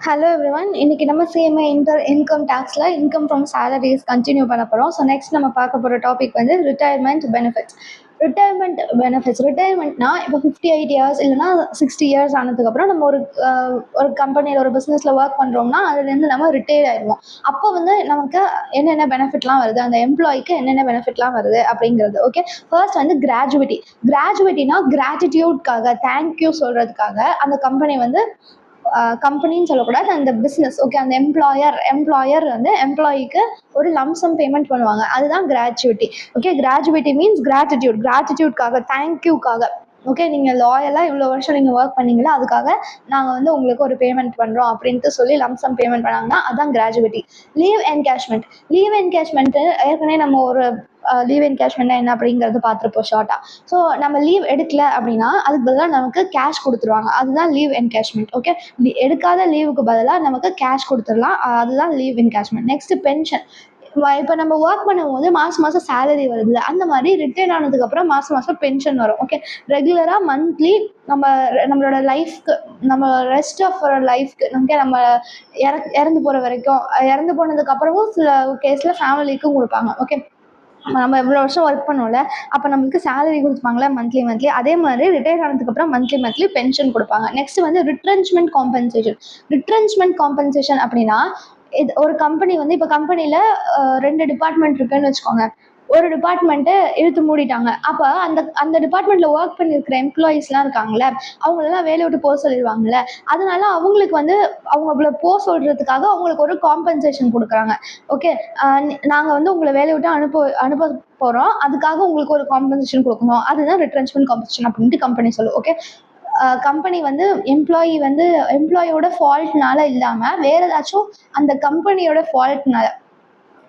Hello everyone. இன்னைக்கு நம்ம CMA income டேக்ஸில் இன்கம் ஃப்ரம் சேலரிஸ் கண்டினியூ பண்ண போகிறோம். ஸோ நெக்ஸ்ட் நம்ம பார்க்க போகிற டாபிக் வந்து ரிட்டையர்மெண்ட் பெனிஃபிட்ஸ். ரிட்டையர்மெண்ட்னா இப்போ 58 இயர்ஸ் இல்லைனா 60 இயர்ஸ் ஆனதுக்கப்புறம் நம்ம ஒரு கம்பெனியில் ஒரு பிஸ்னஸில் ஒர்க் பண்ணுறோம்னா அதுலேருந்து நம்ம ரிட்டையர் ஆயிடுவோம். அப்போ வந்து நமக்கு என்னென்ன பெனிஃபிட்லாம் வருது, அந்த எம்ப்ளாய்க்கு என்னென்ன பெனிஃபிட்லாம் வருது அப்படிங்கிறது. ஓகே, ஃபர்ஸ்ட் வந்து கிராஜுவிட்டினா கிராட்டிடியூட்காக, தேங்க்யூ சொல்கிறதுக்காக அந்த கம்பெனி வந்து கம்பெனின்னு சொல்லக்கூடாது, அந்த பிஸ்னஸ், ஓகே, அந்த எம்ப்ளாயர் வந்து எம்ப்ளாயிக்கு ஒரு லம்சம் பேமெண்ட் பண்ணுவாங்க. அதுதான் கிராஜுவிட்டி. ஓகே, கிராஜுவிட்டி மீன்ஸ் கிராட்டிடியூட்காக, தேங்க்யூக்காக. ஓகே, நீங்கள் லாயலாக இவ்வளோ வருஷம் நீங்கள் ஒர்க் பண்ணீங்களா, அதுக்காக நாங்கள் வந்து உங்களுக்கு ஒரு பேமெண்ட் பண்ணுறோம் அப்படின்ட்டு சொல்லி லம்சம் பேமெண்ட் பண்ணாங்கன்னா அதான் கிராஜுவிட்டி. லீவ் என்கேஷ்மெண்ட்டு ஏற்கனவே நம்ம ஒரு லீவ் என்கேஷ்மெண்ட்னா என்ன அப்படிங்கிறது பார்த்துருப்போம் ஷார்ட்டாக. ஸோ நம்ம லீவ் எடுக்கல அப்படின்னா அதுக்கு பதிலாக நமக்கு கேஷ் கொடுத்துருவாங்க. அதுதான் லீவ் என்கேஷ்மெண்ட். ஓகே, எடுக்காத லீவுக்கு பதிலாக நமக்கு கேஷ் கொடுத்துடலாம். அதுதான் லீவ் என்கேஷ்மெண்ட். Next pension. இப்போ நம்ம ஒர்க் பண்ணும்போது மாதம் சேலரி வருது, அந்த மாதிரி ரிட்டையர் ஆனதுக்கப்புறம் மாதம் பென்ஷன் வரும். ஓகே, ரெகுலராக மந்த்லி நம்மளோட லைஃப்க்கு, நம்ம ரெஸ்ட் ஆஃப் லைஃப்க்கு, நமக்கு நம்ம இறந்து போகிற வரைக்கும், இறந்து போனதுக்கப்புறமும் சில கேஸில் ஃபேமிலிக்கும் கொடுப்பாங்க. ஓகே, நம்ம எவ்வளோ வருஷம் ஒர்க் பண்ணோம்ல, அப்போ நம்மளுக்கு சேலரி கொடுப்பாங்களே மந்த்லி. அதே மாதிரி ரிட்டையர் ஆனதுக்கப்புறம் மந்த்லி பென்ஷன் கொடுப்பாங்க. நெக்ஸ்ட் வந்து ரிட்ரென்ச்மெண்ட் காம்பன்சேஷன் அப்படின்னா, இது ஒரு கம்பெனி வந்து இப்போ கம்பெனியில் 2 டிபார்ட்மெண்ட் இருக்குன்னு வச்சுக்கோங்க. ஒரு டிபார்ட்மெண்ட்டு இழுத்து மூடிட்டாங்க. அப்போ அந்த டிபார்ட்மெண்ட்டில் ஒர்க் பண்ணியிருக்கிற எம்ப்ளாயீஸ்லாம் இருக்காங்கள, அவங்களெல்லாம் வேலையை விட்டு போக சொல்லிடுவாங்கல்ல. அதனால அவங்களுக்கு வந்து அவங்கள போக சொல்கிறதுக்காக அவங்களுக்கு ஒரு காம்பன்சேஷன் கொடுக்குறாங்க. ஓகே, நாங்கள் வந்து உங்களை வேலையை விட்டு அனுப்ப போகிறோம், அதுக்காக உங்களுக்கு ஒரு காம்பன்சேஷன் கொடுக்கணும். அதுதான் ரிட்ரென்ச்மெண்ட் காம்பன்சேஷன் அப்படின்ட்டு கம்பெனி சொல்லும். ஓகே, கம்பெனி வந்து எம்ப்ளாயோட ஃபால்ட்னால இல்லாமல் வேறு ஏதாச்சும் அந்த கம்பெனியோட ஃபால்ட்னால,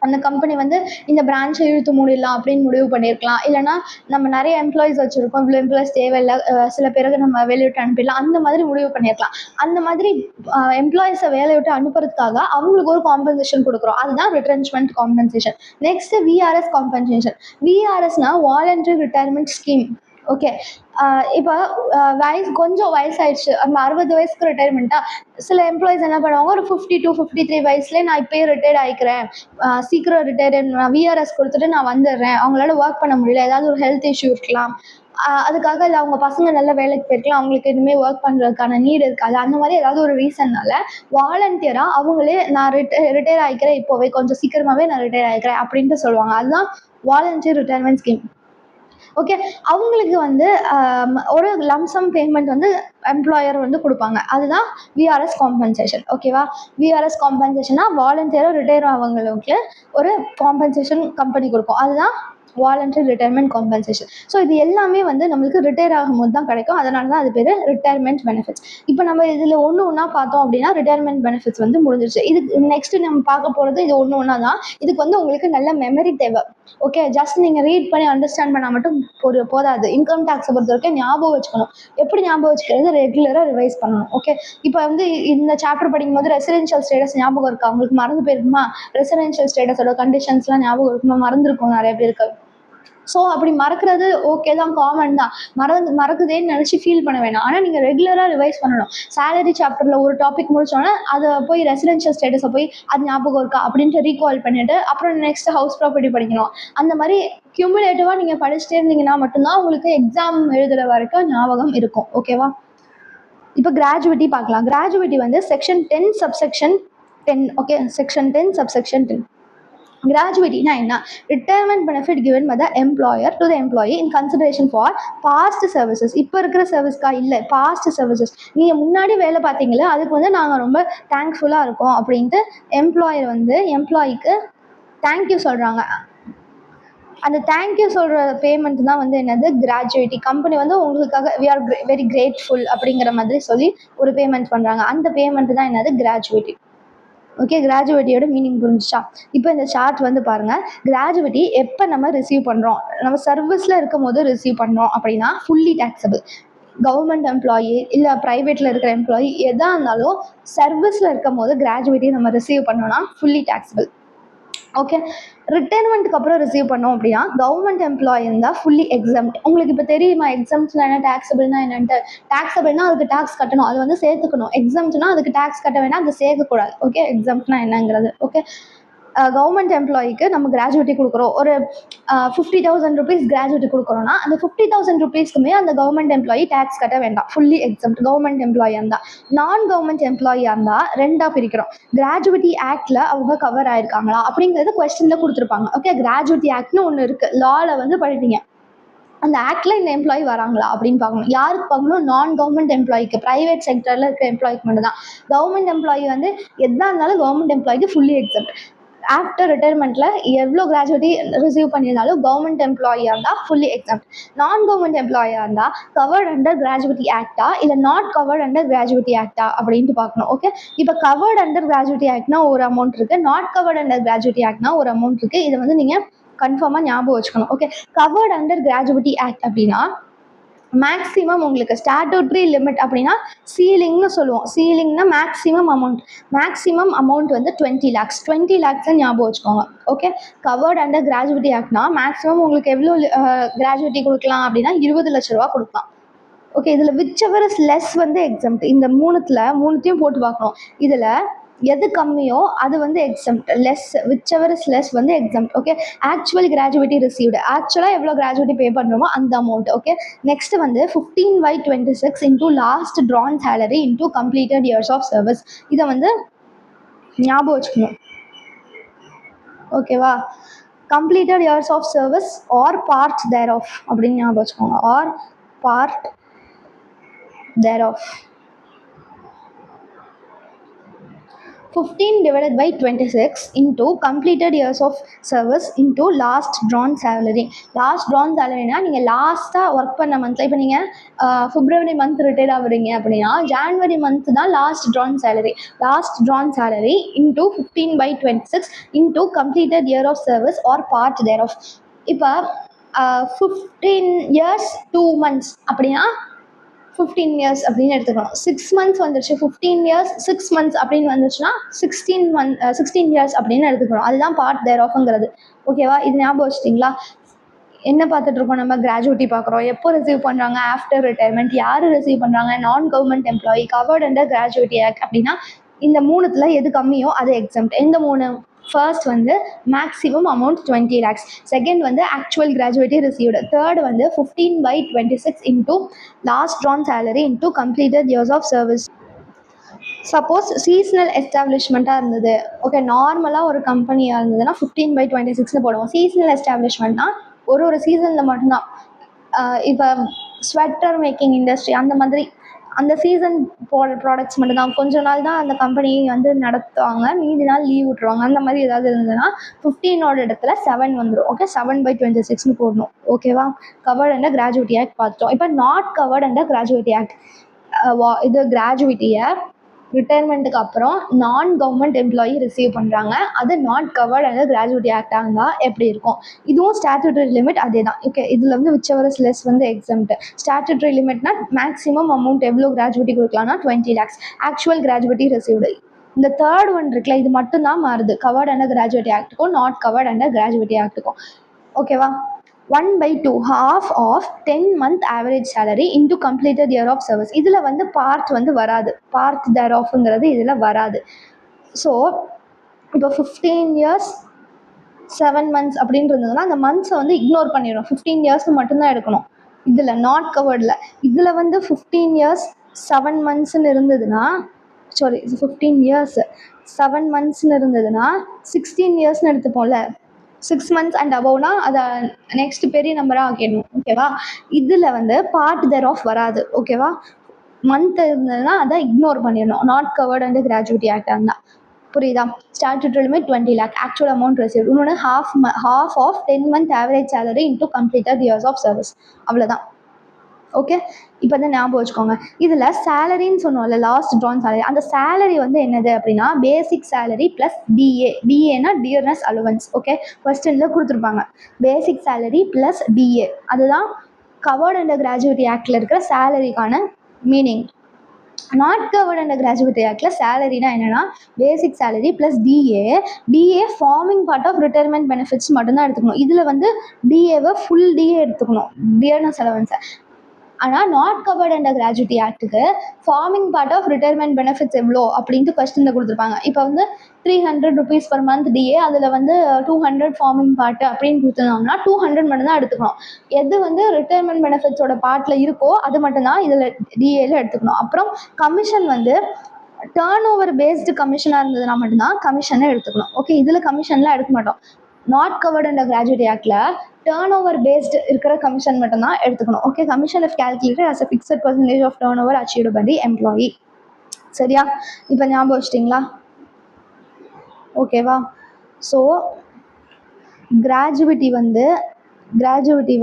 அந்த கம்பெனி வந்து இந்த பிரான்ச்சை இழுத்து மூடிடலாம் அப்படின்னு முடிவு பண்ணியிருக்கலாம். இல்லைனா நம்ம நிறைய எம்ப்ளாயிஸ் வச்சுருக்கோம், இவ்வளோ எம்ப்ளாயிஸ் தேவையில்லை, சில பேருக்கு நம்ம வேலையை விட்டு அனுப்பிடலாம், அந்த மாதிரி முடிவு பண்ணியிருக்கலாம். அந்த மாதிரி எம்ப்ளாயிஸை வேலையை விட்டு அனுப்புறதுக்காக அவங்களுக்கு ஒரு காம்பன்சேஷன் கொடுக்குறோம். அதுதான் retrenchment compensation. Next VRS compensation. விஆர்எஸ்னா வாலண்டரி ரிட்டையர்மெண்ட் ஸ்கீம். ஓகே, இப்போ கொஞ்சம் வயசாயிடுச்சு, நம்ம 60 வயசுக்கு ரிட்டையர்மெண்ட்டா, சில எம்ப்ளாயிஸ் என்ன பண்ணுவாங்க, ஒரு 52 53 வயசுலேயே நான் இப்போயே ரிட்டையர்ட் ஆகிக்கிறேன், சீக்கிரம் ரிட்டையர்ட், நான் விஆர்எஸ் கொடுத்துட்டு நான் வந்துடுறேன், அவங்களால ஒர்க் பண்ண முடியல, ஏதாவது ஒரு ஹெல்த் இஷ்யூ இருக்கலாம், அதுக்காக இல்லை அவங்க பசங்க நல்ல வேலைக்கு போயிருக்கலாம், அவங்களுக்கு இனிமேல் ஒர்க் பண்ணுறதுக்கான நீடு இருக்காது, அந்த மாதிரி ஏதாவது ஒரு ரீசன்னால வாலண்டியராக அவங்களே நான் ரிட்டையர் ஆகிக்கிறேன், இப்போவே கொஞ்சம் சீக்கிரமாகவே நான் ரிட்டையர் ஆகிக்கிறேன் அப்படின்ட்டு சொல்லுவாங்க. அதுதான் வாலண்டியர் ரிட்டையர்மெண்ட் ஸ்கீம். ஓகே, அவங்களுக்கு வந்து ஒரு லம்சம் பேமெண்ட் வந்து எம்ப்ளாயர் வந்து கொடுப்பாங்க. அதுதான் விஆர்எஸ் காம்பன்சேஷன். ஓகேவா, விஆர்எஸ் காம்பன்சேஷன்னா வாலண்டியராக ரிட்டையர் ஆகவங்களுக்கு ஒரு காம்பன்சேஷன் கம்பெனி கொடுக்கும். அதுதான் வாலண்டரி ரிட்டையர்மெண்ட் காம்பன்சேஷன். ஸோ இது எல்லாமே வந்து நம்மளுக்கு ரிட்டையர் ஆகும்போது தான் கிடைக்கும். அதனால தான் அது பேர் ரிட்டையர்மெண்ட் பெனிஃபிட்ஸ். இப்போ நம்ம இதில் ஒன்றா பார்த்தோம் அப்படின்னா ரிட்டையர்மெண்ட் பெனிஃபிட்ஸ் வந்து முடிஞ்சிருச்சு. இதுக்கு நெக்ஸ்ட் நம்ம பார்க்க போகிறது இது ஒன்றா தான். இதுக்கு வந்து உங்களுக்கு நல்ல மெமரி தேவை. ஓகே, ஜஸ்ட் நீங்கள் ரீட் பண்ணி அண்டர்ஸ்டாண்ட் பண்ணால் மட்டும் போதாது. இன்கம் டேக்ஸை பொறுத்த வரைக்கும் ஞாபகம் வச்சுக்கணும். எப்படி ஞாபகம் வச்சுக்கிறது, ரெகுலராக ரிவைஸ் பண்ணணும். ஓகே, இப்போ வந்து இந்த சாப்டர் படிக்கும்போது ரெசிடென்ஷியல் ஸ்டேட்டஸ் ஞாபகம் இருக்கா, உங்களுக்கு மறந்து போயிருக்குமா? ரெசிடென்ஷியல் ஸ்டேட்டஸோட கண்டிஷன்ஸ்லாம் ஞாபகம் இருக்குமா? மறந்துருக்கும் நிறைய பேருக்கு. ஸோ அப்படி மறக்கிறது ஓகே தான், காமன் தான். மறக்குதேன்னு நினச்சி ஃபீல் பண்ண வேணாம். ஆனால் நீங்கள் ரெகுலராக ரிவைஸ் பண்ணணும். சேலரி சாப்டரில் ஒரு டாபிக் முடிச்சோன்னா அதை போய் ரெசிடென்ஷியல் ஸ்டேட்டஸை போய் அது ஞாபகம் இருக்கா அப்படின்ட்டு ரீகால் பண்ணிவிட்டு அப்புறம் நெக்ஸ்ட் ஹவுஸ் ப்ராப்பர்ட்டி படிக்கணும். அந்த மாதிரி கியூமுலேட்டிவாக நீங்கள் படிச்சுட்டே இருந்தீங்கன்னா மட்டும்தான் உங்களுக்கு எக்ஸாம் எழுதுகிற வரைக்கும் ஞாபகம் இருக்கும். ஓகேவா, இப்போ கிராஜுவிட்டி பார்க்கலாம். கிராஜுவிட்டி வந்து section 10 subsection 10. Okay, section 10 subsection 10. கிராஜுவிட்டினா என்ன? Retirement benefit given by the employer to the employee in consideration for past services. இப்போ இருக்கிற சர்வீஸ்க்கா இல்லை, பாஸ்ட் சர்வீசஸ். நீங்கள் முன்னாடி வேலை பார்த்தீங்களே அதுக்கு வந்து நாங்கள் ரொம்ப தேங்க்ஃபுல்லாக இருக்கோம் அப்படின்ட்டு எம்ப்ளாயர் வந்து எம்ப்ளாயிக்கு தேங்க்யூ சொல்கிறாங்க. அந்த தேங்க்யூ சொல்கிற பேமெண்ட் தான் வந்து என்னது, கிராஜுவிட்டி. கம்பெனி வந்து உங்களுக்காக வி ஆர் வெரி கிரேட்ஃபுல் அப்படிங்கிற மாதிரி சொல்லி ஒரு பேமெண்ட் பண்ணுறாங்க. அந்த பேமெண்ட் தான் என்னது, கிராஜுவிட்டி. ஓகே, கிராஜுவிட்டியோட மீனிங் புரிஞ்சிச்சா? இப்போ இந்த சார்ட் வந்து பாருங்கள். கிராஜுவிட்டி எப்போ நம்ம ரிசீவ் பண்ணுறோம், நம்ம சர்வீஸில் இருக்கும் போது ரிசீவ் பண்ணுறோம் அப்படின்னா ஃபுல்லி டேக்ஸபிள். கவர்மெண்ட் எம்ப்ளாயி இல்லை ப்ரைவேட்டில் இருக்கிற எம்ப்ளாயி எதாக இருந்தாலும் சர்வீஸில் இருக்கும் போது கிராஜுவிட்டி நம்ம ரிசீவ் பண்ணோன்னா ஃபுல்லி டேக்ஸபிள். ஓகே. ரிட்டைர்மெண்ட்டுக்கு அப்புறம் ரிசீவ் பண்ணோம் அப்படின்னா கவர்மெண்ட் எம்ப்ளாயி இருந்தால் ஃபுல்லி எக்ஸம்ட். உங்களுக்கு இப்போ தெரியுமா எக்ஸம்ட்னா என்ன, டாக்ஸபிள்னா என்னன்ட்டு? டாக்ஸபிள்னா அதுக்கு டாக்ஸ் கட்டணும், அது வந்து சேர்த்துக்கணும். எக்ஸம்ட்னா அதுக்கு டாக்ஸ் கட்ட வேணாம், அது சேர்க்கக்கூடாது. ஓகே, எக்ஸம்ட்னா என்னங்கிறது. ஓகே, கவர்மெண்ட் எம்ப்ளாயிக்கு நம்ம கிராஜுவிட்டி கொடுக்குறோம், ஒரு 50,000 ருபீஸ் கிராஜுவிட்டி கொடுக்குறோன்னா அந்த 50,000 ருபீஸ்க்குமே அந்த கவர்மெண்ட் எம்ப்ளாயி டேக்ஸ் கட்ட வேண்டாம், ஃபுல்லி எக்ஸம்ட் கவர்மெண்ட் எம்ப்ளாயியாக இருந்தால். நான் கவர்மெண்ட் எம்ப்ளாயியாக இருந்தால் ரெண்டாக பிரிக்கிறோம். கிராஜுவிட்டி ஆக்டில் அவங்க கவர் ஆயிருக்காங்களா அப்படிங்கிறது கொஸ்டினில் கொடுத்துருப்பாங்க. ஓகே, கிராஜுவிட்டி ஆக்ட்னு ஒன்று இருக்குது, லாவில் வந்து படிப்பீங்க. அந்த ஆக்டில் இந்த எம்ப்ளாயி வராங்களா அப்படின்னு பார்க்கணும். யாருக்கு பார்க்கணும்? நான் கவர்மெண்ட் எம்ப்ளாய்க்கு, ப்ரைவேட் செக்டரில் இருக்க எம்ப்ளாய்க்கு மட்டும் தான். கவர்மெண்ட் எம்ப்ளாயி வந்து எதாக இருந்தாலும் கவர்மெண்ட் எம்ப்ளாய்க்கு ஃபுல்லி எக்ஸம்ட். ஆஃப்டர் ரிட்டைர்மெண்ட்டில் எவ்வளோ கிராஜுவிட்டி ரிசீவ் பண்ணியிருந்தாலும் கவர்மெண்ட் எம்ப்ளாயியாக இருந்தால் ஃபுல்லி எக்ஸம்ட். நான் கவர்மெண்ட் எம்ப்ளாயியாக இருந்தால் கவர்ட் அண்டர் கிராஜுவிட்டி ஆக்டா இல்லை நாட் கவர்ட் அண்டர் கிராஜுவிட்டி ஆக்டா அப்படின்ட்டு பார்க்கணும். ஓகே, இப்போ கவர்ட் அண்டர் கிராஜுவிட்டி ஆக்ட்னா ஒரு அமௌண்ட் இருக்குது, நாட் கவர்ட் அண்டர் கிராஜுவிட்டி ஆக்ட்னா ஒரு அமௌண்ட் இருக்குது. இதை வந்து நீங்கள் கன்ஃபார்மாக ஞாபகம் வச்சுக்கணும். Okay, covered under gratuity act அப்படின்னா மேக்ஸிமம் உங்களுக்கு ஸ்டாட்யூட்ரி லிமிட் அப்படின்னா சீலிங்னு சொல்லுவோம். சீலிங்னா மேக்ஸிமம் அமௌண்ட் வந்து 20 lakhs. 20 lakhs ஞாபகம் வச்சுக்கோங்க. ஓகே, கவர்ட் அண்டர் கிராஜுவிட்டி ஆக்ட்னா மேக்ஸிமம் உங்களுக்கு எவ்வளோ கிராஜுவிட்டி கொடுக்கலாம் அப்படின்னா 20 லட்ச ரூபா கொடுக்கலாம். ஓகே, இதில் விச் எவர் இஸ் லெஸ் வந்து எக்ஸம்ட். இந்த மூணுத்தையும் போட்டு பார்க்கணும். இதில் எது கம்மியோ அது வந்து எக்ஸம்ட். விச் எவர் இஸ் லெஸ் வந்து exempt. Okay, actual gratuity received, ஆக்சுவலாக எவ்வளோ கிராஜுவிட்டி பே பண்ணுறோமோ அந்த அமௌண்ட். ஓகே, நெக்ஸ்ட் வந்து 15/26 into last drawn salary into completed years of service. இதை வந்து ஞாபகம் வச்சுக்கணும். ஓகேவா, completed years of service or part thereof அப்படின்னு ஞாபகம் வச்சுக்கோங்க. ஆர் பார்ட் thereof. 15/26 into completed years of service into last drawn salary. Last drawn சேலரினா நீங்கள் லாஸ்ட்டாக ஒர்க் பண்ண மந்த்தில், இப்போ நீங்கள் பிப்ரவரி மந்த் ரிட்டையர்ட் ஆகுறீங்க அப்படின்னா ஜான்வரி மந்த் தான் last drawn salary into 15/26 into completed year of service or part thereof. இப்போ 15 years 2 months அப்படின்னா 15 years அப்படின்னு எடுத்துக்கணும். 6 months வந்துருச்சு, 15 years 6 months அப்படின்னு வந்துச்சுன்னா 16 years அப்படின்னு எடுத்துக்கணும். அதுதான் பார்ட் தேர் ஆஃப்ங்கிறது. ஓகேவா, இது ஞாபகம் வச்சுட்டிங்களா? என்ன பார்த்துட்டு இருக்கோம் நம்ம? கிராஜுவிட்டி பார்க்குறோம். எப்போ ரிசீவ் பண்ணுறாங்க? After retirement. யார் ரிசீவ் பண்ணுறாங்க? நான் government employee, covered under gratuity act. அப்படின்னா இந்த மூணுத்தில் எது கம்மியோ அது எக்ஸம்ட். எந்த மூணு? ஃபர்ஸ்ட் வந்து மேக்ஸிமம் அமௌண்ட் 20 lakhs, செகண்ட் வந்து ஆக்சுவல் கிராஜுவிட்டி ரிசீவ்டு, தேர்ட் வந்து 15/26 into last drawn salary into completed years of service. Suppose seasonal எஸ்டாப்ளிஷ்மெண்ட்டாக இருந்தது, ஓகே, நார்மலாக ஒரு கம்பெனியாக இருந்ததுன்னா 15/26 போடுவோம். சீசனல் எஸ்டாப்ளிஷ்மெண்ட்னா ஒரு சீசனில் மட்டும்தான். இப்போ ஸ்வெட்டர் மேக்கிங் இண்டஸ்ட்ரி அந்த மாதிரி அந்த சீசன் ப்ராடக்ட்ஸ் மட்டும்தான். கொஞ்ச நாள் தான் அந்த கம்பெனி வந்து நடத்துவாங்க, மீதி நாள் லீவ் விட்ருவாங்க. அந்த மாதிரி ஏதாவது இருந்ததுன்னா 15 இடத்துல 7 வந்துடும். ஓகே, 7/26 போடணும். ஓகேவா, கவர்ட் அண்டர் கிராஜுவிட்டி ஆக்ட் பார்த்துட்டோம். இப்போ not covered under gratuity act. இது கிராஜுவிட்டியை ரிட்டைர்மெண்ட்டுக்கு அப்புறம் நான் கவர்மெண்ட் எம்ப்ளாயி ரிசீவ் பண்ணுறாங்க, அது நாட் கவர்ட் அண்டர் கிராஜுவிட்டி ஆக்டாக இருந்தால் எப்படி இருக்கும்? இதுவும் ஸ்டாட்யூட்டரி லிமிட் அதே தான். ஓகே, இதில் வந்து விச் எவர் இஸ் லெஸ் வந்து எக்ஸம்ட். ஸ்டாட்யூட்டரி லிமிட்னா மேக்ஸிமம் அமௌண்ட் எவ்வளோ கிராஜுவிட்டி கொடுக்கலாம்னா 20 lakhs. Actual gratuity received. இந்த தேர்ட் ஒன் இருக்குல்ல, இது மட்டும்தான் மாறுது கவர்ட் அண்டர் கிராஜுவிட்டி ஆக்டுக்கும் நாட் கவர்ட் அண்டர் கிராஜுவிட்டி ஆக்டுக்கும். ஓகேவா, 1/2 half of 10-month average salary into completed year of service. இதில் வந்து பார்ட் வந்து வராது, பார்ட் தேர் ஆஃப்ங்கிறது இதில் வராது. ஸோ இப்போ 15 years 7 months அப்படின்னு இருந்ததுன்னா அந்த மந்த்ஸை வந்து இக்னோர் பண்ணிடும். 15 years மட்டும்தான் எடுக்கணும். இதில் நாட் கவர்டில் இதில் வந்து 15 years 7 monthsன்னு இருந்ததுன்னா 15 years 7 monthsன்னு இருந்ததுன்னா 16 yearsன்னு எடுத்துப்போம்ல. 6 months அண்ட் அபவ்னா அதை நெக்ஸ்ட் பெரிய நம்பராக ஆக்கிடணும். ஓகேவா, இதில் வந்து பார்ட் தேர் ஆஃப் வராது. ஓகேவா, மந்த் இருந்ததுன்னா அதை இக்னோர் பண்ணிடணும். நாட் கவர்ட் அண்டர் கிராஜுவிட்டி ஆக்டாக இருந்தால். புரியுதா? Statutory limit 20 lakh, actual amount receive. இன்னொன்று half of 10-month average salary into completed years of service. அவ்வளோதான். ஓகே, இப்போ வந்து ஞாபகம் வச்சுக்கோங்க. இதில் சேலரின்னு சொன்னோம்ல, லாஸ்ட் ட்ரான் சேலரி, அந்த சேலரி வந்து என்னது அப்படின்னா பேசிக் சேலரி ப்ளஸ் டிஏனா டியர்னஸ் அலவன்ஸ். ஓகே, கொஸ்டினில் கொடுத்துருப்பாங்க. பேசிக் சேலரி ப்ளஸ் டிஏ, அதுதான் கவர்ட் அண்டர் கிராஜுவிட்டி ஆக்டில் இருக்கிற சேலரிக்கான meaning. Not covered under graduate ஆக்டில் சேலரினா என்னென்னா basic salary plus DA forming part of retirement benefits மட்டும்தான் எடுத்துக்கணும். இதில் வந்து டிஏவை ஃபுல் டிஏ எடுத்துக்கணும், டியர்னஸ் அலவன்ஸை. ஆனால் நாட் கவர்ட் அண்டர் கிராஜுவிட்டி ஆக்ட்டுக்கு forming part of retirement benefits எவ்வளோ அப்படின்ட்டு கொஸ்டினில் கொடுத்துருப்பாங்க. இப்போ வந்து 300 rupees per month டிஏ, அதில் வந்து 200 ஃபார்மிங் பார்ட் அப்படின்னு கொடுத்துருந்தாங்கன்னா 200 மட்டும்தான் எடுத்துக்கணும். எது வந்து ரிட்டையர்மெண்ட் பெனிஃபிட்ஸோட பார்ட்டில் இருக்கோ அது மட்டும்தான் இதில் டிஏல எடுத்துக்கணும். அப்புறம் கமிஷன் வந்து டேர்ன் ஓவர் பேஸ்டு கமிஷனாக இருந்ததுன்னா மட்டும்தான் கமிஷனை எடுத்துக்கணும். ஓகே, இதில் கமிஷன்லாம் எடுக்க மாட்டோம். நாட் கவர்ட் அண்டர் கிராஜுவிட்டி ஆக்டில் டேர்ன் ஓவர் பேஸ்டு இருக்கிற கமிஷன் மட்டும்தான் எடுத்துக்கணும். Okay, commission if calculated as a fixed percentage of turn over achieved by the employee. சரியா? இப்போ ஞாபகம் வச்சிட்டிங்களா? ஓகேவா? ஸோ கிராஜுவிட்டி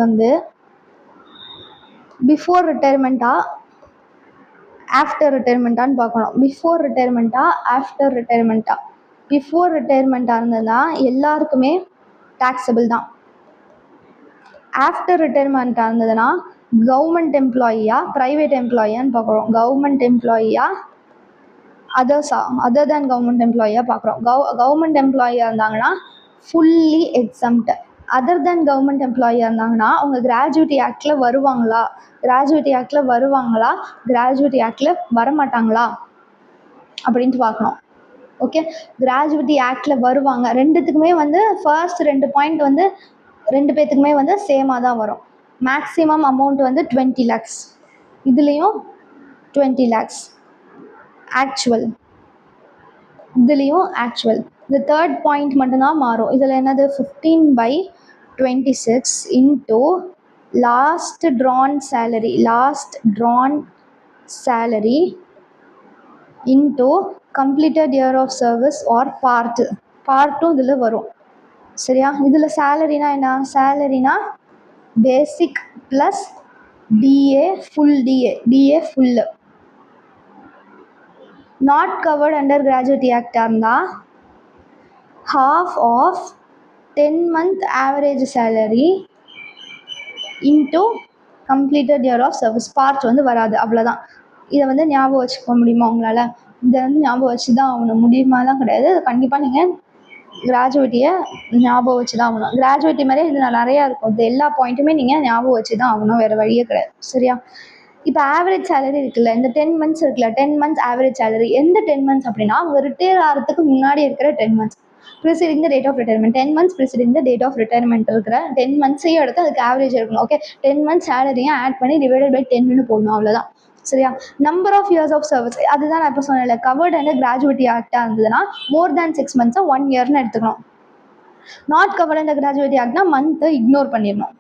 வந்து பிஃபோர் ரிட்டையர்மெண்ட்டா ஆஃப்டர் ரிட்டையர்மெண்ட்டான்னு பார்க்கணும். பிஃபோர் ரிட்டையர்மெண்ட்டா ஆஃப்டர் ரிட்டையர்மெண்ட்டா? பிஃபோர் ரிட்டையர்மெண்ட்டாக இருந்ததுன்னா எல்லாருக்குமே டாக்ஸபிள் தான். ஆஃப்டர் ரிட்டையர்மெண்ட்டாக இருந்ததுன்னா கவர்மெண்ட் எம்ப்ளாயியா ப்ரைவேட் எம்ப்ளாயியான்னு பார்க்குறோம். கவர்மெண்ட் எம்ப்ளாயியா அதர் தேன் கவர்மெண்ட் எம்ப்ளாயியாக பார்க்குறோம். கவர்மெண்ட் எம்ப்ளாயியாக இருந்தாங்கன்னா fully exempt. Other than government எம்ப்ளாயியாக இருந்தாங்கன்னா அவங்க கிராஜுவிட்டி ஆக்டில் வருவாங்களா, கிராஜுவிட்டி ஆக்டில் வரமாட்டாங்களா அப்படின்ட்டு பார்க்கணும். ஓகே, கிராஜுவிட்டி ஆக்டில் வருவாங்க. ரெண்டுத்துக்குமே வந்து ஃபர்ஸ்ட் 2 பாயிண்ட் வந்து 2 பேத்துக்குமே வந்து சேமாக தான் வரும். மேக்ஸிமம் அமௌண்ட் வந்து 20 lakhs, இதுலேயும் 20 lakhs ஆக்சுவல், இதுலேயும் ஆக்சுவல். இந்த தேர்ட் பாயிண்ட் மட்டும்தான் மாறும். இதில் என்னது 15/26 into last drawn salary into completed year of service or பார்ட்டும் இதில் வரும். சரியா? இதில் சேலரினா என்ன? சேலரினா basic plus DA full. Not covered under gratuity ஆக்டாக இருந்தால் half of 10 month average salary into completed year of service. Part வந்து வராது, அவ்வளோதான். இதை வந்து ஞாபகம் வச்சுக்க முடியுமா உங்களால்? இதை வந்து ஞாபகம் வச்சு தான் ஆகணும். முடியுமா தான் கிடையாது, கண்டிப்பாக நீங்கள் கிராஜுவிட்டியை ஞாபகம் வச்சு தான் ஆகணும். கிராஜுவிட்டி மாதிரியே இதில் நிறையா இருக்கும். இது எல்லா பாயிண்ட்டுமே நீங்கள் ஞாபகம் வச்சு தான் ஆகணும், வேறு வழியே கிடையாது. சரியா? இப்போ ஆவரேஜ் சேலரி இருக்குல்ல, இந்த 10 months இருக்குல்ல, 10 months ஆவரேஜ் சேலரி. எந்த 10 months அப்படின்னா அவங்க ரிட்டையர் ஆகிறதுக்கு முன்னாடி இருக்கிற 10 months preceding the date of retirement. 10 months preceding the date of retirement இருக்கிற 10 monthsையும் எடுத்து அதுக்கு ஆவரேஜ் இருக்கணும். ஓகே, 10 months சேலரியும் ஆட் பண்ணி டிவைடட் பை 10ன்னு போடணும், அவ்வளோதான். சரியா? Number of years of service, அதுதான் நான் இப்போ சொன்னேன். கவர்ட் அண்டர் கிராஜுவிட்டி ஆக்டாக இருந்ததுன்னா மோர் தேன் 6 months 1 yearன்னு எடுத்துக்கணும். நாட் கவர்ட் அண்டர் கிராஜுவிட்டி ஆக்ட்னா மந்த்தை இக்னோர் பண்ணிடணும்.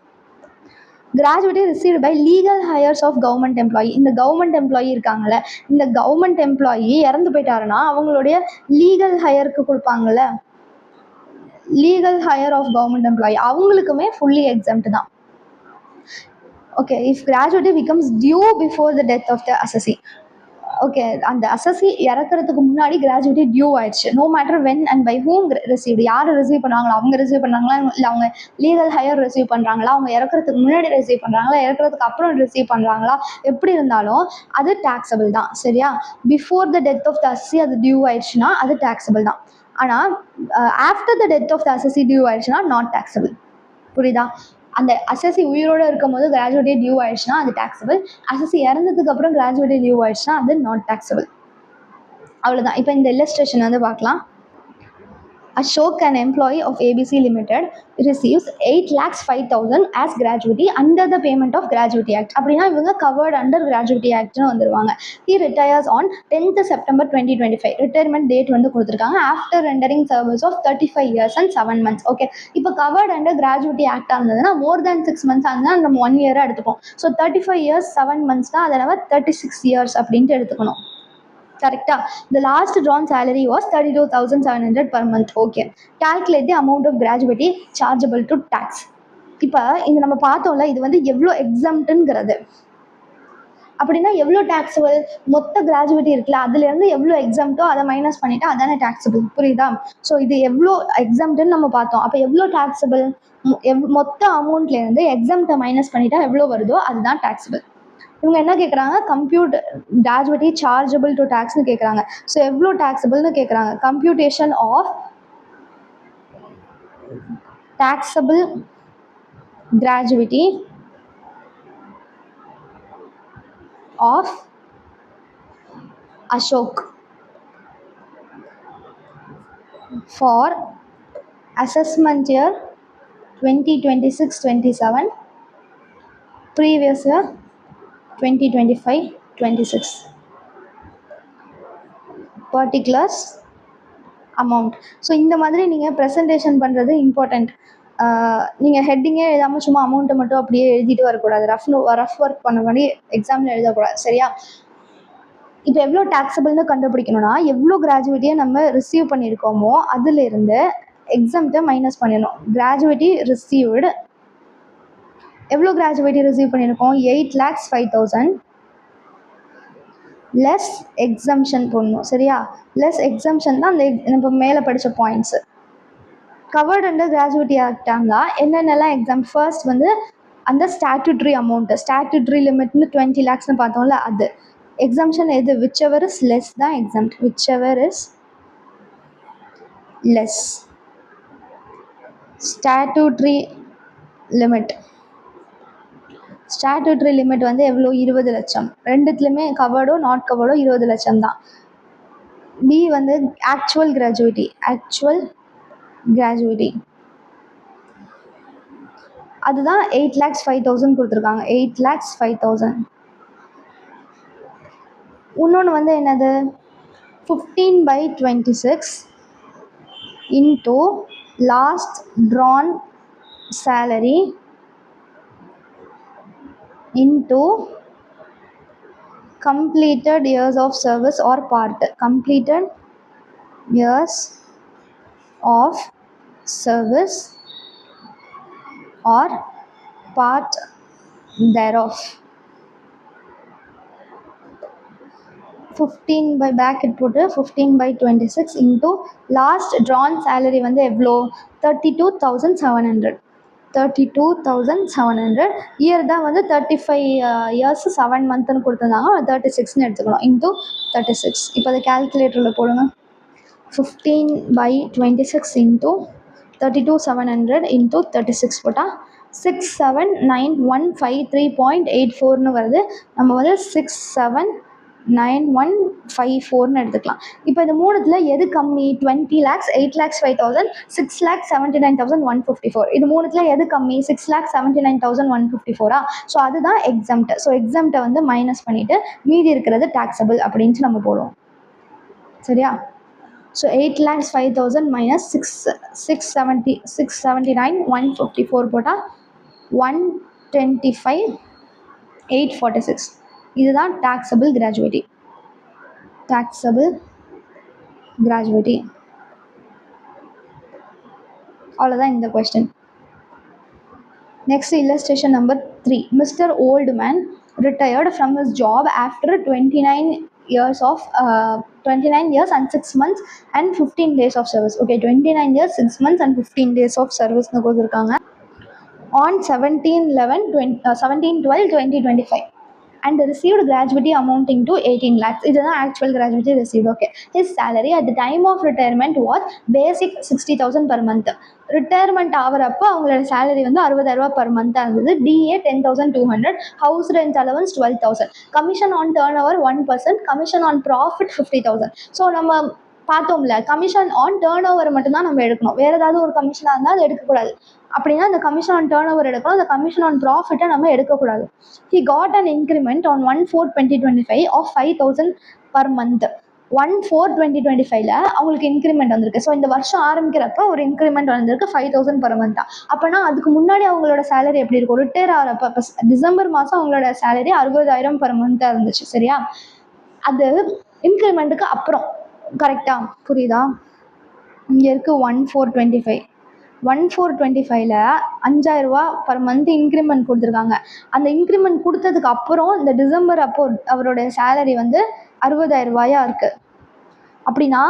Gratuity received by legal heirs of government employee. இந்த கவர்மெண்ட் எம்ப்ளாயி இருக்காங்கல்ல, இந்த கவர்மெண்ட் எம்ப்ளாயி இறந்து போயிட்டாருன்னா அவங்களுடைய லீகல் ஹையருக்கு கொடுப்பாங்கல்ல, legal heir of government employee, அவங்களுக்குமே ஃபுல்லி எக்ஸம்ட் தான். Okay, if gratuity becomes due before the death of the assessee. Okay, அந்த அசஸி இறக்குறதுக்கு முன்னாடி கிராஜுவிட்டி டியூ ஆயிடுச்சு. No matter when and by whom received. யார் ரிசீவ் பண்ணாங்களா, அவங்க ரிசீவ் பண்ணாங்களா, இல்லை அவங்க லீகல் ஹையர் ரிசீவ் பண்ணுறாங்களா, அவங்க இறக்குறதுக்கு முன்னாடி ரிசீவ் பண்ணுறாங்களா, இறக்குறதுக்கு அப்புறம் ரிசீவ் பண்ணுறாங்களா, எப்படி இருந்தாலும் அது டாக்ஸபிள் தான். சரியா? Before the death of the assessee அது டியூ ஆயிடுச்சுன்னா அது டாக்ஸபிள் தான். ஆனால் after the death of the assessee due ஆயிடுச்சுன்னா நாட் டாக்ஸபிள். புரியுதா? அந்த அசஸி உயிரோடு இருக்கும் போது கிராஜுவிட்டி டியூ ஆயிடுச்சுன்னா அது டாக்ஸபிள். அசஸி இறந்ததுக்கு அப்புறம் கிராஜுவிட்டி டியூ ஆயிடுச்சுன்னா அது நாட் டாக்ஸபிள். அவ்வளோதான். இப்போ இந்த இல்லஸ்ட்ரேஷன் வந்து பார்க்கலாம். Ashok, an employee of ABC Limited, receives 8,05,000 as gratuity under the payment of Gratuity Act. அப்படின்னா இவங்க covered under Gratuity Actனு வந்துருவாங்க. He retires on 10th September 2025. Retirement date வந்து கொடுத்துருக்காங்க. After rendering service of 35 years and 7 months. Okay, இப்போ covered under Gratuity Act இருந்ததுன்னா more than 6 months இருந்தால் நம்ம 1 year எடுத்துப்போம். ஸோ 35 years 7 months தான், அதை நம்ம 36 years அப்படின்ட்டு எடுத்துக்கணும். கரெக்டா? The last drawn salary was 32,700 per month. Okay, calculate the amount of gratuity chargeable to tax. இப்போ இது நம்ம பார்த்தோம்ல, இது வந்து எவ்வளோ எக்ஸம்ட்டுங்கிறது. அப்படின்னா எவ்வளோ டாக்ஸபிள்? மொத்த கிராஜுவிட்டி இருக்குல்ல, அதுலேருந்து எவ்வளோ எக்ஸம்ட்டோ அதை மைனஸ் பண்ணிவிட்டு அதானே டாக்ஸபிள். புரியுதா? ஸோ இது எவ்வளோ எக்ஸம்ட்டுன்னு நம்ம பார்த்தோம். அப்போ எவ்வளோ டாக்ஸபிள்? மொத்த அமௌண்ட்லேருந்து எக்ஸம்ட்டை மைனஸ் பண்ணிட்டா எவ்வளோ வருதோ அதுதான் டாக்ஸபிள். இவங்க என்ன கேட்குறாங்க, கம்ப்யூட் கிராஜுவிட்டி சார்ஜபிள் டு டேக்ஸ்னு கேட்குறாங்க. ஸோ எவ்வளோ டேக்ஸபிள்னு கேட்குறாங்க. Computation of taxable gratuity of Ashok for assessment year 2026-27, previous year 2025-26, particulars amount. So இந்த மாதிரி நீங்கள் ப்ரெசன்டேஷன் பண்ணுறது இம்பார்ட்டண்ட். நீங்கள் ஹெட்டிங்கே எழுதாமல் சும்மா அமௌண்ட்டை மட்டும் அப்படியே எழுதிட்டு வரக்கூடாது. ரஃப் ஒர்க் பண்ண மாதிரி எக்ஸாமில் எழுதக்கூடாது. சரியா? இப்போ எவ்வளோ டேக்ஸபிள்னு கண்டுபிடிக்கணும்னா, எவ்வளோ கிராஜுவிட்டியை நம்ம ரிசீவ் பண்ணியிருக்கோமோ அதுலேருந்து எக்ஸாம்கிட்ட மைனஸ் பண்ணிடணும். கிராஜுவிட்டி ரிசீவ்டு, எவ்வளோ கிராஜுவிட்டி ரிசீவ் பண்ணியிருக்கோம், 8,05,000 லெஸ் எக்ஸம்ஷன் போடணும். சரியா? லெஸ் எக்ஸம்ஷன் தான் அந்த நம்ம மேலே படித்த points. Covered under gratuity act இருந்தால் என்னென்னலாம் எக்ஸாம், ஃபர்ஸ்ட் வந்து அந்த ஸ்டாட்யூட்ரி அமௌண்ட்டு, ஸ்டாட்யூட்ரி லிமிட்னு 20 lakhsனு பார்த்தோம்ல, அது எக்ஸம்ஷன் எது, விச் எவர் இஸ் லெஸ் தான் exempt, whichever is less. Statutory limit, statutory limit வந்து எவ்வளோ, 20 லட்சம். ரெண்டுத்துலையுமே கவர்டோ நாட் கவர்டோ 20 லட்சம் தான். பி வந்து ஆக்சுவல் கிராஜுவிட்டி, ஆக்சுவல் கிராஜுவிட்டி அதுதான் 8,05,000 கொடுத்துருக்காங்க. 8,05,000. இன்னொன்று வந்து என்னது, 15/26 into last drawn salary into completed years of service or part, completed years of service or part thereof. 15 by bracket போட்டு 15/26 into லாஸ்ட் drawn salary வந்து எவ்வளோ, 32,700. 32,700. இயர் தான் வந்து 35 years 7 monthன்னு கொடுத்துருந்தாங்க, 36ன்னு எடுத்துக்கணும். இன்ட்டு 36. இப்போ அதை கேல்குலேட்டரில் போடுங்க. 15/26 into 32,700 into 36 போட்டால் 679153.84ன்னு வருது. நம்ம வந்து 679154ன்னு எடுத்துக்கலாம். இப்போ இந்த மூணுத்தில் எது கம்மி, 20 lakhs, 8,05,000, 6,79,154. இது மூணுத்தில் எது கம்மி, 6,79,154. ஸோ அதுதான் எக்ஸம்ட். ஸோ எக்ஸம்ட்டை வந்து மைனஸ் பண்ணிவிட்டு மீதி இருக்கிறது டேக்ஸபிள் அப்படின்ட்டு நம்ம போடுவோம். சரியா? ஸோ 8,05,000 மைனஸ் 679,154 போட்டால் 125,846. இதுதான் taxable gratuity. taxable gratuity. அவ்வளோதான் இந்த question. Next illustration number 3. Mr. Oldman retired from his job after 29 years and 6 months and 15 days of service. Okay, 29 years, 6 months and 15 days of service னு கொடுத்துருக்காங்க. On 17/12/2025 and received gratuity amounting to 18 lakhs. இதுதான் actual gratuity received. Okay, his salary at the time of retirement was basic 60,000 per month. Retirement ஆகிறப்போ அவங்களோட salary வந்து 60,000 per month இருந்தது. DA 10,200, house rent allowance 12,000, commission on turn over 1%, commission on profit 50,000. So நம்ம பார்த்தோம்ல, commission on turn over மட்டும்தான் நம்ம எடுக்கணும். வேறு ஏதாவது ஒரு கமிஷனாக இருந்தால் அது எடுக்கக்கூடாது. அப்படின்னா அந்த கமிஷன் ஆன் டர்ன் ஓவர் எடுக்கணும், அந்த கமிஷன் ஆன் ப்ராஃபிட்டை நம்ம எடுக்கக்கூடாது. He got an increment on 1/4/2025 of 5,000 per month. 1/4/2025 அவங்களுக்கு இன்க்ரிமெண்ட் வந்திருக்கு. ஸோ இந்த வருஷம் ஆரம்பிக்கிறப்ப ஒரு இன்க்ரிமெண்ட் வந்திருக்கு 5,000 per month. அப்போனா அதுக்கு முன்னாடி அவங்களோட சேலரி எப்படி இருக்கும், ரிட்டையர் ஆகிறப்ப இப்போ டிசம்பர் மாதம் அவங்களோட சேலரி 60,000 per month இருந்துச்சு. சரியா? அது இன்க்ரிமெண்ட்டுக்கு அப்புறம். கரெக்டாக புரியுதா? இங்கே இருக்குது 1/4/25. 1/4/25 5,000 per month இன்க்ரிமெண்ட் கொடுத்துருக்காங்க. அந்த இன்க்ரிமெண்ட் கொடுத்ததுக்கு அப்புறம் இந்த டிசம்பர் அப்போ அவருடைய சேலரி வந்து 60,000 இருக்குது. அப்படின்னா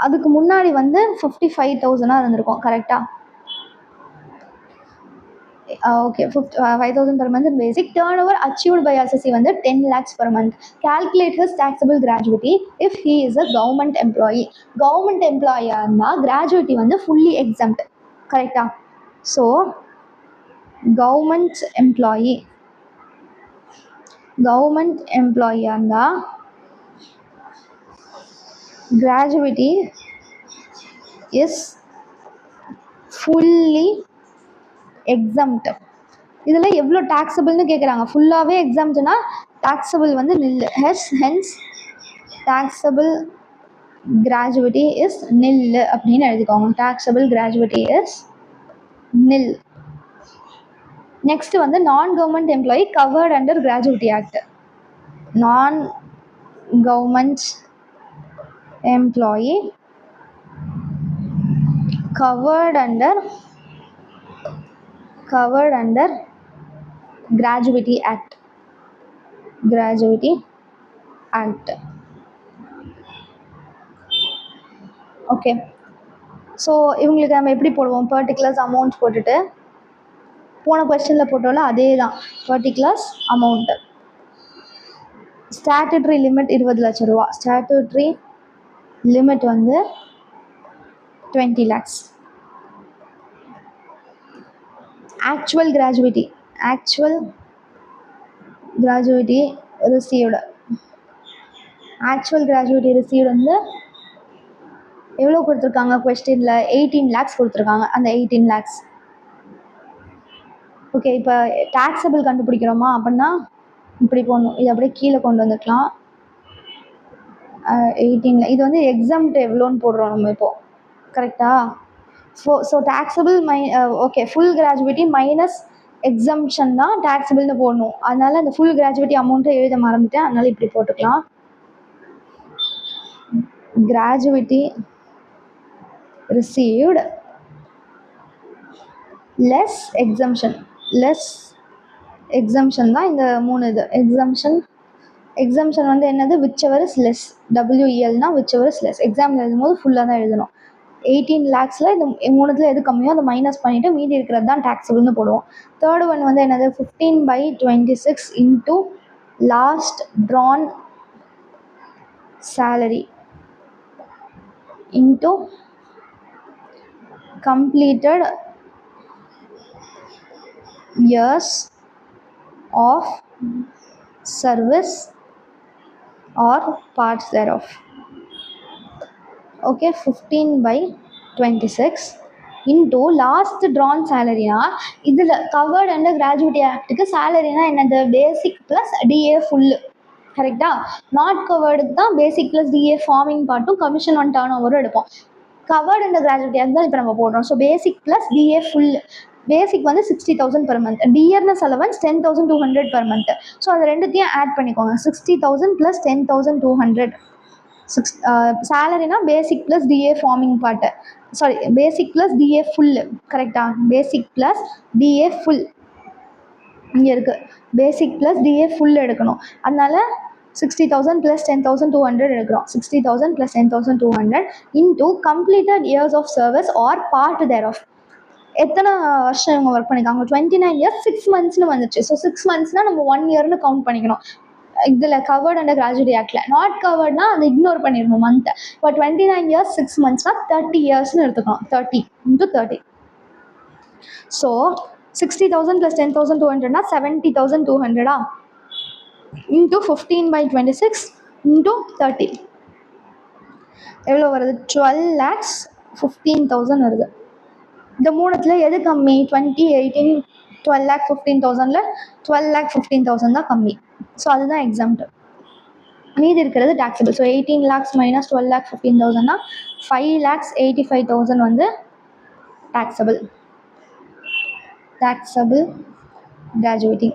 அதுக்கு முன்னாடி வந்து 55,000 இருந்திருக்கும். கரெக்டாக? Okay 5,000 per month in basic. Turnover achieved by SSC வந்து 10 lakhs per month. Calculate his taxable gratuity if he is a government employee. Government employee இருந்தால் gratuity வந்து fully exempt. கரெக்டா? ஸோ government employee இருந்தால் gratuity is fully exempt. இதில் எவ்வளோ டேக்ஸபிள்னு கேட்குறாங்க. ஃபுல்லாகவே எக்ஸாம்ட்னா டேக்ஸபிள் வந்து நில். Hence taxable gratuity is nil அப்படின்னு எழுதிக்கோங்க. Taxable gratuity is nil. Next வந்து non government employee covered under gratuity act. Non government employee covered under Gratuity Act. Okay, so இவங்களுக்கு நம்ம எப்படி போடுவோம்? பர்டிகுலர்ஸ் அமௌண்ட் போட்டுட்டு போன கொஸ்டினில் போட்டோம்ல அதே தான். பர்டிகுலர்ஸ் அமௌண்ட்டு ஸ்டாட்டுட்ரி லிமிட் 20 லட்சம் ரூபா. ஸ்டாட்டுட்ரி லிமிட் வந்து 20 lakhs. Actual gratuity received. வந்து எவ்வளோ கொடுத்துருக்காங்க கொஸ்டினில்? 18 lakhs கொடுத்துருக்காங்க. அந்த 18 lakhs ஓகே. இப்போ டேக்ஸபிள் கண்டுபிடிக்கிறோமா அப்படின்னா இப்படி போடணும். இது அப்படியே கீழே கொண்டு வந்துக்கலாம். 18 இது வந்து எக்ஸாம்ட் எவ்வளோன்னு போடுறோம் நம்ம இப்போது. கரெக்டா? So taxable okay, full gratuity minus exemption தான் டேக்ஸபிள்னு போடணும். அதனால் அந்த ஃபுல் கிராஜுவிட்டி அமௌண்ட்டை எழுத மறந்துட்டேன். அதனால் இப்படி போட்டுக்கலாம். கிராஜுவிட்டி received less exemption தான் இந்த 3 இது. எக்ஸம்ஷன் வந்து என்னது? whichever is less. WELனா whichever is less. Example எழுதும்போது ஃபுல்லாக தான் எழுதணும். 18 lakhsல இந்த 3த்துல எது கம்மியோ அதை மைனஸ் பண்ணிவிட்டு மீதி இருக்கிறது தான் டேக்ஸபிள்னு போடுவோம். தேர்டு ஒன் வந்து என்னது? 15/26 into last drawn salary into completed years of service or parts thereof. Okay, 15/26 into last drawn salary. இதில் கவர்ட் அண்டர் கிராஜுவிட்டி ஆக்டுக்கு சேலரினா என்னது? Basic plus DA full. கரெக்டா? நாட் கவர்டுக்கு தான் பேசிக் ப்ளஸ் டிஏ ஃபார்மிங் பார்ட்டும் கமிஷன் ஆன் டர்ன் ஓவரும் எடுப்போம். கவர்ட் அண்டர் கிராஜுவிட்டி ஆக்ட் தான் இப்போ நம்ம போடுறோம். So basic plus DA full. Basic வந்து 60,000 per month. Dearness allowance 10,200 per month. So அது ரெண்டுத்தையும் ஆட் பண்ணிக்கோங்க. 60,000 + 10,200. சேலரினா basic plus DA forming part. Sorry, basic plus DA full. கரெக்டா? பேசிக் ப்ளஸ் டிஏ ஃபுல் இங்கே இருக்குது. பேசிக் ப்ளஸ் டிஏ ஃபுல் எடுக்கணும். அதனால் 60,000 + 10,200 எடுக்கிறோம். 60,000 + 10,200 into completed years of service or part thereof. எத்தனை வருஷம் இவங்க ஒர்க் பண்ணியிருக்காங்க? 29 years 6 monthsனு வந்துச்சு. ஸோ 6 monthsனால் நம்ம 1 yearனு கவுண்ட் பண்ணிக்கணும். இதில் கவர்ட் அண்டர் கிராஜுவிட்டி ஆக்டில். நாட் கவர்ட்னா அதை இக்னோர் பண்ணிடணும் மந்த்தை. இப்போ 29 years 6 monthsனால் 30 yearsனு எடுத்துக்கணும். 30 × 30. ஸோ 60,000 + 10,200னா 70,200 இன்ட்டு 15/26 இன்ட்டு 30 எவ்வளோ வருது? 12,15,000 வருது. இந்த மூணுத்தில் எது கம்மி? 20, 18, 12,15,000ல் 12,15,000 தான் கம்மி. ஸோ அதுதான் எக்ஸாம்ட். மீதி இருக்கிறது டேக்ஸபிள். ஸோ 18 lakhs மைனஸ் 12,15,000னா 5,85,000 வந்து டேக்ஸபிள் கிராஜுவிட்டி.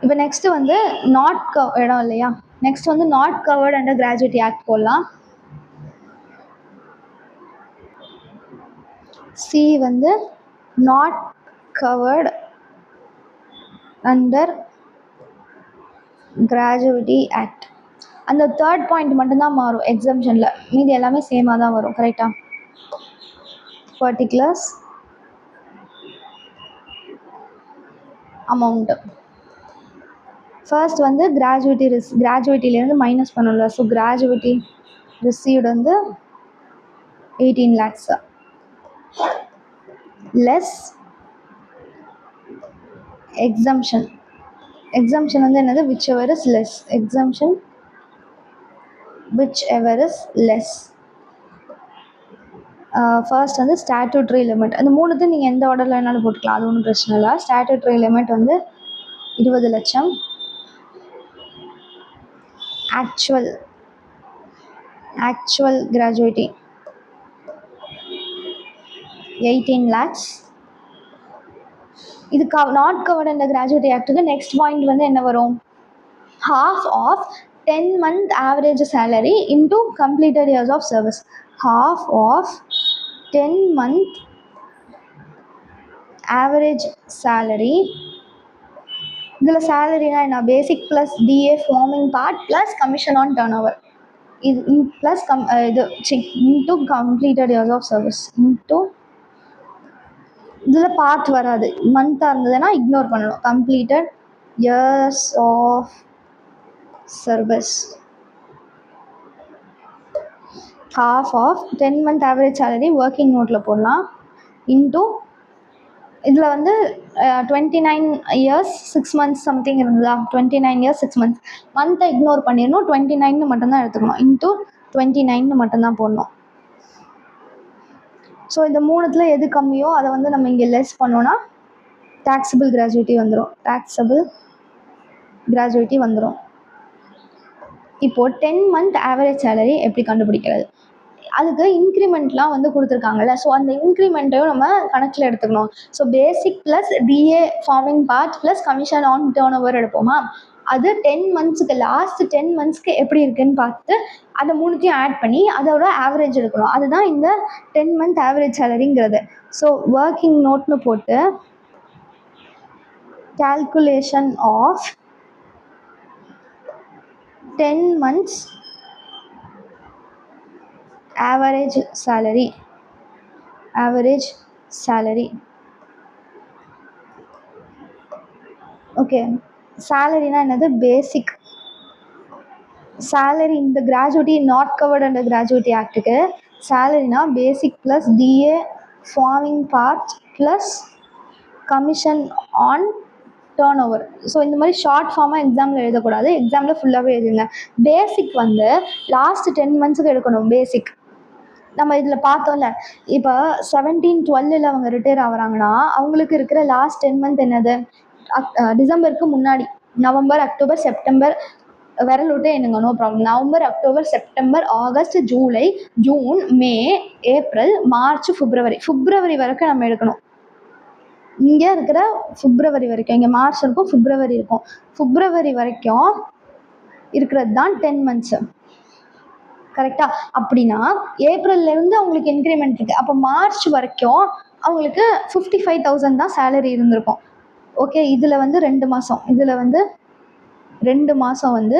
இப்போ நெக்ஸ்ட்டு வந்து நாட் இடம் இல்லையா? நெக்ஸ்ட் வந்து not covered under gratuity act போடலாம். சி வந்து not covered under gratuity act. அந்த தேர்ட் பாயிண்ட் மட்டும்தான் மாறும் எக்ஸம்ஷனில். மீதி எல்லாமே சேமாக தான் வரும். கரெக்டாக? Particulars amount. ஃபர்ஸ்ட் வந்து கிராஜுவிட்டிலேருந்து மைனஸ் பண்ணல. ஸோ கிராஜுவிட்டி ரிசீவ்டு வந்து 18 lakhs லெஸ் எக்ஸம்ஷன். எக்ஸம்ஷன் வந்து என்னது? Which ever is less. Exemption which ever is less. First வந்து ஸ்டாட்யூட்ரி லிமிட். அந்த மூணுத்தையும் நீங்கள் எந்த ஆர்டரில் வேணாலும் போட்டுக்கலாம், அது ஒன்றும் பிரச்சனை இல்லை. ஸ்டாட்யூட்ரி லிமிட் வந்து 20 லட்சம். Actual gratuity 18 lakhs. இது நாட் கவர்ட் அண்டர் கிராஜுவிட்டி ஆக்டுக்கு நெக்ஸ்ட் பாயிண்ட் வந்து என்ன வரும்? half of 10 month average salary into completed years of service. Half of 10 month average salary. இதில் சேலரினா என்ன? Basic plus DA forming part plus commission on turn over. இது plus into completed years of service. Into இதில் part வராது, மந்த்தாக இருந்ததுன்னா ignore பண்ணணும். Completed years of service. half of 10 month average salary working நோட்டில் போடலாம். இன்டூ இதில் வந்து 29 years 6 months சம்திங் இருந்ததா? 29 years 6 months. மந்த்தை இக்னோர் பண்ணிடணும், 29 மட்டும்தான் எடுத்துக்கணும். இன்டூ 29 மட்டும்தான் போடணும். ஸோ இந்த மூணுத்தில் எது கம்மியோ அதை வந்து நம்ம இங்கே லெஸ் பண்ணோன்னா டேக்ஸபிள் கிராஜுவிட்டி வந்துடும். இப்போது 10 month ஆவரேஜ் சேலரி எப்படி கண்டுபிடிக்கிறது? அதுக்கு இன்க்ரிமெண்ட்லாம் வந்து கொடுத்துருக்காங்கல்ல, ஸோ அந்த இன்க்ரிமெண்ட்டையும் நம்ம கணக்கில் எடுத்துக்கணும். So basic plus DA forming part plus commission on turn over எடுப்போமா? அது 10 monthsக்கு லாஸ்ட் 10 monthsக்கு எப்படி இருக்குன்னு பார்த்து அதை மூணுத்தையும் ஆட் பண்ணி அதோட ஆவரேஜ் எடுக்கணும். அதுதான் இந்த 10 month ஆவரேஜ் சேலரிங்கிறது. ஸோ ஒர்க்கிங் நோட்னு போட்டு calculation of 10 months average salary. Okay, சேலரினா என்னது? Basic salary. இந்த gratuity not covered under gratuity ஆக்டுக்கு சேலரினா basic plus DA forming part plus commission on turn over. So இந்த மாதிரி ஷார்ட் ஃபார்மாக எக்ஸாமில் எழுதக்கூடாது, எக்ஸாமில் ஃபுல்லாகவே எழுதுங்க. பேசிக் வந்து லாஸ்ட் 10 monthsக்கு எடுக்கணும். பேசிக் நம்ம இதில் பார்த்தோம்ல, இப்போ 17-12 அவங்க ரிட்டையர் ஆகிறாங்கன்னா அவங்களுக்கு இருக்கிற லாஸ்ட் 10 month என்னது? டிசம்பருக்கு முன்னாடி நவம்பர், அக்டோபர், செப்டம்பர் விரல் விட்டு என்னங்க, no problem. November, October, September, August, July, June, May, April, March, February வரைக்கும் நம்ம எடுக்கணும். இங்கே இருக்கிற பிப்ரவரி வரைக்கும், இங்கே மார்ச் இருக்கும், பிப்ரவரி இருக்கும். பிப்ரவரி வரைக்கும் இருக்கிறது தான் 10 months. கரெக்டா? அப்படின்னா ஏப்ரல்லேருந்து அவங்களுக்கு இன்க்ரிமெண்ட் இருக்குது. அப்போ மார்ச் வரைக்கும் அவங்களுக்கு 55,000 தான் சேலரி இருந்திருக்கும். ஓகே, இதில் வந்து 2 மாதம், வந்து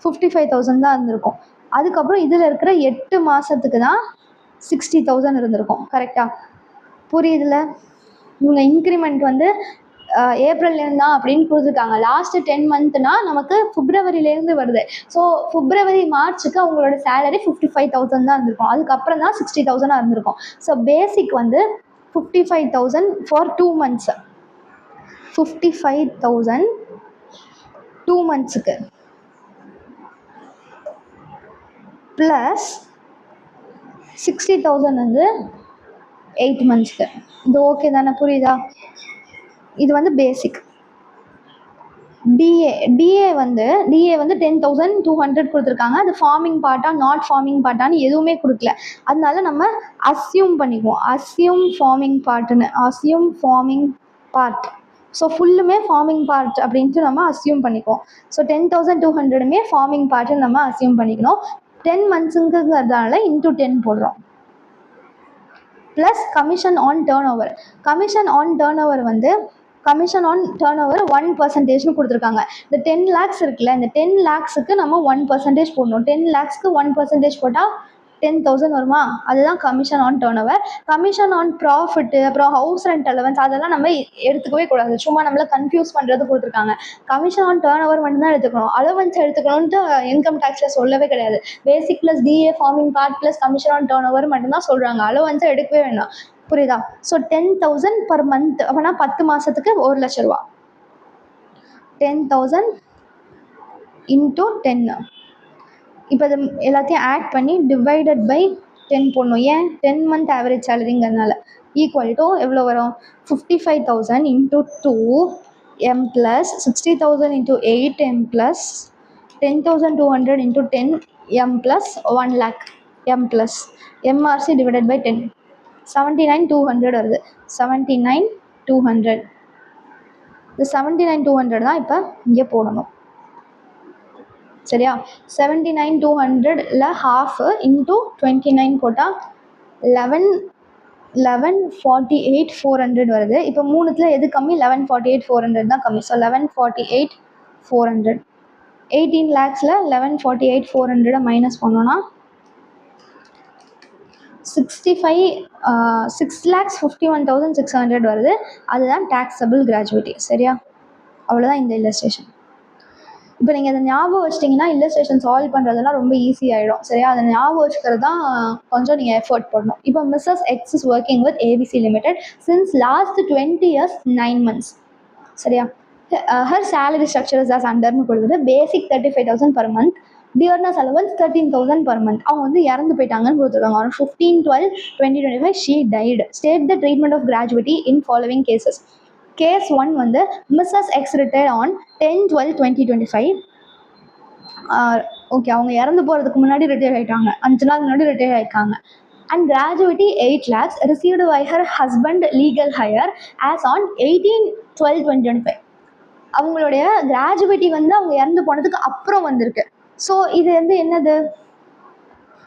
55,000 தான் இருந்திருக்கும். அதுக்கப்புறம் இதில் இருக்கிற 8 மாதத்துக்கு தான் 60,000 இருந்திருக்கும். கரெக்டா? புரியுதுல? இவங்க இன்க்ரிமெண்ட் வந்து ஏப்ரல்லேருந்து தான் அப்படின்னு கொடுத்துருக்காங்க. லாஸ்ட்டு 10 monthனா நமக்கு பிப்ரவரியிலேருந்து வருது. ஸோ பிப்ரவரி, மார்ச்சுக்கு அவங்களோட சேலரி 55,000 தான் இருந்திருக்கும். அதுக்கப்புறம் தான் 60,000 இருந்திருக்கும். ஸோ பேசிக் வந்து 55,000 ஃபார் 2 months. 55,000 2 monthsக்கு ப்ளஸ் 60,000 வந்து 8 monthsக்கு. இது ஓகே தானே? புரியுதா? இது வந்து பேசிக். டிஏ வந்து 10,200 கொடுத்துருக்காங்க. அது ஃபார்மிங் பார்ட்டா நாட் ஃபார்மிங் பார்ட்டான்னு எதுவுமே கொடுக்கல. அதனால நம்ம அஸ்யூம் பண்ணிக்குவோம். Assume forming part. ஸோ ஃபுல்லுமே ஃபார்மிங் பார்ட் அப்படின்ட்டு நம்ம அஸ்யூம் பண்ணிக்குவோம். ஸோ 10,200மே ஃபார்மிங் பார்ட்டுன்னு நம்ம அஸ்யூம் பண்ணிக்கணும். 10 monthsங்கிறதால இன்டூ 10 போடுறோம். Plus commission on turn over. Commission on turn over 1% கொடுத்துருக்காங்க. இந்த 10 lakhs இருக்குல்ல, இந்த 10 lakhsக்கு நம்ம 1% போடணும். 10 lakhsக்கு 1% போட்டால் 10,000 வருமா, அதுதான் commission on turn over. Commission on profit, அப்புறம் ஹவுஸ் ரெண்ட் அலவன்ஸ் அதெல்லாம் நம்ம எடுத்துக்கவே கூடாது. சும்மா நம்மள கன்ஃபியூஸ் பண்ணுறது கொடுத்துருக்காங்க. கமிஷன் ஆன் டர்ன் ஓவர் மட்டும்தான் எடுத்துக்கணும். அலவன்ஸ் எடுத்துக்கணும்ட்டு இன்கம் டேக்ஸில் சொல்லவே கிடையாது. Basic plus DA forming part plus commission on turn over மட்டும்தான் சொல்கிறாங்க. அலவன்ஸை எடுக்கவே வேண்டாம். புரியுதா? ஸோ 10,000 பர் மந்த் அப்படின்னா 10 மாதத்துக்கு 1,00,000 ரூபா. 10,000 இன்டூ 10. இப்போ இது எல்லாத்தையும் ஆட் பண்ணி டிவைடட் பை 10 போடணும். ஏன் 10 மந்த் ஆவரேஜ் சேலரிங்கிறதுனால. ஈக்குவல் டு எவ்வளோ வரும்? 55,000 into 2 M plus 60,000 into 8 M plus 10,200 into 10 M plus 1 lakh M plus MRC divided by 10 79,200 வருது. 79,200. இந்த 79,200 தான் இப்போ இங்கே போடணும். சரியா? 79,200ல் ஹாஃபு இன்டூ 29 போட்டால் 11,48,400 வருது. இப்போ மூணுத்தில் எது கம்மி? 11,48,400 தான் கம்மி. ஸோ 11,48,400. 18 lakhsல 11,48,400 மைனஸ் பண்ணோன்னா 6,51,600 வருது. அதுதான் டேக்ஸபிள் கிராஜுவிட்டி. சரியா? அவ்வளோதான் இந்த இல்லஸ்ட்ரேஷன். இப்போ நீங்கள் அதை ஞாபகம் வச்சிட்டிங்கன்னா இல்லஸ்ட்ரேஷன் சால்வ் பண்ணுறதெல்லாம் ரொம்ப ஈஸி ஆகிடும். சரியா? அதை ஞாபகம் வச்சுக்கிறது தான் கொஞ்சம் நீங்கள் எஃபர்ட் பண்ணணும். இப்போ Mrs X is working with ABC limited since last 20 years 9 months. சரியா? ஹர் சேலரி ஸ்ட்ரக்சர் இஸ் அண்டர்னு கொடுக்குது. Basic 35,000 per month, dearness allowance 13,000 per month. அவங்க வந்து இறந்து போயிட்டாங்கன்னு கொடுத்துருக்காங்க. on 15/12/2025 she died. State the treatment of gratuity in following cases. Case 1 வந்து Mrs X retired on 10/12/2025. Okay, அவங்க இறந்து போகிறதுக்கு முன்னாடி ரிட்டையர் ஆகிட்டாங்க. 5 நாள் முன்னாடி ரிட்டையர் ஆகிட்டாங்க. And gratuity 8 lakhs received by her husband legal heir as on 18/12/2025. அவங்களுடைய கிராஜுவிட்டி வந்து அவங்க இறந்து போனதுக்கு அப்புறம் வந்திருக்கு. ஸோ இது வந்து என்னது?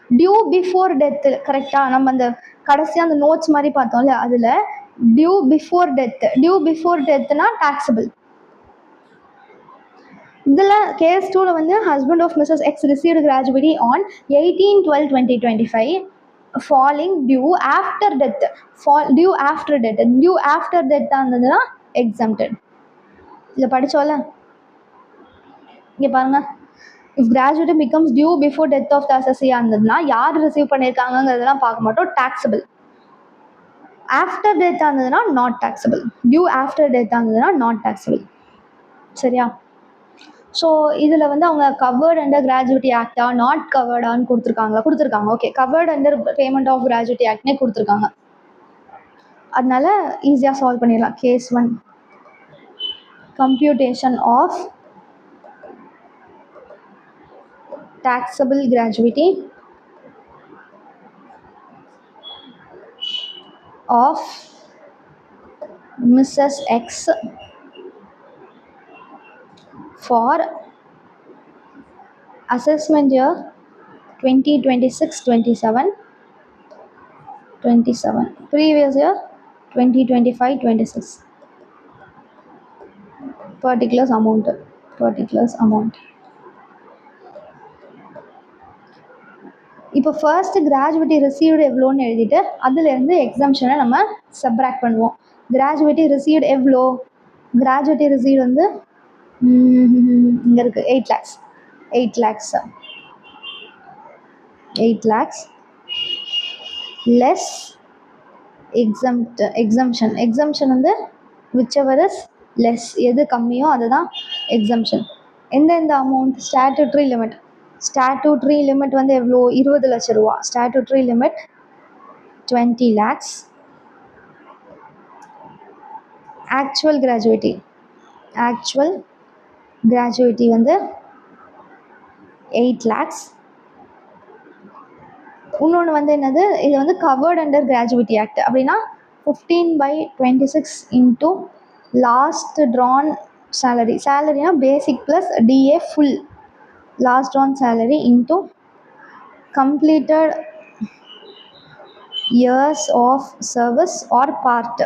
Due before death. கரெக்டாக நம்ம அந்த கடைசியாக அந்த நோட்ஸ் மாதிரி பார்த்தோம்ல, அதில் டியூ பிஃபோர் டெத்து. டியூ பிஃபோர் டெத்துனா டாக்ஸபிள். இதில் கேஸ் 2ல வந்து husband of Mrs X received gratuity on 18/12/2025 falling due after death. Due after death. Due after டெத்தாக இருந்ததுன்னா எக்ஸம்டட். இதை படித்தோம்ல, இங்கே பாருங்கள். If gratuity becomes due before death of the அசஸியாக இருந்ததுன்னா யார் ரிசீவ் பண்ணியிருக்காங்கிறதெல்லாம் பார்க்க மாட்டோம், டாக்ஸபிள். ஆஃப்டர் டெத்தாக இருந்ததுன்னா நாட் டாக்ஸபிள். டியூ ஆஃப்டர் டெத்தாக இருந்ததுன்னா நாட் டாக்ஸபிள். சரியா? ஸோ இதில் வந்து அவங்க கவர்ட் அண்டர் கிராஜுவிட்டி ஆக்டா நாட் கவர்டான்னு கொடுத்துருக்காங்க. Okay, covered under payment of gratuity ஆக்ட்னே கொடுத்துருக்காங்க. அதனால ஈஸியாக சால்வ் பண்ணிடலாம். Case 1 computation of taxable gratuity of Mrs. X for assessment year 2026-27, previous year 2025-26. particulars amount. இப்போ ஃபர்ஸ்ட் கிராஜுவிட்டி ரிசீவ்டு எவ்வளோன்னு எழுதிட்டு அதுலேருந்து எக்ஸம்ஷனை நம்ம சப்ராக்ட் பண்ணுவோம். கிராஜுவிட்டி ரிசீவ்டு எவ்வளோ? கிராஜுவிட்டி ரிசீவ்டு வந்து இங்கே இருக்குது 8 lakhs. 8 lakhs லெஸ் எக்ஸம்ஷன் வந்து whichever is less. எது கம்மியோ அதுதான் எக்ஸம்ஷன். எந்த அமௌண்ட்? ஸ்டாட்டூட்ரி லிமிட் வந்து எவ்வளோ? 20 லட்சம் ரூபா. ஸ்டாட்டூட்ரி லிமிட் 20 lakhs. ஆக்சுவல் கிராஜுவிட்டி வந்து 8 lakhs. இன்னொன்று வந்து என்னது? இது வந்து கவர்ட் அண்டர் கிராஜுவிட்டி ஆக்ட். அப்படின்னா 15/26 இன்டூ லாஸ்ட் ட்ரான் சேலரி. சேலரினா basic plus DA full. last drawn salary into completed years of service or part.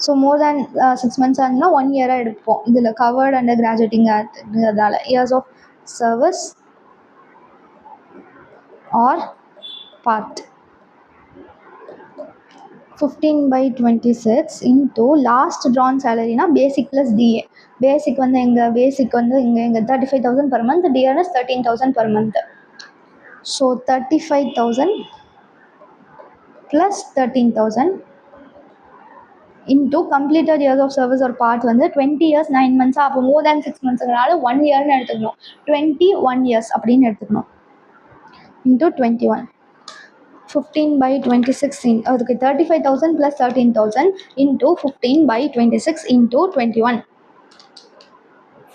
So more than 6 months ஆகுதுன்னா 1 year எடுப்போம். இதில் கவர்ட் அண்டர் கிராஜுவேட்டிங்கிறதால years of service or part. 15/26 into last drawn salary na basic plus DA. Basic வந்து எங்க 35,000 per month, DA is 13,000 per month. So 35,000 plus 13,000 into completed years of service or part வந்து 20 years 9 months. அப்போ more than 6 monthsனால 1 yearனு எடுத்துக்கணும். 21 years அப்படின்னு எடுத்துக்கணும். into 21. 15/26 அதுக்கு 35,000 plus 13,000 into 15/26 into 21.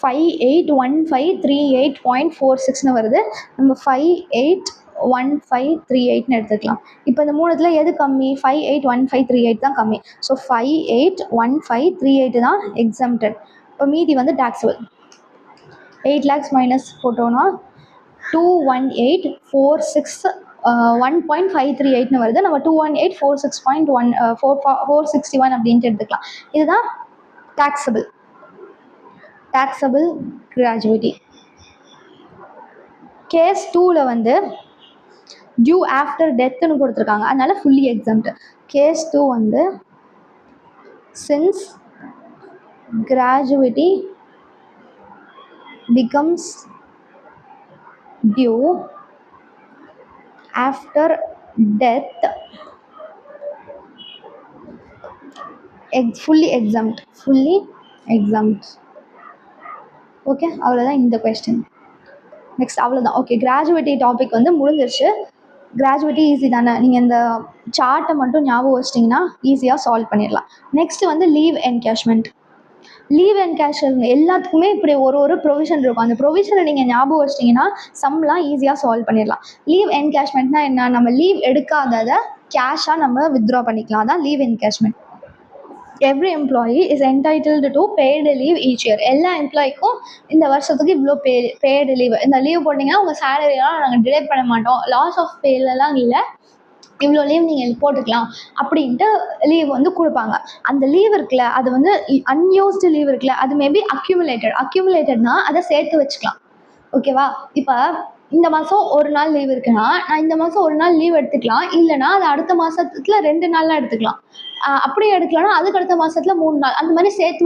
581538.46 வருது. நம்ம 581538 எடுத்துக்கலாம். இப்போ இந்த மூணுத்துல எது கம்மி? 581538 தான் கம்மி. ஸோ 581538 தான் எக்ஸம்டட். இப்போ மீதி வந்து டாக்ஸபிள். 8 lakhs மைனஸ் போட்டோன்னா 21846 1.538 வருது. நம்ம 21846.461 அப்படின்ட்டு எடுத்துக்கலாம். இதுதான் taxable gratuity. கேஸ் 2ல வந்து டியூ ஆஃப்டர் டெத்துன்னு கொடுத்துருக்காங்க, அதனால ஃபுல்லி எக்ஸம்ட். கேஸ் 2 வந்து since gratuity becomes due after death, fully exempt. Okay, அவ்வளோதான் இந்த கொஸ்டின். நெக்ஸ்ட் அவ்வளோதான். ஓகே, கிராஜுவேட்டி டாபிக் வந்து முடிஞ்சிருச்சு. கிராஜுவேட்டி ஈஸி தானே, நீங்கள் இந்த சார்ட்டை மட்டும் ஞாபகம் வச்சிட்டிங்கன்னா ஈஸியாக சால்வ் பண்ணிடலாம். நெக்ஸ்ட் வந்து லீவ் என்கேஷ்மெண்ட். லீவ் என்கேஷ்மெண்ட் எல்லாத்துக்குமே இப்படி ஒரு ப்ரொவிஷன் இருக்கும். அந்த ப்ரொவிஷனை நீங்கள் ஞாபகம் வச்சிட்டிங்கன்னா சம்லாம் ஈஸியாக சால்வ் பண்ணிடலாம். லீவ் என்கேஷ்மெண்ட்னா என்ன? நம்ம லீவ் எடுக்காததை கேஷாக நம்ம வித்ட்ரா பண்ணிக்கலாம். அதான் leave encashment. Every employee is entitled to paid leave each year. எல்லா எம்ப்ளாய்க்கும் இந்த வருஷத்துக்கு இவ்வளோ பெய்டு லீவ். இந்த லீவ் போட்டிங்கன்னா உங்கள் சேலரியெல்லாம் நாங்கள் டிலே பண்ண மாட்டோம், லாஸ் ஆஃப் பேலெலாம் இல்லை, இவ்வளோ லீவ் நீங்கள் போட்டுக்கலாம் அப்படின்ட்டு லீவ் வந்து கொடுப்பாங்க. அந்த லீவ் இருக்குல்ல, அது வந்து அன்யூஸ்டு லீவ் இருக்குல்ல, அது மேபி அக்யூமுலேட்டட்னா அதை சேர்த்து வச்சுக்கலாம். ஓகேவா? இப்போ இந்த மாதம் ஒரு நாள் லீவ் இருக்குன்னா நான் இந்த மாதம் ஒரு நாள் லீவ் எடுத்துக்கலாம், இல்லைனா அது அடுத்த மாதத்துல 2 நாள்லாம் எடுத்துக்கலாம். அப்படி எடுக்கலன்னா அதுக்கு அடுத்த மாதத்துல 3 நாள், அந்த மாதிரி சேர்த்து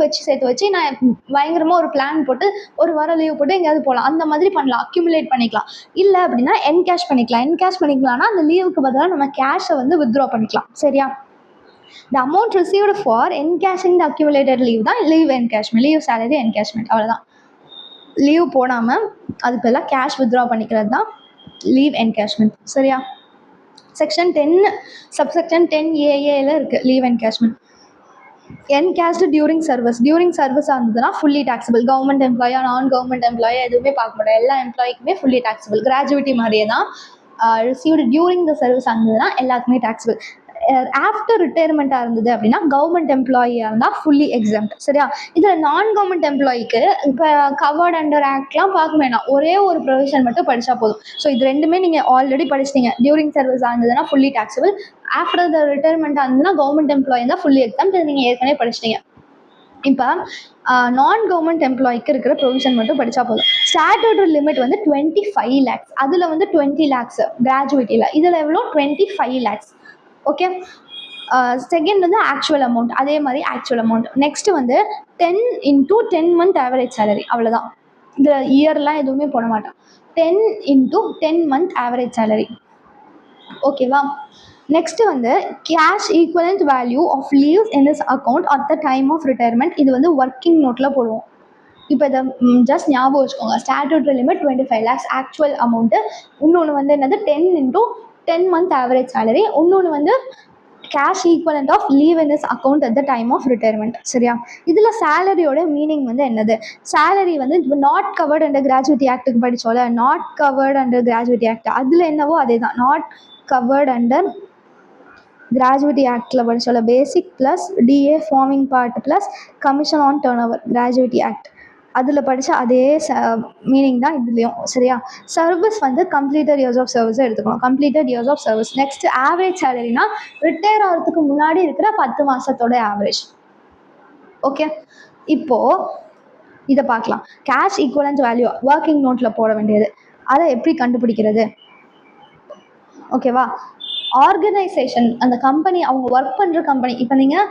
வச்சு நான் பயங்கரமாக ஒரு பிளான் போட்டு ஒரு வாரம் லீவ் போட்டு எங்கேயாவது போகலாம். அந்த மாதிரி பண்ணலாம், அக்யூமுலேட் பண்ணிக்கலாம். இல்லை அப்படின்னா என்கேஷ் பண்ணிக்கலாம்னா அந்த லீவுக்கு பதிலாக நம்ம கேஷை வந்து வித்ட்ரா பண்ணிக்கலாம். சரியா? The amount received for encashing the accumulated leave தான் leave encashment, leave salary encashment. அவ்வளோதான். லீவ் போடாமல் அதுக்கு பதிலாக கேஷ் வித்ட்ரா பண்ணிக்கிறது தான் லீவ் என்கேஷ்மெண்ட். சரியா? செக்ஷன் 10 சப்செக்ஷன் 10AA இருக்குது லீவ் என்கேஷ்மெண்ட். என்கேஷ்டு டியூரிங் சர்வீஸாக இருந்ததுன்னா ஃபுல்லி டாக்ஸபிள். கவர்மெண்ட் எம்ப்ளாயா நான் கவர்மெண்ட் எம்ப்ளாயா எதுவுமே பார்க்க முடியாது, எல்லா எம்ப்ளாய்க்குமே ஃபுல்லி டாக்ஸபிள். கிராஜுவிட்டி மாதிரியே தான். ரிசீவ்டு டியூரிங் த சர்வீஸ் இருந்ததுன்னா எல்லாத்துக்குமே டாக்ஸபிள். ஆஃப்டர் ரிட்டையர்மெண்ட்டாக இருந்தது அப்படின்னா கவர்மெண்ட் எம்ப்ளாயியாக இருந்தால் ஃபுல்லி எக்ஸம்ட். சரியா? இதில் நான் கவர்மெண்ட் எம்ப்ளாய்க்கு இப்போ கவர்ட் அண்டர் ஆக்ட்லாம் பார்க்க வேணாம், ஒரே ஒரு ப்ரொவிஷன் மட்டும் படித்தா போதும். ஸோ இது ரெண்டுமே நீங்கள் ஆல்ரெடி படிச்சிட்டிங்க. டியூரிங் சர்வீஸாக இருந்ததுன்னா ஃபுல்லி டாக்ஸபிள், ஆஃப்டர் த ரிட்டையர்மெண்ட்டாக இருந்ததுன்னா கவர்மெண்ட் எம்ப்ளாயி இருந்தால் ஃபுல்லி எக்ஸம்ட். இது நீங்கள் ஏற்கனவே படிச்சிட்டிங்க. இப்போ நான் கவர்மெண்ட் எம்ப்ளாய்க்கு இருக்கிற ப்ரொவிஷன் மட்டும் படித்தா போதும். ஸ்டாட்யூட்டரி லிமிட் வந்து 25 lakhs. அதில் வந்து 20 lakhs கிராஜுவேட்டியில், இதில் எவ்வளோ? 25 lakhs. ஓகே. செகண்ட் வந்து ஆக்சுவல் அமௌண்ட், அதே மாதிரி ஆக்சுவல் அமௌண்ட். நெக்ஸ்ட் வந்து 10 into 10 month ஆவரேஜ் சேலரி. அவ்வளோதான். இந்த இயர்லாம் எதுவுமே போட மாட்டோம். 10 into 10 month ஆவரேஜ் சேலரி. ஓகேவா? நெக்ஸ்ட் வந்து cash equivalent value of leaves in this account at the time of retirement. இது வந்து ஒர்க்கிங் நோட்டில் போடுவோம். இப்போ இதை ஜஸ்ட் ஞாபகம் வச்சுக்கோங்க. Statutory limit 25 lakhs, actual amount. இன்னொன்று வந்து என்னது? 10 into 10 month ஆவரேஜ் சேலரி. இன்னொன்று வந்து cash equivalent of leave in this account at the time of retirement. சரியா? இதில் சேலரியோட மீனிங் வந்து என்னது? சேலரி வந்து இப்போ நாட் கவர்ட் அண்டர் கிராஜுவிட்டி ஆக்டுக்கு படித்தோம்ல, not covered under gratuity act, அதில் என்னவோ அதே தான். நாட் கவர்ட் அண்டர் கிராஜுவிட்டி ஆக்டில் படித்தோம்ல, basic plus DA forming part plus commission on turn over, gratuity act, அதில் படித்த அதே மீனிங் தான் இதுலேயும். சரியா? சர்வீஸ் வந்து கம்ப்ளீட்டட் இயர்ஸ் ஆஃப் சர்வீஸை எடுத்துக்கணும். Completed years of service. Next average சேலரினா ரிட்டையர் ஆகிறதுக்கு முன்னாடி இருக்கிற 10 மாதத்தோட ஆவரேஜ். ஓகே, இப்போது இதை பார்க்கலாம். கேஷ் ஈக்குவலண்ட் வேல்யூ ஒர்க்கிங் நோட்டில் போட வேண்டியது. அதை எப்படி கண்டுபிடிக்கிறது? ஓகேவா? ஆர்கனைசேஷன், அந்த கம்பெனி, அவங்க ஒர்க் பண்ணுற கம்பெனி, இப்போ நீங்கள்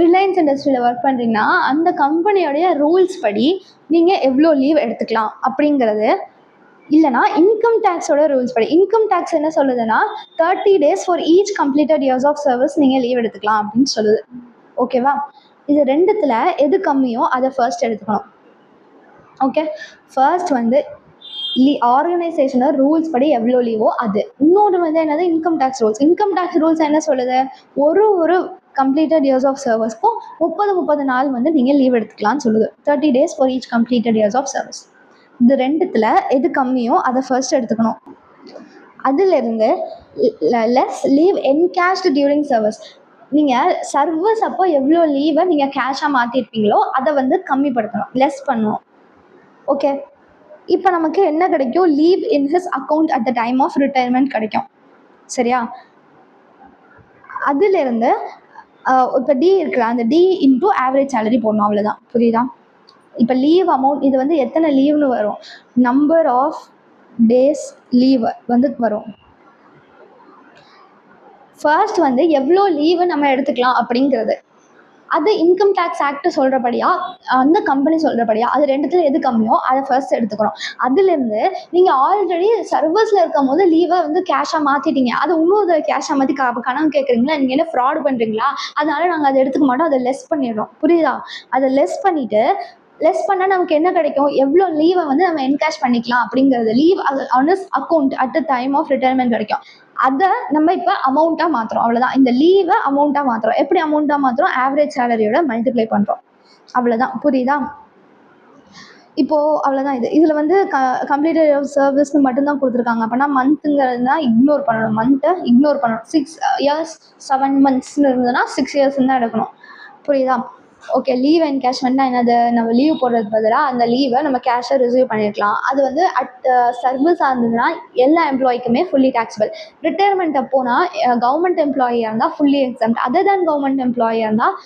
ரிலையன்ஸ் இண்டஸ்ட்ரியில் ஒர்க் பண்ணுறீங்கன்னா அந்த கம்பெனியோடைய ரூல்ஸ் படி நீங்கள் எவ்வளோ லீவ் எடுத்துக்கலாம் அப்படிங்கிறது. இல்லைனா இன்கம் டேக்ஸோட ரூல்ஸ் படி, இன்கம் டேக்ஸ் என்ன சொல்லுதுன்னா 30 days for each completed years of service நீங்கள் லீவ் எடுத்துக்கலாம் அப்படின்னு சொல்லுது. ஓகேவா? இது ரெண்டுத்தில் எது கம்மியோ அதை ஃபர்ஸ்ட் எடுத்துக்கணும். ஓகே, ஃபர்ஸ்ட் வந்து ஆர்கனைசேஷனல் ரூல்ஸ் படி எவ்வளோ லீவோ அது. இன்னொன்று வந்து என்னது, income tax rules. Income tax rules என்ன சொல்லுது, ஒரு கம்ப்ளீட்டட் இயர்ஸ் ஆஃப் சர்வீஸ்க்கும் 30 நாள் வந்து நீங்கள் லீவ் எடுத்துக்கலாம்னு சொல்லுது. 30 days for each completed years of service. இது ரெண்டுத்தில் எது கம்மியோ அதை ஃபர்ஸ்ட் எடுத்துக்கணும். அதிலிருந்து less leave encashed during service. நீங்கள் சர்வீஸ் அப்போ எவ்வளோ லீவை நீங்கள் கேஷாக மாற்றிருப்பீங்களோ அதை வந்து கம்மிப்படுத்தணும், லெஸ் பண்ணணும். ஓகே, இப்போ நமக்கு என்ன கிடைக்கும், leave in his account at the time of retirement கிடைக்கும். சரியா? அதிலிருந்து இப்போ டி இருக்கிற அந்த டி இன்டூ ஆவரேஜ் சேலரி போடணும், அவ்வளோதான். புரியுதா? இப்போ லீவ் அமௌண்ட் இது வந்து எத்தனை லீவ்னு வரும், நம்பர் ஆஃப் டேஸ் லீவ் வந்து வரும். ஃபர்ஸ்ட் வந்து எவ்வளோ லீவு நம்ம எடுத்துக்கலாம் அப்படிங்கிறது. அது இன்கம் டேக்ஸ் ஆக்ட் சொல்கிறபடியா அந்த கம்பெனி சொல்கிறபடியா அது ரெண்டுத்தில் எது கம்மியோ அதை ஃபர்ஸ்ட் எடுத்துக்கணும். அதுலேருந்து நீங்கள் ஆல்ரெடி சர்வீஸில் இருக்கும் போது லீவை வந்து கேஷாக மாற்றிட்டீங்க, அதை இன்னொரு கேஷாக மாற்றி கணக்கு கேட்குறீங்களா, நீங்கள் என்ன ஃப்ராட் பண்ணுறீங்களா, அதனால நாங்கள் அதை எடுத்துக்க மாட்டோம், அதை லெஸ் பண்ணிடுறோம். புரியுதா? அதை லெஸ் பண்ணிவிட்டு, லெஸ் பண்ணால் நமக்கு என்ன கிடைக்கும், எவ்வளோ லீவை வந்து நம்ம என்கேஷ் பண்ணிக்கலாம் அப்படிங்கிறது. Leave on his account at the time of retirement கிடைக்கும். அதை நம்ம இப்போ அமௌண்ட்டாக மாற்றுறோம், அவ்வளோதான். இந்த லீவை அமௌண்ட்டாக மாற்றுறோம். எப்படி அமௌண்ட்டாக மாற்றுறோம், ஆவரேஜ் சேலரியோட மல்டிப்ளை பண்ணுறோம், அவ்வளோதான். புரியுதா? இப்போது அவ்வளோதான். இதில் வந்து கம்ப்ளீட்டட் சர்வீஸ்னு மட்டும்தான் கொடுத்துருக்காங்க. அப்படின்னா மந்த்துங்கிறது தான் இக்னோர் பண்ணணும், மந்த்தை இக்னோர் பண்ணணும். 6 years 7 monthsன்னு இருந்ததுன்னா 6 years தான் எடுக்கணும். புரியுதா? ஓகே, லீவ் என்கேஷ்மெண்ட்னா என்னது, நம்ம லீவ் போடுறதுக்கு பதிலாக அந்த லீவை நம்ம கேஷாக ரிசீவ் பண்ணியிருக்கலாம். அது வந்து சர்வீஸாக இருந்ததுன்னா எல்லா எம்ப்ளாய்க்குமே ஃபுல்லி டேக்ஸபிள். ரிட்டையர்மெண்ட் அப்போனா கவர்மெண்ட் எம்ப்ளாயியாக இருந்தால் fully exempt. Other than government எம்ப்ளாயியாக இருந்தால்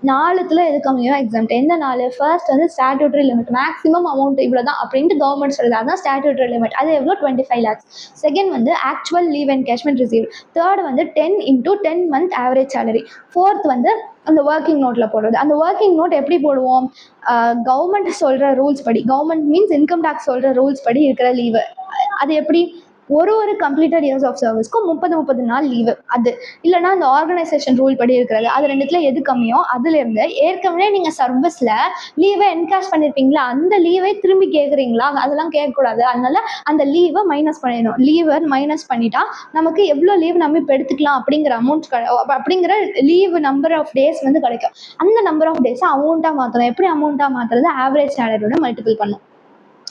4த்துல எது கம்மியோ எக்ஸம்ட். எந்த 4? ஃபர்ஸ்ட் வந்து ஸ்டாட்யூட்டரி லிமிட், மேக்ஸிமம் அமௌண்ட் இவ்வளோ தான் அப்படின்ட்டு கவர்மெண்ட் சொல்லுது, அதுதான் ஸ்டாட்யூட்டரி லிமிட். அது எவ்வளோ, 25 lakhs. செகண்ட் வந்து actual leave encashment receive. Third வந்து 10 into 10 month average salary. Fourth வந்து அந்த ஒர்க்கிங் நோட்டில் போடுறது. அந்த ஒர்க்கிங் நோட் எப்படி போடுவோம், கவர்மெண்ட் சொல்கிற ரூல்ஸ் படி, கவர்மெண்ட் மீன்ஸ் இன்கம் டேக்ஸ் சொல்கிற ரூல்ஸ் படி இருக்கிற லீவு. அது எப்படி, ஒரு கம்ப்ளீட்டட் இயர்ஸ் ஆஃப் சர்வீஸ்க்கும் 30 நாள் லீவு. அது இல்லைனா அந்த ஆர்கனைசேஷன் ரூல் படி இருக்கிறது. அது ரெண்டுத்தில் எது கம்மியோ அதுலேருந்து ஏற்கனவே நீங்கள் சர்வீஸில் லீவை என்கேஷ் பண்ணியிருப்பீங்களா, அந்த லீவை திரும்பி கேட்குறீங்களா, அதெல்லாம் கேட்கக்கூடாது. அதனால அந்த லீவை மைனஸ் பண்ணிடணும். லீவை மைனஸ் பண்ணிட்டா நமக்கு எவ்வளோ லீவ் நம்ம இப்போ எடுத்துக்கலாம் அப்படிங்கிற அமௌண்ட் அப்படிங்கிற லீவ் நம்பர் ஆஃப் டேஸ் வந்து கிடைக்கும். அந்த நம்பர் ஆஃப் டேஸை அமௌண்ட்டாக மாற்றணும். எப்படி அமௌண்ட்டாக மாற்றுறது, ஆவரேஜ் சேலரியோட மல்டிபிள் பண்ணும்,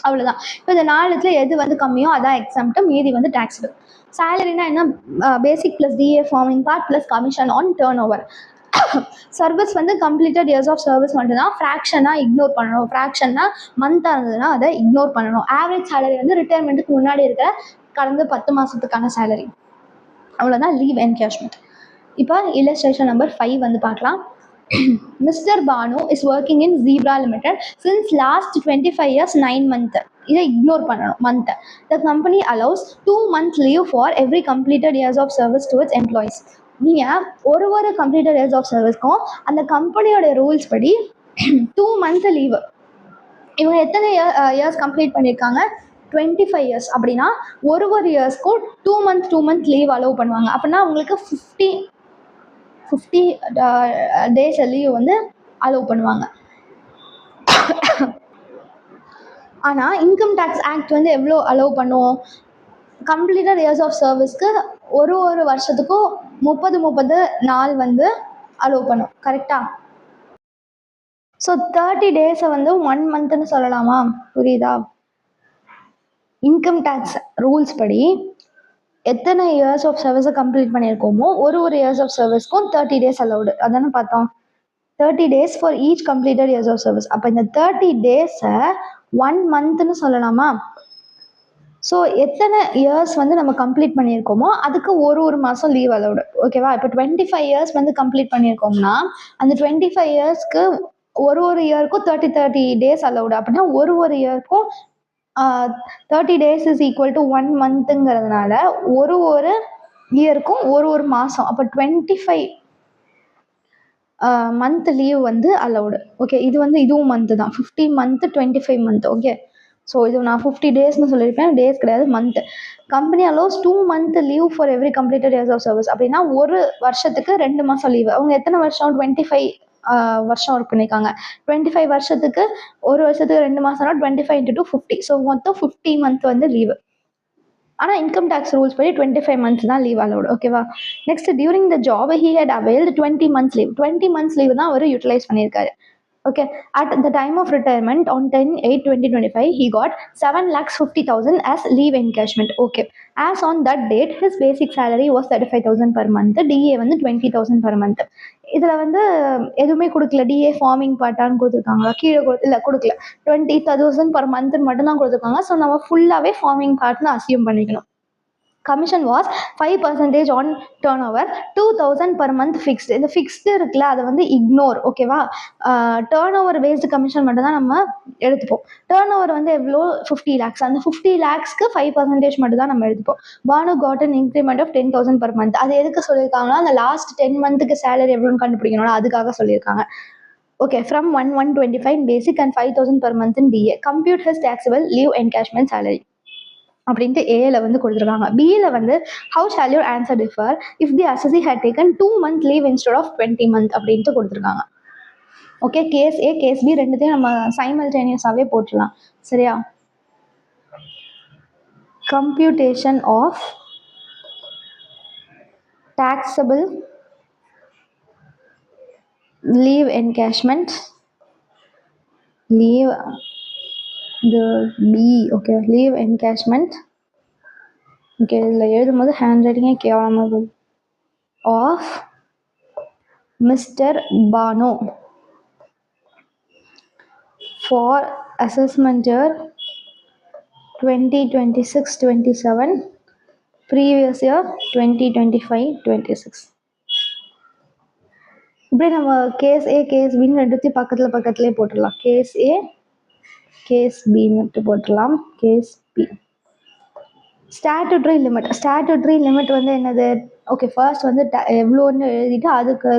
அவ்வளோதான். இப்போ இந்த 4த்துல எது வந்து கம்மியோ அதான் எக்ஸம்ட், மீதி வந்து டேக்ஸபிள். சேலரினா என்ன, basic plus DA forming part plus commission on turn over. Service வந்து கம்ப்ளீட்டட் இயர்ஸ் ஆஃப் சர்வீஸ் மட்டும்தான் ஃப்ராக்ஷனாக இக்னோர் பண்ணணும். ஃப்ராக்ஷன்னா மந்த்தாக இருந்ததுன்னா அதை இக்னோர் பண்ணணும். ஆவரேஜ் சேலரி வந்து ரிட்டையர்மெண்ட்டுக்கு முன்னாடி இருக்கிற கடந்த 10 மாதத்துக்கான சேலரி, அவ்வளோதான் லீவ் என்கேஷ்மெண்ட். இப்போ இல்லஸ்ட்ரேஷன் நம்பர் 5 வந்து பார்க்கலாம். Mr. Banu is working in Zebra Limited since last 25 years 9 months. இதை இக்னோர் பண்ணணும், month. The company allows 2 months leave for every completed years of service to its employees. நீங்கள் ஒரு completed years of சர்வீஸ்க்கும் அந்த கம்பெனியோட rules படி 2 months leave. இவங்க எத்தனை years complete பண்ணியிருக்காங்க, 25 years. அப்படின்னா ஒரு இயர்ஸ்க்கும் 2 months லீவ் அலோவ் பண்ணுவாங்க. அப்படின்னா உங்களுக்கு 50 days லீவ் வந்து அலோவ் பண்ணுவாங்க. ஆனால் இன்கம் டேக்ஸ் ஆக்ட் வந்து எவ்வளோ அலோவ் பண்ணுவோம், கம்ப்ளீட்டட் இயர்ஸ் ஆஃப் சர்வீஸ்க்கு ஒரு வருஷத்துக்கும் 30 நாள் வந்து அலோவ் பண்ணும். கரெக்டா? ஸோ 30 days வந்து 1 monthன்னு சொல்லலாமா? புரியுதா? இன்கம் டேக்ஸ் ரூல்ஸ் படி எத்தனை இயர்ஸ் ஆஃப் சர்வீஸை கம்ப்ளீட் பண்ணியிருக்கோமோ ஒரு இயர்ஸ் ஆஃப் சர்வீஸ்க்கும் 30 days அலௌடு. அதானே பார்த்தோம், 30 days for each completed years of service. அப்போ இந்த 30 days-ஐ 1 monthன்னு சொல்லலாமா? ஸோ எத்தனை இயர்ஸ் வந்து நம்ம கம்ப்ளீட் பண்ணியிருக்கோமோ அதுக்கு ஒரு மாதம் லீவ் அலௌடு. ஓகேவா? இப்போ 25 years வந்து கம்ப்ளீட் பண்ணியிருக்கோம்னா அந்த 25 yearsக்கு ஒரு இயருக்கும் 30 days அலௌடு. அப்படின்னா ஒரு இயருக்கும் 30 days is equal to 1 monthங்கிறதுனால ஒரு இயருக்கும் ஒரு மாதம், அப்போ 25 மந்த் லீவ் வந்து அலௌடு. ஓகே, இது வந்து இதுவும் மந்த்து தான், 15 மந்த்து 25 மந்த். ஓகே, ஸோ இது நான் 50 டேஸ்னு சொல்லியிருப்பேன், டேஸ் கிடையாது, month. Company allows 2 month leave for every completed years of service. அப்படின்னா ஒரு வருஷத்துக்கு 2 மாதம் லீவு. அவங்க எத்தனை வருஷம்? 25 வருஷம் ஒர்க் பண்ணியிருக்காங்க. 25 வருஷத்துக்கு ஒரு வருஷத்துக்கு 2 மாதம்னா 25 × 2 50. ஸோ மொத்தம் 50 மந்த் வந்து லீவு. ஆனால் இன்கம் டேக்ஸ் ரூல்ஸ் படி 25 மந்த்ஸ் தான் லீவ் அலௌடு. ஓகேவா? Next, during the job he had availed 20 months leave. 20 months leave தான் அவர் யூட்டிலைஸ் பண்ணியிருக்காரு. Okay, at the time of retirement on 10/8/2025 he got 7,50,000 as leave encashment. Okay, as on that date his basic salary was 35,000 per month, DA வந்து 20,000 per month. இதில் வந்து எதுவுமே கொடுக்கல, DA farming பார்ட்டான்னு கொடுத்துருக்காங்க, கீழே இல்லை கொடுக்கல, 20,000 per month மட்டும் தான் கொடுத்துருக்காங்க. ஸோ நம்ம ஃபுல்லாகவே ஃபார்மிங் பார்ட்னு அசியூம் பண்ணிக்கணும். Commission was 5% on turn over, 2,000 per month fixed. இந்த ஃபிக்ஸ்டு இருக்குல்ல, அதை வந்து இக்னோர். ஓகேவா? டேர்ன் ஓவர் பேஸ்டு கமிஷன் மட்டும் தான் நம்ம எடுத்துப்போம். டேர்ன் ஓவர் வந்து எவ்வளோ? 50 lakhs. அந்த 50 lakhsக்கு 5% மட்டும் தான் நம்ம எடுத்துப்போம். Bhanu got an increment of 10,000 per month. அது எதுக்கு சொல்லியிருக்காங்கன்னா, அந்த லாஸ்ட் 10 மந்த்துக்கு சேலரி எவ்வளோன்னு கண்டுபிடிக்கணும், அதுக்காக சொல்லியிருக்காங்க. Okay, from 1/1/25 basic and 5,000 per month in DA. Compute his taxable leave encashment salary அப்படின்ட்டு ஏல வந்து கொடுத்துருக்காங்க. பியில் வந்து how shall your answer differ if the assessee had taken 2 month leave instead of 20 month அப்படின்ட்டு கொடுத்துருக்காங்க. Okay, case A case B ரெண்டுத்தையும் நம்ம சைமல்டேனியஸாகவே போட்டுடலாம். சரியா? Computation of taxable leave encashment, leave the B. Okay, leave encashment. Okay, இதில் எழுதும்போது hand ரைட்டிங்கே கேவலமாக போகுது. Of Mr Bhanu for assessment year 2026-27, previous year 2025-26. இப்படி நம்ம கேஸ் ஏ கேஸ் பின்னு ரெண்டுத்தையும் பக்கத்துலேயே போட்டுடலாம். கேஸ் ஏ கேஸ் பி மட்டும் போட்டுடலாம். Case B. ஸ்டாட்யூட்ரி லிமிட் வந்து என்னது? ஓகே, ஃபர்ஸ்ட் வந்து எவ்வளோன்னு எழுதிட்டு அதுக்கு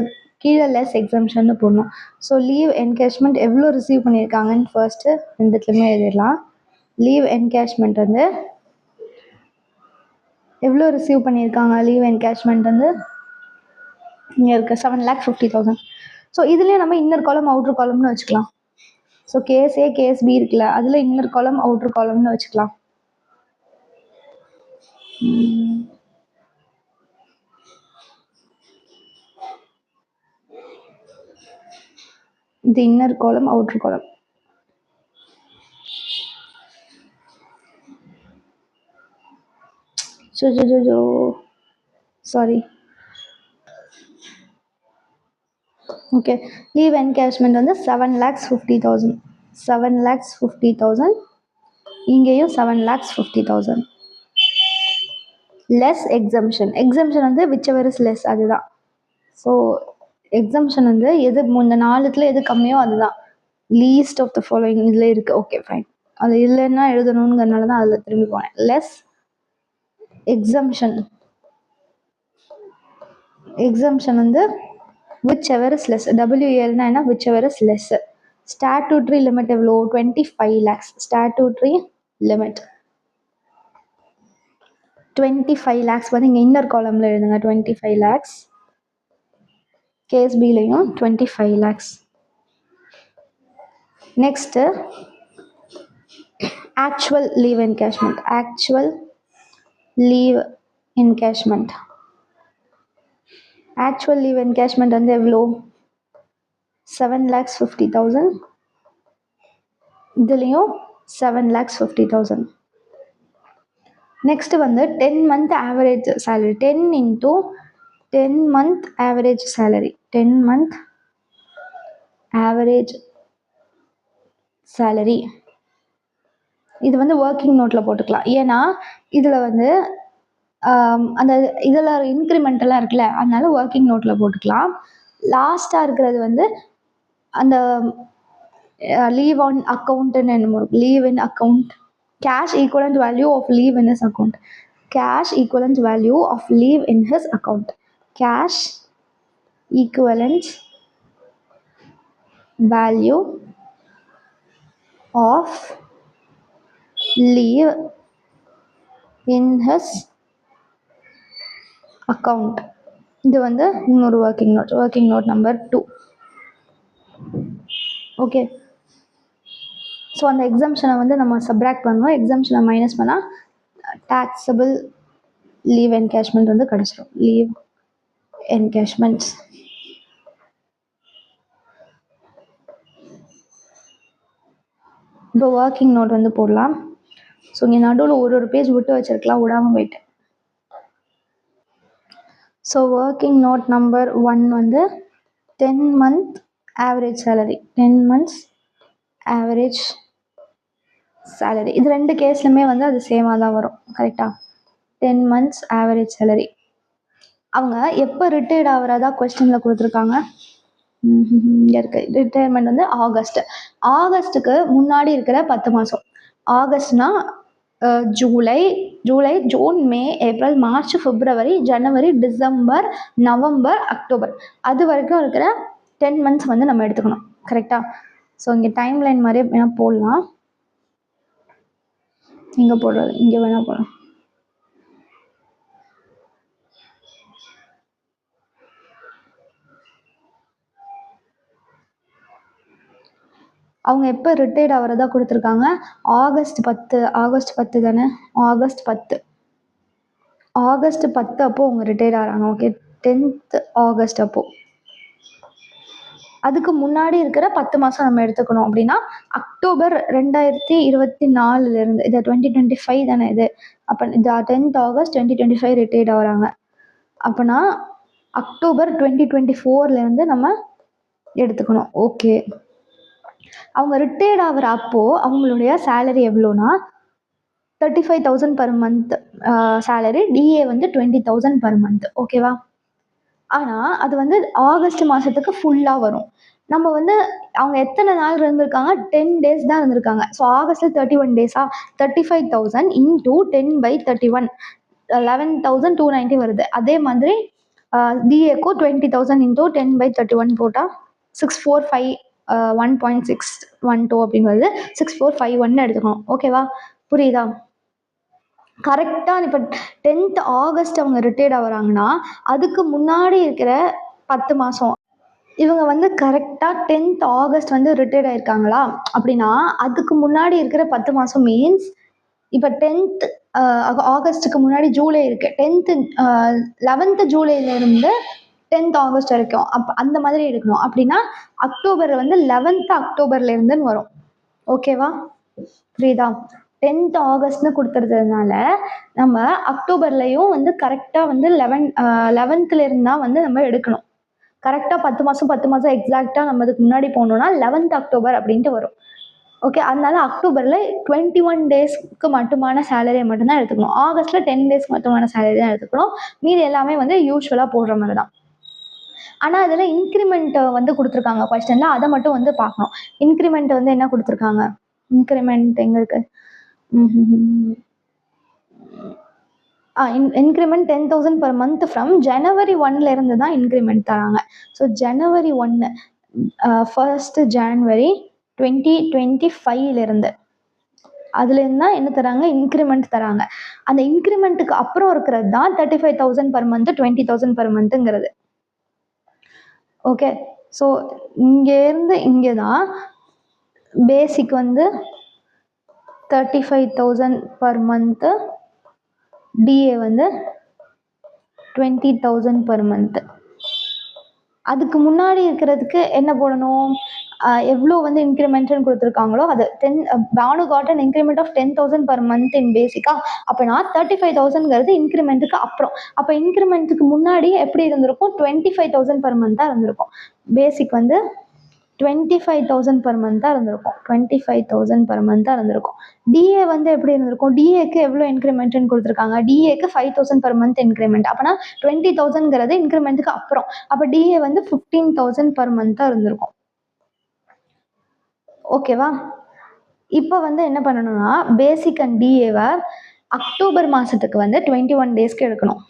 கீழே லெஸ் எக்ஸம்ஷன் போடணும். ஸோ லீவ் என்கேஷ்மெண்ட் எவ்வளோ ரிசீவ் பண்ணியிருக்காங்கன்னு ஃபர்ஸ்ட்டு ரெண்டுத்துலையுமே எழுதிடலாம். லீவ் என்கேஷ்மெண்ட் வந்து எவ்வளோ ரிசீவ் பண்ணியிருக்காங்க? லீவ் என்கேஷ்மெண்ட் வந்து இங்கே இருக்க 7,50,000. ஸோ இதுலேயே நம்ம இன்னர் காலம் அவுட்டர் காலம்னு வச்சுக்கலாம். So case A case B இருக்குல்ல, அதில் இன்னர் காலம் அவுட்டர் காலம்னு வச்சுக்கலாம். இது இன்னர் காலம் அவுட்டர் காலம். சாரி. ஓகே, லீவ் என்கேஷ்மெண்ட் வந்து 7,50,000. 7,50,000. இங்கேயும் 7,50,000. லெஸ் எக்ஸம்ஷன் வந்து விச் எவர் இஸ் லெஸ், அதுதான். ஸோ எக்ஸம்ஷன் வந்து எது இந்த நாலுத்தில் எது கம்மியோ அதுதான். லீஸ்ட் ஆஃப் த ஃபாலோயிங் இதில் இருக்குது. Okay, fine. அது இல்லைன்னா எழுதணுங்கிறதுனால தான் அதில் திரும்பி போனேன். லெஸ் எக்ஸம்ஷன் வந்து விச் எவர் இஸ் லெஸ். WELனா என்ன? Which ever is less. Statutory limit எவ்வளோ? 25 lakhs. ஸ்டாட்யூட்ரி லிமிட் 25 lakhs வந்து இங்கே இன்னர் காலமில் எழுதுங்க. 25 lakhs. கேஸ் பிலையும் 25 lakhs. Next actual leave encashment. Actual leave encashment வந்து எவ்வளோ? 7,50,000. இதுலேயும் 7,50,000. நெக்ஸ்ட் வந்து 10 month average salary. 10 into 10 month average salary. 10 month average salary. இது வந்து ஒர்க்கிங் நோட்டில் போட்டுக்கலாம். ஏன்னா இதில் வந்து அந்த இதில் இன்க்ரிமெண்டெல்லாம் இருக்குல்ல, அதனால ஒர்க்கிங் நோட்டில் போட்டுக்கலாம். லாஸ்ட்டாக இருக்கிறது வந்து அந்த லீவ் ஆன் அக்கௌண்ட்டுன்னு என்னமோ leave in account, cash equivalent value of leave in his account. cash equivalent value of leave in his account. Cash equivalent value of leave in his account. இது வந்து இன்னொரு working note number 2. Okay, so அந்த எக்ஸம்ஷனை வந்து நம்ம subtract பண்ணுவோம். எக்ஸம்ஷனை minus பண்ணால் taxable லீவ் என்கேஷ்மெண்ட் வந்து கிடச்சிரும். லீவ் என்கேஷ்மெண்ட் இப்போ ஒர்க்கிங் நோட் வந்து போடலாம். ஸோ இங்கே நடுவில் ஒரு பேஜ் விட்டு வச்சிருக்கலாம், விடாமல் போயிட்டேன். ஸோ ஒர்க்கிங் நோட் நம்பர் 1 வந்து 10 month average salary, 10 months average salary. இது ரெண்டு கேஸ்லையுமே வந்து அது சேமாக தான் வரும். கரெக்டாக 10 months ஆவரேஜ் சேலரி. அவங்க எப்போ ரிட்டையர்ட் ஆகிறதா கொஸ்டினில் கொடுத்துருக்காங்க. இங்கே இருக்கு, ரிட்டையர்மெண்ட் வந்து ஆகஸ்ட்டுக்கு முன்னாடி இருக்கிற 10 மாதம். ஆகஸ்ட்னா July, June, May, April, March, பிப்ரவரி, ஜனவரி, டிசம்பர், நவம்பர், அக்டோபர், அது வரைக்கும் இருக்கிற 10 months வந்து நம்ம எடுத்துக்கணும். கரெக்டாக. ஸோ இங்கே டைம் லைன் மாதிரியே வேணால் போடலாம். இங்கே போடுறது, இங்கே வேணால் போடலாம். அவங்க எப்போ ரிட்டையர்ட் ஆகிறதா கொடுத்துருக்காங்க. ஆகஸ்ட் 10 தானே, ஆகஸ்ட் 10 அப்போ அவங்க ரிட்டையர்ட் ஆகிறாங்க. ஓகே, 10th ஆகஸ்ட் அப்போ. அதுக்கு முன்னாடி இருக்கிற 10 மாதம் நம்ம எடுத்துக்கணும். அப்படின்னா அக்டோபர் 2024 இது 2025 தானே இது. அப்போ இந்த 10th ஆகஸ்ட் 2025 ரிட்டையர்ட் ஆகிறாங்க. அப்போனா அக்டோபர் 2024 நம்ம எடுத்துக்கணும். ஓகே, அவங்க ரிட்டையர்ட் ஆகிற அப்போது அவங்களுடைய சேலரி எவ்வளோனா 35,000 per month சேலரி. டிஏ வந்து 20,000 per month. ஓகேவா. ஆனால் அது வந்து ஆகஸ்ட் மாதத்துக்கு ஃபுல்லாக வரும். நம்ம வந்து அவங்க எத்தனை நாள் இருந்திருக்காங்க, 10 days தான் இருந்திருக்காங்க. ஸோ ஆகஸ்ட்டில் 31 days-ஆ 35,000 into 10/31 11,290 வருது. அதே மாதிரி டிஏக்கும் 20,000 into 10/31 போட்டால் 645 1.612 அப்படின்னு வருது. 6451 எடுத்துக்கணும். ஓகேவா, புரியுதா. கரெக்டாக இப்போ 10th ஆகஸ்ட் அவங்க ரிட்டையர்ட் ஆகிறாங்கன்னா அதுக்கு முன்னாடி இருக்கிற 10 மாதம் இவங்க வந்து கரெக்டாக 10th ஆகஸ்ட் வந்து ரிட்டையர்ட் ஆயிருக்காங்களா அப்படின்னா அதுக்கு முன்னாடி இருக்கிற 10 மாதம் மீன்ஸ் இப்போ 10th ஆகஸ்ட்டுக்கு முன்னாடி ஜூலை இருக்கு. 11th ஜூலைலேருந்து 10th ஆகஸ்ட் வரைக்கும் அந்த மாதிரி எடுக்கணும். அப்படின்னா அக்டோபர் வந்து 11th அக்டோபர்லேருந்துன்னு வரும். ஓகேவா, புரியுதா. 10th ஆகஸ்ட்னு கொடுத்துறதுனால நம்ம அக்டோபர்லையும் வந்து கரெக்டாக வந்து 11th தான் வந்து நம்ம எடுக்கணும். கரெக்டாக 10 மாதம் எக்ஸாக்டாக நம்ம அதுக்கு முன்னாடி போகணுன்னா 11th அக்டோபர் அப்படின்ட்டு வரும். ஓகே, அதனால அக்டோபரில் 21 daysக்கு மட்டுமான சேலரியை மட்டும்தான் எடுத்துக்கணும். ஆகஸ்ட்டில் 10 daysக்கு மட்டுமான சேலரி தான் எடுத்துக்கணும். மீதி எல்லாமே வந்து யூஸ்வலாக போடுற மாதிரி தான். ஆனால் அதில் இன்க்ரிமெண்ட் வந்து கொடுத்துருக்காங்க கொஸ்டினில், அதை மட்டும் வந்து பார்க்கணும். இன்க்ரிமெண்ட் வந்து என்ன கொடுத்துருக்காங்க, இன்க்ரிமெண்ட் எங்கே இருக்கு. இன்க்ரிமெண்ட் 10,000 per month ஃப்ரம் ஜனவரி 1 தான் இன்க்ரிமெண்ட் தராங்க. ஸோ ஜனவரி 1 1st January 2025 அதுலேருந்து தான் என்ன தராங்க, இன்க்ரிமெண்ட் தராங்க. அந்த இன்க்ரிமெண்ட்டுக்கு அப்புறம் இருக்கிறது தான் 35,000 per month 20,000 per monthங்கிறது. ஓகே, ஸோ இங்கேருந்து இங்கே தான் பேசிக் வந்து 35,000 per month, டிஏ வந்து 20,000 per month. அதுக்கு முன்னாடி இருக்கிறதுக்கு என்ன போடணும், எவ்வளோ வந்து இன்க்ரிமெண்ட்னு கொடுத்துருக்காங்களோ அது Bhanu got an increment of 10,000 per month in பேசிக்கா. அப்போனா 35,000ங்கிறது இன்க்ரிமெண்ட்டுக்கு அப்புறம். அப்போ இன்க்ரிமெண்ட்டுக்கு முன்னாடி எப்படி இருந்திருக்கும், 25,000 per month தான் இருந்திருக்கும். பேசிக் வந்து 25,000 per month தான் இருந்திருக்கும். 25,000 per month தான் இருந்திருக்கும். டிஏ வந்து எப்படி இருந்திருக்கும், டிஏக்கு எவ்வளோ இன்க்ரிமெண்ட்னு கொடுத்துருக்காங்க, டிஏக்கு 5,000 per month இன்க்ரிமெண்ட். அப்போனா 20,000ங்கிறது இன்க்ரிமெண்ட்டுக்கு அப்புறம். அப்போ டிஏ வந்து 15,000 per month தான் இருந்திருக்கும். ஓகேவா. இப்போ வந்து என்ன பண்ணணும்னா பேசிக் அண்ட் டிஏவை அக்டோபர் மாதத்துக்கு வந்து 21 டேஸ்க்கு எடுக்கணும்.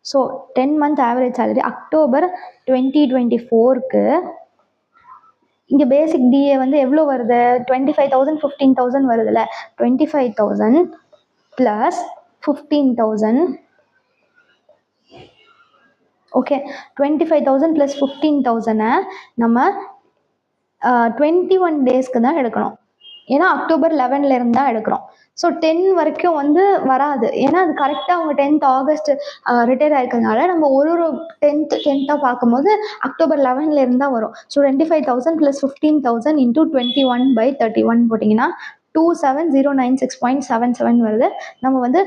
So 10 month average salary October 2024க்கு இங்கே பேசிக் டிஏ வந்து எவ்வளோ வருது? 25,000 15,000 வருதுல்ல. 25,000 ப்ளஸ் 15,000. ஓகே, 25,000 ப்ளஸ் 15,000 நம்ம 21 டேஸ்க்கு தான் எடுக்கணும். ஏன்னா அக்டோபர் 11லேருந்து தான் எடுக்கிறோம். ஸோ 10 வரைக்கும் வந்து வராது. ஏன்னா அது கரெக்டாக அவங்க 10th ஆகஸ்ட் ரிட்டையர் ஆயிருக்கிறதுனால நம்ம ஒரு 10th பார்க்கும்போது அக்டோபர் 11லேருந்து தான் வரும். ஸோ 25,000 ப்ளஸ் 15,000 இன்டூ 21/31 போட்டிங்கன்னா 27,096.77 வருது. நம்ம வந்து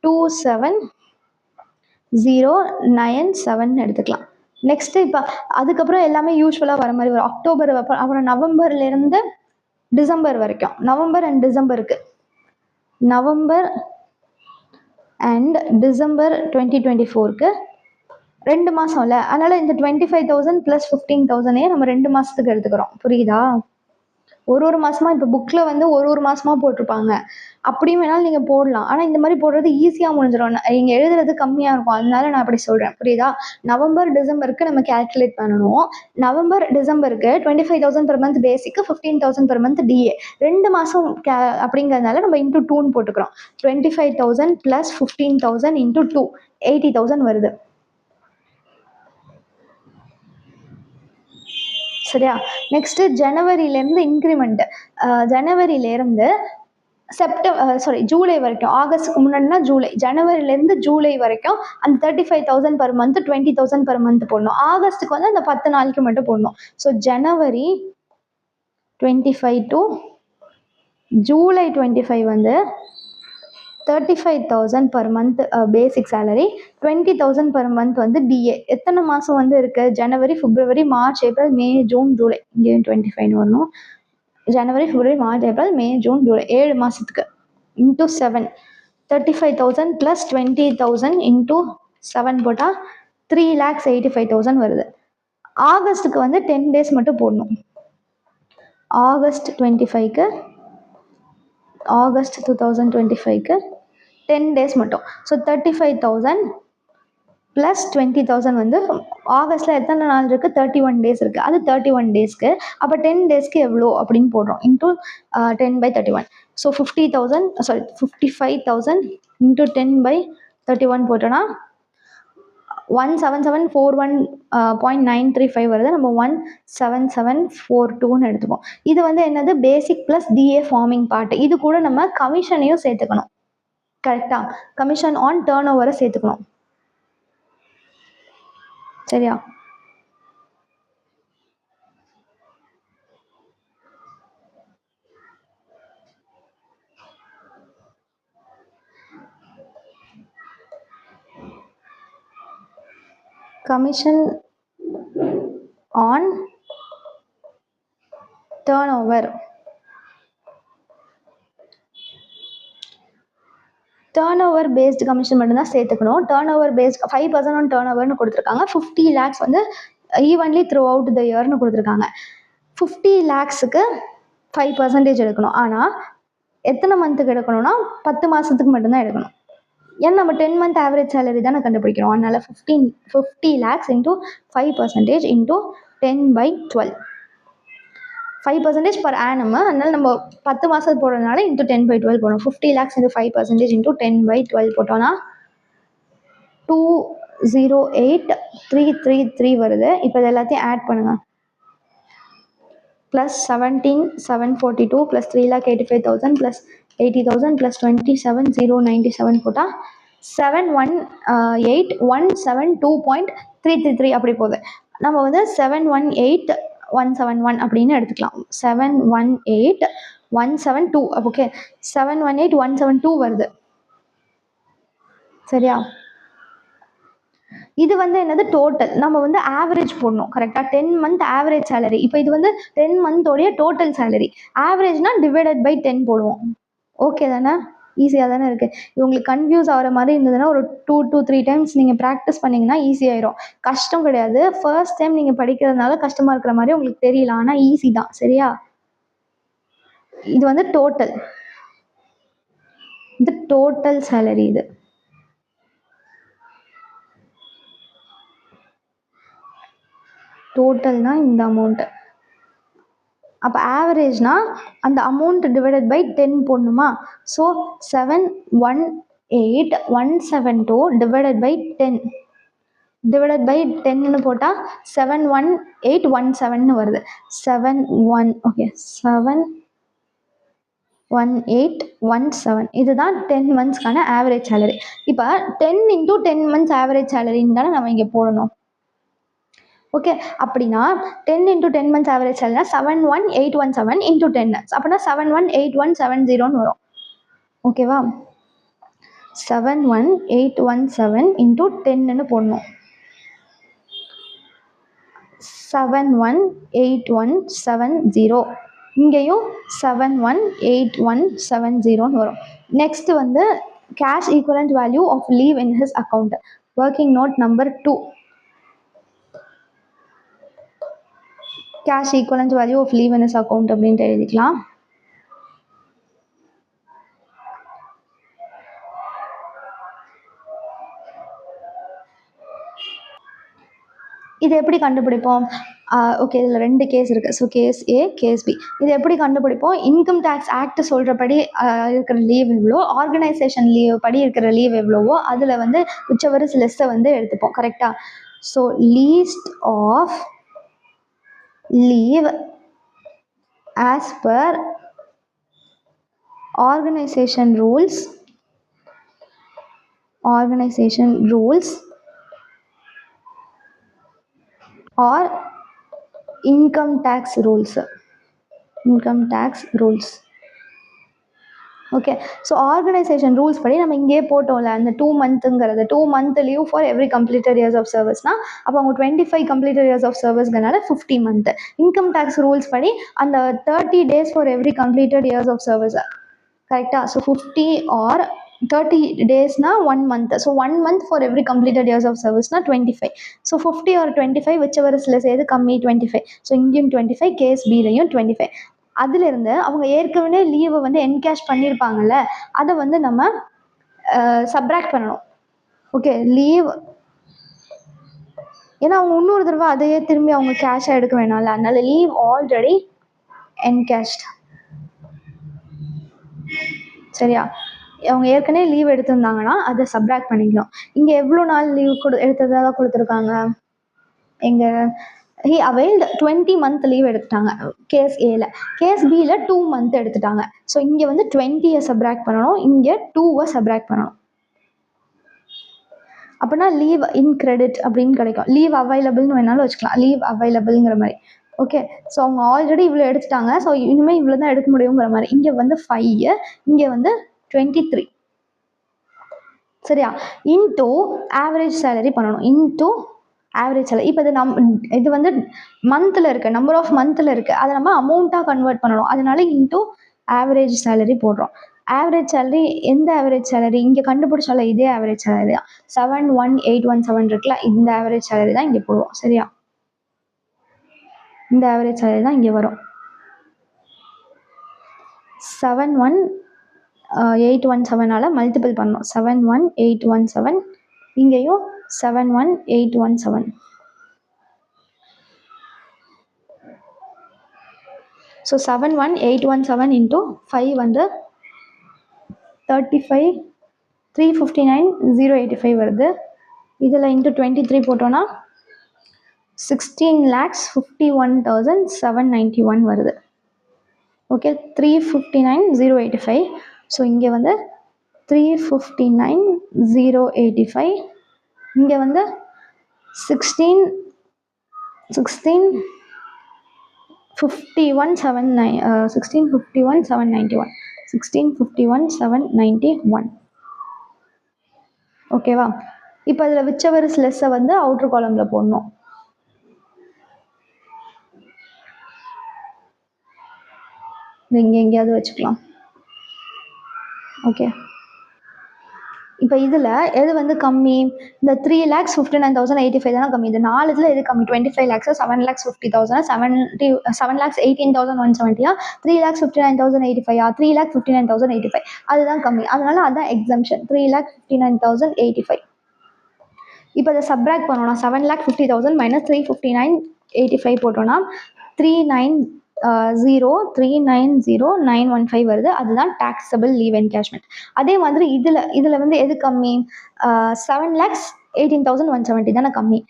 27,097 எடுத்துக்கலாம். நெக்ஸ்ட் இப்போ அதுக்கப்புறம் எல்லாமே யூஸ்வலாக வர மாதிரி வரும். அக்டோபர் அப்புறம் நவம்பர்லேருந்து டிசம்பர் வரைக்கும். நவம்பர் அண்ட் டிசம்பருக்கு 2024க்கு 2 மாதம்ல. அதனால் இந்த 25,000 ப்ளஸ் 15,000 நம்ம 2 மாதத்துக்கு எடுத்துக்கிறோம். புரியுதா? ஒரு மாதமா இப்போ புக்கில் வந்து ஒரு மாதமாக போட்டிருப்பாங்க. அப்படியும் வேணாலும் நீங்கள் போடலாம். ஆனால் இந்த மாதிரி போடுறது ஈஸியாக முடிஞ்சிடும். நீங்கள் எழுதுறது கம்மியாக இருக்கும். அதனால நான் அப்படி சொல்கிறேன். புரியுதா? நவம்பர் டிசம்பருக்கு நம்ம கேல்குலேட் பண்ணணும். நவம்பர் டிசம்பருக்கு 25,000 பெர் மந்த் பேசிக்கு, 15,000 பெர் மந்த் டிஏ. 2 மாதம் அப்படிங்கிறதுனால நம்ம இன்டூ 2ன்னு போட்டுக்கிறோம். 25,000 ப்ளஸ் 15,000 இன்டூ 2 80,000 வருது. சரியா? நெக்ஸ்ட்டு ஜனவரியிலேருந்து இன்க்ரிமெண்ட். ஜனவரியிலேருந்து ஜூலை வரைக்கும். ஆகஸ்ட்டுக்கு முன்னாடினா ஜூலை. ஜனவரியிலேருந்து ஜூலை வரைக்கும் அந்த 35,000 பெர் மந்த் 20,000 பெர் மந்த் போடணும். ஆகஸ்ட்டுக்கு வந்து அந்த 10 நாளைக்கு மட்டும் போடணும். ஸோ ஜனவரி 25 டு ஜூலை 25 வந்து 35,000 பெர் மந்த் பேசிக் சேலரி, 20,000 பெர் மந்த் வந்து டிஏ. எத்தனை மாதம் வந்து இருக்குது? ஜனவரி, பிப்ரவரி, மார்ச், ஏப்ரல், மே, ஜூன், ஜூலை. இங்கேயும் 25 வரணும். ஜனவரி, பிப்ரவரி, மார்ச், ஏப்ரல், மே, ஜூன், ஜூலை 7 மாதத்துக்கு இன்டூ 7. 35,000 ப்ளஸ் 20,000 இன்டூ 7 போட்டால் 3,85,000 வருது. ஆகஸ்ட்டுக்கு வந்து 10 டேஸ் மட்டும் போடணும். ஆகஸ்ட் 25க்கு, ஆகஸ்ட் 2025க்கு 10 டேஸ் மட்டும். ஸோ 35,000 ப்ளஸ் 20,000 வந்து ஆகஸ்ட்டில் எத்தனை நாள் இருக்குது? 31 டேஸ் இருக்குது. அது 31 டேஸ்க்கு. அப்போ 10 டேஸ்க்கு எவ்வளோ அப்படின்னு போடுறோம். இன்டூ 10/31. ஸோ 55,000 இன்டூ 10/31 போட்டோன்னா 17741.935 வருது. நம்ம 17742ன்னு எடுத்துப்போம். இது வந்து என்னது? Basic plus DA forming part. இது கூட நம்ம கமிஷனையும் சேர்த்துக்கணும். கரெக்டாக? கமிஷன் ஆன் டேர்ன் ஓவரை சேர்த்துக்கணும். சரியா? Commission on turn over. Turn over based commission மட்டும்தான் சேர்த்துக்கணும். Turn over based 5% on turn ஓவர்னு கொடுத்துருக்காங்க. 50 lakhs வந்து ஈவன்லி த்ரூ அவுட் த இயர்னு கொடுத்துருக்காங்க. 50 lakhsக்கு 5% எடுக்கணும். ஆனால் எத்தனை மந்த்துக்கு எடுக்கணும்னா 10 மாதத்துக்கு மட்டும்தான் எடுக்கணும். ஏன்னா நம்ம 10 மந்த் ஆவரேஜ் சேலரி தானே கண்டுபிடிக்கிறோம். அதனால 50 lakhs into 5% into 10/12. 5% per annum. அதனால நம்ம 10 மாதம் போடுறதுனால இன்டூ 10/12 போடணும். 50 lakhs இன்டூ 5% இன்டூ 10/12 போட்டோன்னா 208,333 வருது. இப்போ இது எல்லாத்தையும் ஆட் பண்ணுங்க. ப்ளஸ் 17,742 ப்ளஸ் 3,85,000 ப்ளஸ் 80,000 ப்ளஸ் 27,097 போட்டால் 718,172.333 அப்படி போகுது. நம்ம வந்து 718,171 அப்படின்னு எடுத்துக்கலாம். 718,172. ஓகே, 718,172 வருது. சரியா? இது வந்து என்னது? டோட்டல். நம்ம வந்து ஆவரேஜ் போடணும். கரெக்டாக? 10 மந்த் ஆவரேஜ் சேலரி. இப்போ இது வந்து 10 மந்தோடைய டோட்டல் சேலரி. ஆவரேஜ்னா டிவைடட் பை 10 போடுவோம். ஓகே தானே? ஈஸியாக தானே இருக்குது. இது உங்களுக்கு கன்ஃபியூஸ் ஆகிற மாதிரி இருந்ததுன்னா ஒரு 2 to 3 டைம்ஸ் நீங்கள் ப்ராக்டிஸ் பண்ணிங்கன்னா ஈஸியாயிரும். கஷ்டம் கிடையாது. ஃபர்ஸ்ட் டைம் நீங்கள் படிக்கிறதுனால கஷ்டமாக இருக்கிற மாதிரி உங்களுக்கு தெரியல. ஆனால் ஈஸி தான். சரியா? இது வந்து டோட்டல். இது டோட்டல் சேலரி. இது டோட்டல்னா இந்த அமௌண்ட்டு. அப்போ ஆவரேஜ்னா அந்த அமௌண்ட் டிவைடட் பை 10 போடணுமா? So 718,172 divided by 10 divided by 10ன்னு போட்டால் 71817 வருது. 71817 இதுதான் 10 மந்த்ஸ்க்கான ஆவரேஜ் சேலரி. இப்போ 10 × 10 மந்த்ஸ் ஆவரேஜ் சேலரின்னு தானே நம்ம இங்கே போடணும். ஓகே, அப்படின்னா 10 × 10 மந்த்ஸ் ஆவரேஜ் சேலரினா 71817 × 10 அப்படின்னா 718170 வரும். ஓகேவா? 71817 × 10 போடணும். 71817 இங்கேயும் 71817 வரும். நெக்ஸ்ட் வந்து cash equivalent value of leave in his account. Working note number 2. Cash equivalent value of leave in his account அப்படின்ட்டு எழுதிக்கலாம். இது எப்படி கண்டுபிடிப்போம்? ஓகே, இதில் 2 கேஸ் இருக்குது. So case A, case B. இது எப்படி கண்டுபிடிப்போம்? இன்கம் டேக்ஸ் ஆக்ட் சொல்கிறபடி இருக்கிற லீவ் எவ்வளோ, ஆர்கனைசேஷன் லீவ் படி இருக்கிற லீவ் எவ்வளவோ அதில் வந்து விச்சவர்ஸ் லெஸ்ஸை வந்து எடுத்துப்போம். கரெக்டாக? So least of leave as per organisation rules or income tax rules. Okay, so organisation rules படி நம்ம இங்கே போட்டோம்ல அந்த 2 மந்த்துங்கிறது 2 month leave for every completed years of சர்வீஸ்னா அப்போ அவங்க 25 கம்ப்ளீட்டட் இயர்ஸ் ஆஃப் சர்வீஸ்னால 50 மந்த். இன்கம் டேக்ஸ் ரூல்ஸ் படி அந்த 30 days for every completed years of service. கரெக்டாக? ஸோ 50 or 30 daysனா 1 month. So 1 month for every completed years of சர்வீஸ்னா 25. So 50 or 25 whichever is less. எது கம்மி? 25. ஸோ இங்கேயும் 25, கேஸ் பிலையும் 25. அதிலிருந்து அவங்க ஏற்கனவே லீவை வந்து என்கேஷ் பண்ணியிருப்பாங்கல்ல, அதை வந்து நம்ம சப்ராக்ட் பண்ணணும். ஓகே, லீவ் ஏன்னா அவங்க இன்னொரு தடவை அதையே திரும்பி அவங்க கேஷாக எடுக்க வேணாம்ல, அதனால லீவ் ஆல்ரெடி என்கேஷ்ட். சரியா? அவங்க ஏற்கனவே லீவ் எடுத்திருந்தாங்கன்னா அதை சப்ராக்ட் பண்ணிக்கணும். இங்கே எவ்வளோ நாள் லீவ் எடுத்ததாக கொடுத்துருக்காங்க? எங்கள் he availed 20 month லீவ் எடுத்துட்டாங்க கேஸ் ஏல. கேஸ் பியில் 2 month எடுத்துட்டாங்க. ஸோ இங்கே வந்து 20 சப்ராக்ட் பண்ணணும், இங்கே 2 சப்ராக்ட் பண்ணணும். அப்படின்னா லீவ் இன் கிரெடிட் அப்படின்னு கிடைக்கும். லீவ் அவைலபிள்னு வேணாலும் வச்சுக்கலாம், லீவ் அவைலபிள்ங்கிற மாதிரி. ஓகே, ஸோ அவங்க ஆல்ரெடி இவ்வளோ எடுத்துட்டாங்க, ஸோ இனிமேல் இவ்வளோ தான் எடுக்க முடியுங்கிற மாதிரி. இங்கே வந்து 5, இங்கே வந்து 23. சரியா? இன்டூ ஆவரேஜ் சேலரி பண்ணணும். Into average salary. இப்போ இது வந்து மந்தில் இருக்குது, நம்பர் ஆஃப் மந்தில் இருக்குது, அதை நம்ம அமௌண்ட்டாக கன்வெர்ட் பண்ணணும். அதனால இன்டூ ஆவரேஜ் சேலரி போடுறோம். ஆவரேஜ் சேலரி எந்த ஆவரேஜ் சேலரி? இங்கே கண்டுபிடிச்சால இதே ஆவரேஜ் சேலரி தான். 71817 இருக்குல்ல, இந்த ஆவரேஜ் சேலரி தான் இங்கே போடுவோம். சரியா? இந்த ஆவரேஜ் சேலரி தான் இங்கே வரும். 71817 மல்டிபிள் பண்ணணும். 71817 இங்கேயும் 71817. ஸோ 71817 இன்ட்டு 5 வந்து 35, 359,085 வருது. இதில் இன்ட்டு 23 போட்டோன்னா 16,51,791 வருது. ஓகே, 359,085. ஸோ இங்கே வந்து 359,085, இங்கே வந்து 16,51,791. ஓகேவா? இப்போ அதில் விச்சவர்ஸ் லெஸ்ஸை வந்து அவுட்டர் காலமில் போடணும். இங்கே எங்கேயாவது வச்சுக்கலாம். ஓகே, இப்போ இதில் எது வந்து கம்மி? இந்த 3,59,085 தானே கம்மி. இது 4 இதில் எது கம்மி? 25 lakhs, 7,50,000, 7,18,170, 3,59,085, 3,59,085 அதுதான் கம்மி. அதனால அதுதான் எக்ஸம்ஷன் 3,59,085. இப்போ அதை சப்ராக்ட் பண்ணோம்னா 7,50,000 மைனஸ் 359,85 போட்டோம்னா 390,915 வருது. அதுதான் taxable leave encashment. அதே மாதிரி இதில் வந்து எது கம்மி? 7,18,170 தானே கம்மி.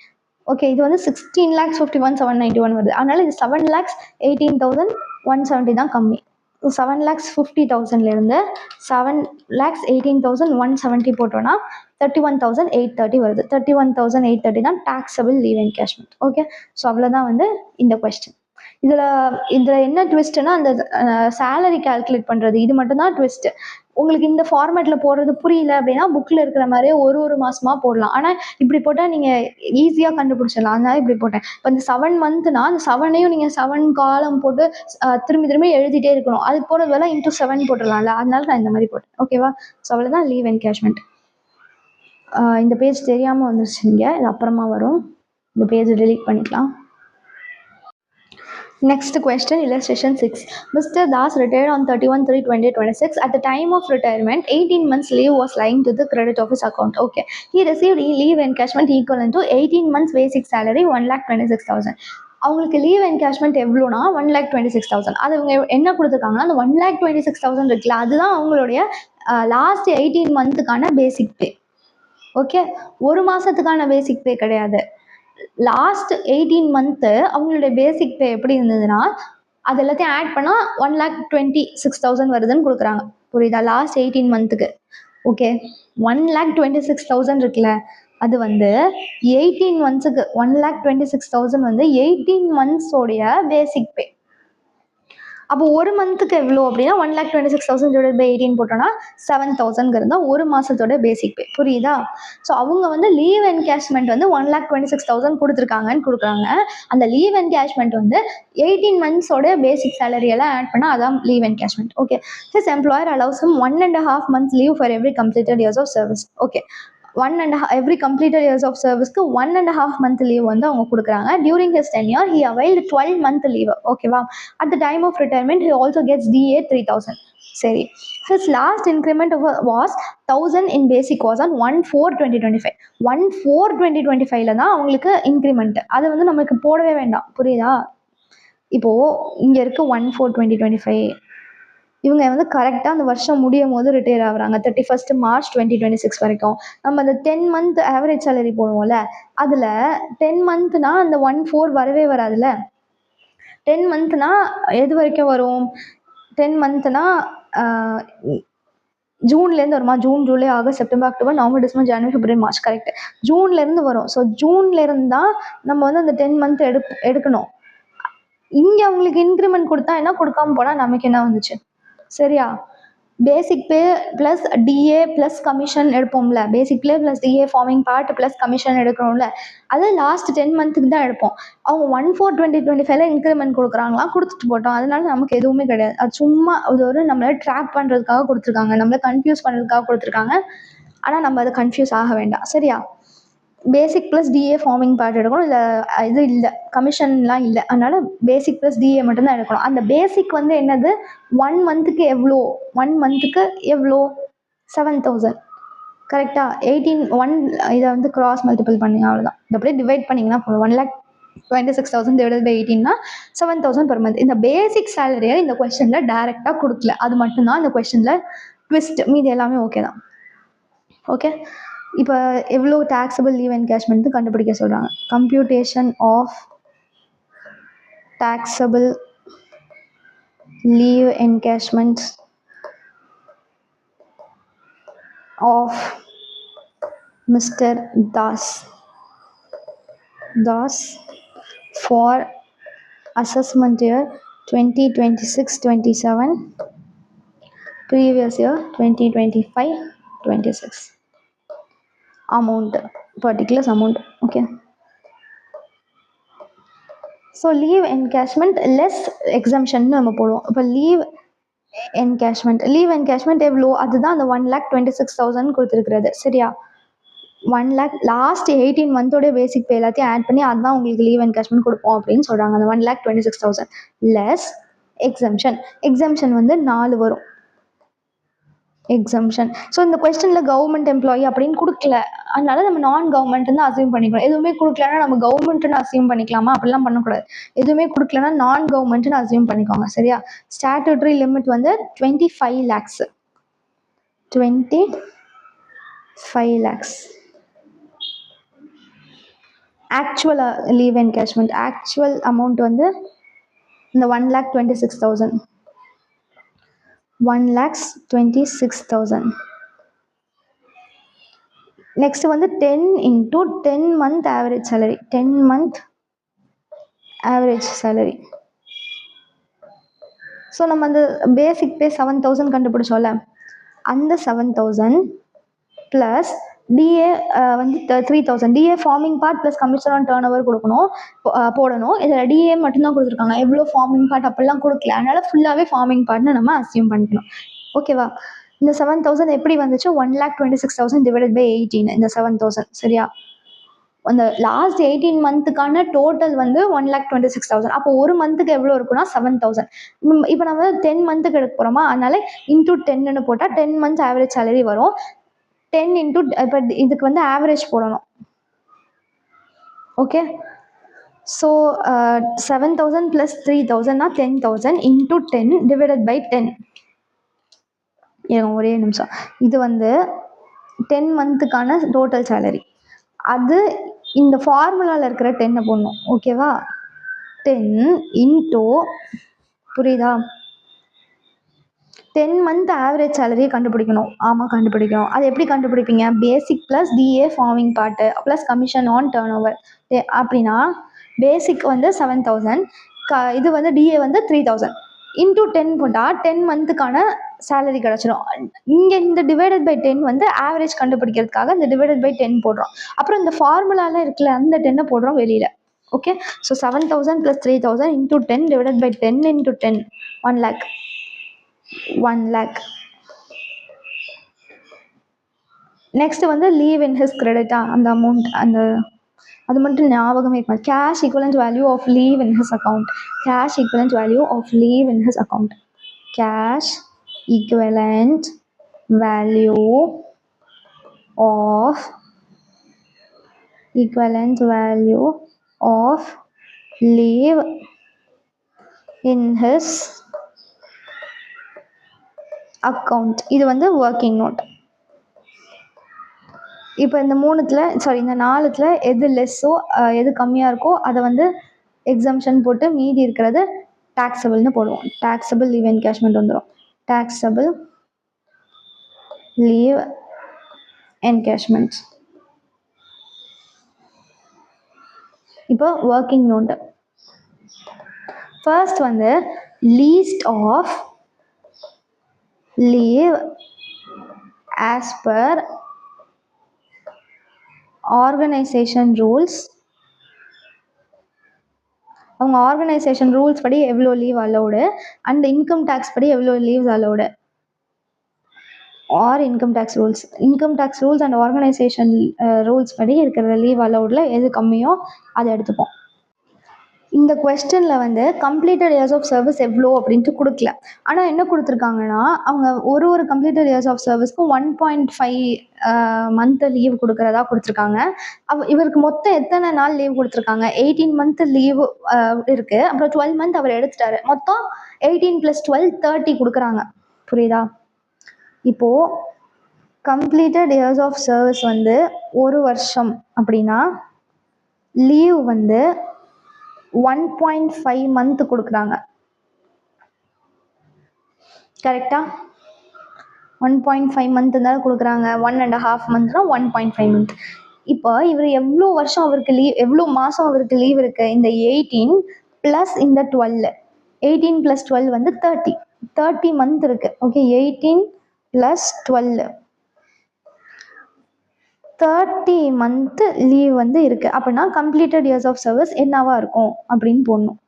ஓகே, இது வந்து 16,51,791 வருது. அதனால இது 7,18,170 தான் கம்மி. 7,50,000 7,18,170 போட்டோம்னா 31,830 வருது. 31,830 தான் taxable leave encashment. Okay, so அவ்வளோதான் வந்து இந்த கொஸ்டின். இதில் என்ன ட்விஸ்ட்னா அந்த சேலரி கால்குலேட் பண்ணுறது, இது மட்டும்தான் ட்விஸ்ட். உங்களுக்கு இந்த ஃபார்மேட்டில் போடுறது புரியல அப்படின்னா புக்கில் இருக்கிற மாதிரியே ஒரு மாதமாக போடலாம். ஆனால் இப்படி போட்டால் நீங்கள் ஈஸியாக கண்டுபிடிச்சிடலாம். அதனால இப்படி போட்டேன். இப்போ இந்த 7 மந்த்னா அந்த 7ஐயும் நீங்கள் 7 காலம் போட்டு திரும்பி எழுதிட்டே இருக்கணும். அதுக்கு போடுறதுல இன்டூ 7 போட்டுடலாம்ல, அதனால நான் இந்த மாதிரி போட்டேன். ஓகேவா? ஸோ அவ்வளோதான் லீவ் என்கேஷ்மெண்ட். இந்த பேஜ் தெரியாமல் வந்துருச்சுங்க, இது அப்புறமா வரும். இந்த பேஜ் டெலீட் பண்ணிக்கலாம். Next question, illustration 6. Mr. Das retired on 31/3/2026. At the time of retirement, 18 months leave was lying to the credit of his account. Okay. He received leave encashment equivalent to 18 months basic salary, 1,26,000. அவங்களுக்கு leave encashment எவ்வளோனா 1,26,000. அது இவங்க என்ன கொடுத்துருக்காங்கன்னா அந்த 1,26,000 இருக்குல்ல, அதுதான் அவங்களுடைய லாஸ்ட் 18 மந்த்துக்கான பேசிக் பே. ஓகே, ஒரு மாதத்துக்கான பேசிக் பே கிடையாது. லாஸ்ட் 18 மந்த்து அவங்களுடைய பேசிக் பே எப்படி இருந்ததுன்னா அது எல்லாத்தையும் ஆட் பண்ணால் 1,26,000 வருதுன்னு கொடுக்குறாங்க. புரியுதா? லாஸ்ட் 18 மந்த்துக்கு. ஓகே, 1,26,000 இருக்குல்ல, அது வந்து 18 மந்த்ஸுக்கு 1,26,000 வந்து 18 மந்த்ஸோடைய பேசிக் பே. அப்போ ஒரு மந்த்துக்கு எவ்வளோ அப்படின்னா 1,26,000 பை 18 போட்டோன்னா 7,000 ஒரு மாதத்தோட பேசிக் பே. புரியுதா? ஸோ அவங்க வந்து லீவ் என்கேஷ்மெண்ட் வந்து 1,26,000 கொடுக்குறாங்க. அந்த லீவ் என்கேஷ்மெண்ட் வந்து 18 மந்த்ஸோட பேசிக் சேலரி எல்லாம் ஆட் பண்ணால் அதான் leave encashment. Okay, his employer allows him 1.5 months leave for every completed years of service. Okay, every completed years of serviceக்கு 1.5 month leave வந்து அவங்க கொடுக்குறாங்க. During his tenure, he availed 12 month leave. ஓகேவா? At the time of retirement, he also gets DA 3,000. சரி, his last increment was 1,000 in basic was on 1/4/2025. 1/4/2025 தான் அவங்களுக்கு increment. அது வந்து நமக்கு போடவே வேண்டாம். புரியுதா? இப்போது இங்கே இருக்குது 1/4/2025. இவங்க வந்து கரெக்டாக அந்த வருஷம் முடியும் போது ரிட்டையர் ஆகுறாங்க 31st March 2026 வரைக்கும். நம்ம அந்த 10 month ஆவரேஜ் சேலரி போடுவோம்ல, அதில் 10 monthனா அந்த 1/4 வரவே வராதுல்ல. 10 monthனா எது வரைக்கும் வரும்? 10 monthனா ஜூன்லேருந்து வருமா? June, July, August, September, October, November, December, ஜனவரி, பிப்ரவரி, மார்ச். கரெக்ட், ஜூன்லேருந்து வரும். ஸோ ஜூன்லேருந்து தான் நம்ம வந்து அந்த 10 month எடுக்கணும். இங்கே அவங்களுக்கு இன்க்ரிமெண்ட் கொடுத்தா என்ன, கொடுக்காம போனால் நமக்கு என்ன வந்துச்சு? சரியா? Basic pay plus DA plus commission எடுப்போம்ல, basic pay plus DA forming part plus commission எடுக்கணும்ல, அது லாஸ்ட் 10 மந்த்துக்கு தான் எடுப்போம். அவங்க 1/4/2025 இன்க்ரிமெண்ட் கொடுக்குறாங்களாம், கொடுத்துட்டு போட்டோம். அதனால நமக்கு எதுவுமே கிடையாது. அது சும்மா அது ஒரு நம்மளை ட்ராப் பண்ணுறதுக்காக கொடுத்துருக்காங்க, நம்மளை கன்ஃபியூஸ் பண்ணுறதுக்காக கொடுத்துருக்காங்க. ஆனால் நம்ம அதை கன்ஃபியூஸ் ஆக வேண்டாம். சரியா? Basic plus DA forming part எடுக்கணும். இல்லை இது இல்லை, கமிஷன்லாம் இல்லை. அதனால் பேசிக் ப்ளஸ் டிஏ மட்டும்தான் எடுக்கணும். அந்த பேசிக் வந்து என்னது, 1 மந்த்துக்கு எவ்வளோ? 1 மந்த்துக்கு எவ்வளோ? 7,000. கரெக்டாக? 1 இதை வந்து கிராஸ் மல்டிபிள் பண்ணிங்க, அவ்வளோதான். இதை அப்படியே டிவைட் பண்ணிங்கன்னா 1,26,000 டிவைட் பை 18னா 7,000 per month. இந்த பேசிக் சேலரியை இந்த கொஸ்டினில் டைரெக்டாக கொடுக்கல. அது மட்டும்தான் இந்த கொஸ்டினில் ட்விஸ்ட். மீதி எல்லாமே ஓகே தான். ஓகே, இப்போ எவ்வளோ taxable leave encashment கண்டுபிடிக்க சொல்கிறாங்க. Computation of taxable leave encashment of Mr. Das for assessment year 2026-27, previous year 2025-26. amount, particulars amount. Okay, so leave encashment less exemption நம்ம போடுவோம். இப்போ லீவ் என்கேஷ்மெண்ட் லீவ் என்கேஷ்மெண்ட் எவ்வளோ, அதுதான் அந்த 1,26,000 கொடுத்துருக்கிறது. சரியா? 1 lakh லாஸ்ட் 18 மந்தோட பேசிக் பே எல்லாத்தையும் ஆட் பண்ணி அதுதான் உங்களுக்கு லீவ் என்கேஷ்மெண்ட் கொடுப்போம் அப்படின்னு சொல்கிறாங்க. அந்த 1,26,000 லெஸ் எக்ஸம்ஷன். எக்ஸம்ஷன் வந்து 4 வரும் எக்ஸம்ஷன். ஸோ இந்த கொஸ்டினில் கவர்மெண்ட் எம்ப்ளாயி அப்படின்னு கொடுக்கல, அதனால நம்ம நான் கவர்மெண்ட்னு அசியூம் பண்ணிக்கணும். எதுவுமே கொடுக்கலன்னா நம்ம கவர்மெண்ட்னு அசியூம் பண்ணிக்கலாமா? அப்படிலாம் பண்ணக்கூடாது. எதுவுமே கொடுக்கலன்னா நான் கவர்மெண்ட்னு அசியூம் பண்ணிக்கோங்க. சரியா? ஸ்டாட்யூட்டரி லிமிட் வந்து 25 lakhs. 25 lakhs. Actual leave encashment actual amount வந்து இந்த 1,26,000. 1,26,000. நெக்ஸ்ட் வந்து 10 into 10 month average salary. 10 month average salary. So நம்ம அந்த பேசிக் பே 7,000 கண்டுபிடிச்சோம்ல, அந்த 7,000 ப்ளஸ் டிஏ வந்து 3,000. DA forming part plus commission on turn over கொடுக்கணும், போடணும். இதில் டிஏ மட்டும்தான் கொடுத்துருக்காங்க, எவ்வளோ ஃபார்மிங் பார்ட் அப்படிலாம் கொடுக்கல, அதனால ஃபுல்லாகவே ஃபார்மிங் பார்ட்னு நம்ம அசியூம் பண்ணிக்கணும். ஓகேவா? இந்த 7,000 எப்படி வந்துச்சு? 1,26,000 டிவைடட் பை 18 இந்த 7,000. சரியா? அந்த லாஸ்ட் 18 மந்த்துக்கான டோட்டல் வந்து 1,26,000. அப்போ ஒரு மந்த்துக்கு எவ்வளோ இருக்குன்னா 7,000. இப்போ நம்ம 10 மந்த்துக்கு எடுக்க போகிறோமா, அதனால இன்டூ 10ன்னு போட்டால் 10 months ஆவரேஜ் சேலரி வரும். 10 into இப்போ இதுக்கு வந்து ஆவரேஜ் போடணும். ஓகே, ஸோ 7,000 ப்ளஸ் 3,000னா 10,000 இன்டூ 10 டிவைடட் பை 10. ஒரே நிமிஷம். இது வந்து 10 மந்த்துக்கான டோட்டல் சேலரி. அது இந்த ஃபார்முலாவில் இருக்கிற 10 போடணும். ஓகேவா? 10 இன்டூ, புரியுதா? 10 month ஆவரேஜ் சேலரியை கண்டுபிடிக்கணும். ஆமாம், கண்டுபிடிக்கணும். அது எப்படி கண்டுபிடிப்பீங்க? Basic plus DA forming part plus commission on turn over. அப்படின்னா பேசிக் வந்து 7,000, இது வந்து டிஏ வந்து 3,000 இன்டூ 10 போட்டால் 10 மந்த்துக்கான சேலரி கிடச்சிடும். இங்கே இந்த டிவைடட் பை 10 வந்து ஆவரேஜ் கண்டுபிடிக்கிறதுக்காக இந்த டிவைடட் பை 10 போடுறோம். அப்புறம் இந்த ஃபார்முலாவில் இருக்குல்ல, அந்த 10 போடுறோம் வெளியில். Okay, so 7,000 plus 3,000 into 10 divided by 10 into 10, 1 lakh. 1 lakh. Next வந்து லீவ் இன் ஹிஸ் கிரெடிட்டா, அந்த அமௌண்ட், அந்த அது மட்டும் ஞாபகமே இருக்கும். Cash equivalent value of leave in his account. Cash equivalent value of leave in his account. Cash equivalent value of leave in his account. இது வந்து ஒர்க்கிங் நோட். இப்போ இந்த இந்த 4ல் எது லெஸ்ஸோ, எது கம்மியாக இருக்கோ அதை வந்து எக்ஸம்ஷன் போட்டு மீதி இருக்கிறது டாக்ஸபிள்னு போடுவோம். டாக்ஸபிள் லீவ் என்கேஷ்மெண்ட் வந்துடும். Taxable leave encashment. இப்போ ஒர்க்கிங் நோட். ஃபர்ஸ்ட் வந்து least of leave as per organisation rules. அவங்க ஆர்கனைசேஷன் ரூல்ஸ் படி எவ்வளோ leave allowed and income tax படி எவ்வளோ leaves allowed, or income tax rules and organisation rules படி இருக்கிற லீவ் அலௌடில் எது கம்மியோ அதை எடுத்துப்போம். இந்த கொஸ்டினில் வந்து கம்ப்ளீட்டட் இயர்ஸ் ஆஃப் சர்வீஸ் எவ்வளோ அப்படின்ட்டு கொடுக்கல. ஆனால் என்ன கொடுத்துருக்காங்கன்னா, அவங்க ஒரு கம்ப்ளீட்டட் இயர்ஸ் ஆஃப் சர்வீஸ்க்கும் 1.5 மந்த் லீவ் கொடுக்குறதா கொடுத்துருக்காங்க. இவருக்கு மொத்தம் எத்தனை நாள் லீவ் கொடுத்துருக்காங்க? 18 month லீவ் இருக்குது. அப்புறம் 12 month அவர் எடுத்துட்டாரு. மொத்தம் 18 + 12 30 கொடுக்குறாங்க. புரியுதா? இப்போது கம்ப்ளீட்டட் இயர்ஸ் ஆஃப் சர்வீஸ் வந்து 1 வருஷம் அப்படின்னா லீவ் வந்து 1.5 month கொடுக்குறாங்க. கரெக்டா? 1.5 month இருந்தாலும் கொடுக்குறாங்க. 1.5 monthனா 1.5 month. இப்போ இவர் எவ்வளோ வருஷம் அவருக்கு லீவ், எவ்வளோ மாதம் அவருக்கு லீவ் இருக்குது? இந்த 18 + இந்த 12. 18 + 12 வந்து 30 month இருக்குது. ஓகே, 18 + 12 30 month லீவ் வந்து இருக்குது. அப்படின்னா கம்ப்ளீட்டட் இயர்ஸ் ஆஃப் சர்வீஸ் என்னவா இருக்கும் அப்படின்னு போடணும்.